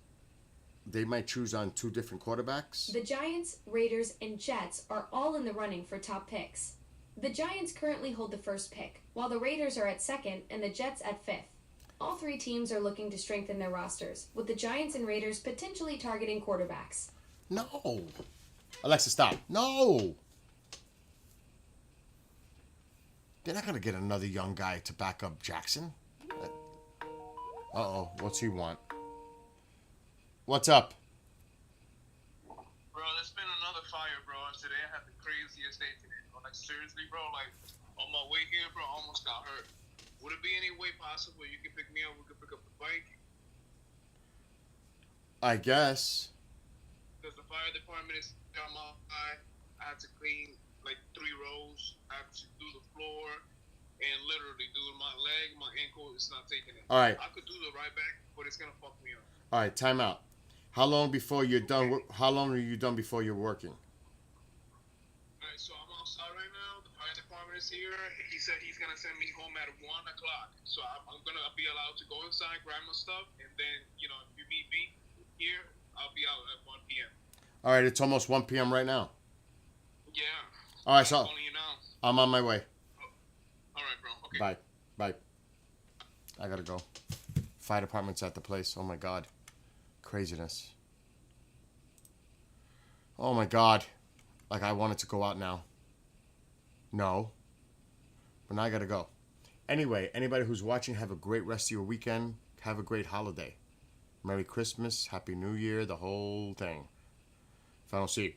they might choose on 2 different quarterbacks. The Giants, Raiders, and Jets are all in the running for top picks. The Giants currently hold the first pick, while the Raiders are at 2nd and the Jets at 5th. All 3 teams are looking to strengthen their rosters, with the Giants and Raiders potentially targeting quarterbacks. No. Alexa, stop. No. They're not going to get another young guy to back up Jackson. Uh-oh. What's he want? What's up? Bro, there's been another fire, bro. Today I had the craziest day today, bro. Like, seriously, bro. Like, on my way here, bro, I almost got hurt. Would it be any way possible you can pick me up? We could pick up the bike? I guess. Because the fire department is down my eye. I had to clean, like, 3 rows. I have to do the floor. And literally, dude, my leg, my ankle, it's not taking it. All right. I could do the right back, but it's going to fuck me up. All right, time out. How long before you're done? How long are you done before you're working? All right, so I'm outside right now. The fire department is here. He said he's going to send me home at 1 o'clock. So I'm going to be allowed to go inside, grab my stuff, and then, you know, if you meet me here, I'll be out at 1 p.m. All right, it's almost 1 p.m. right now. Yeah. All right, so I'm calling you now. I'm on my way. All right, bro. Okay. Bye. Bye. I gotta go. Fire department's at the place. Oh my God. Craziness. Oh my God. Like I wanted to go out now. No. But now I gotta go. Anyway, anybody who's watching, have a great rest of your weekend. Have a great holiday. Merry Christmas, Happy New Year, the whole thing. If I don't see you.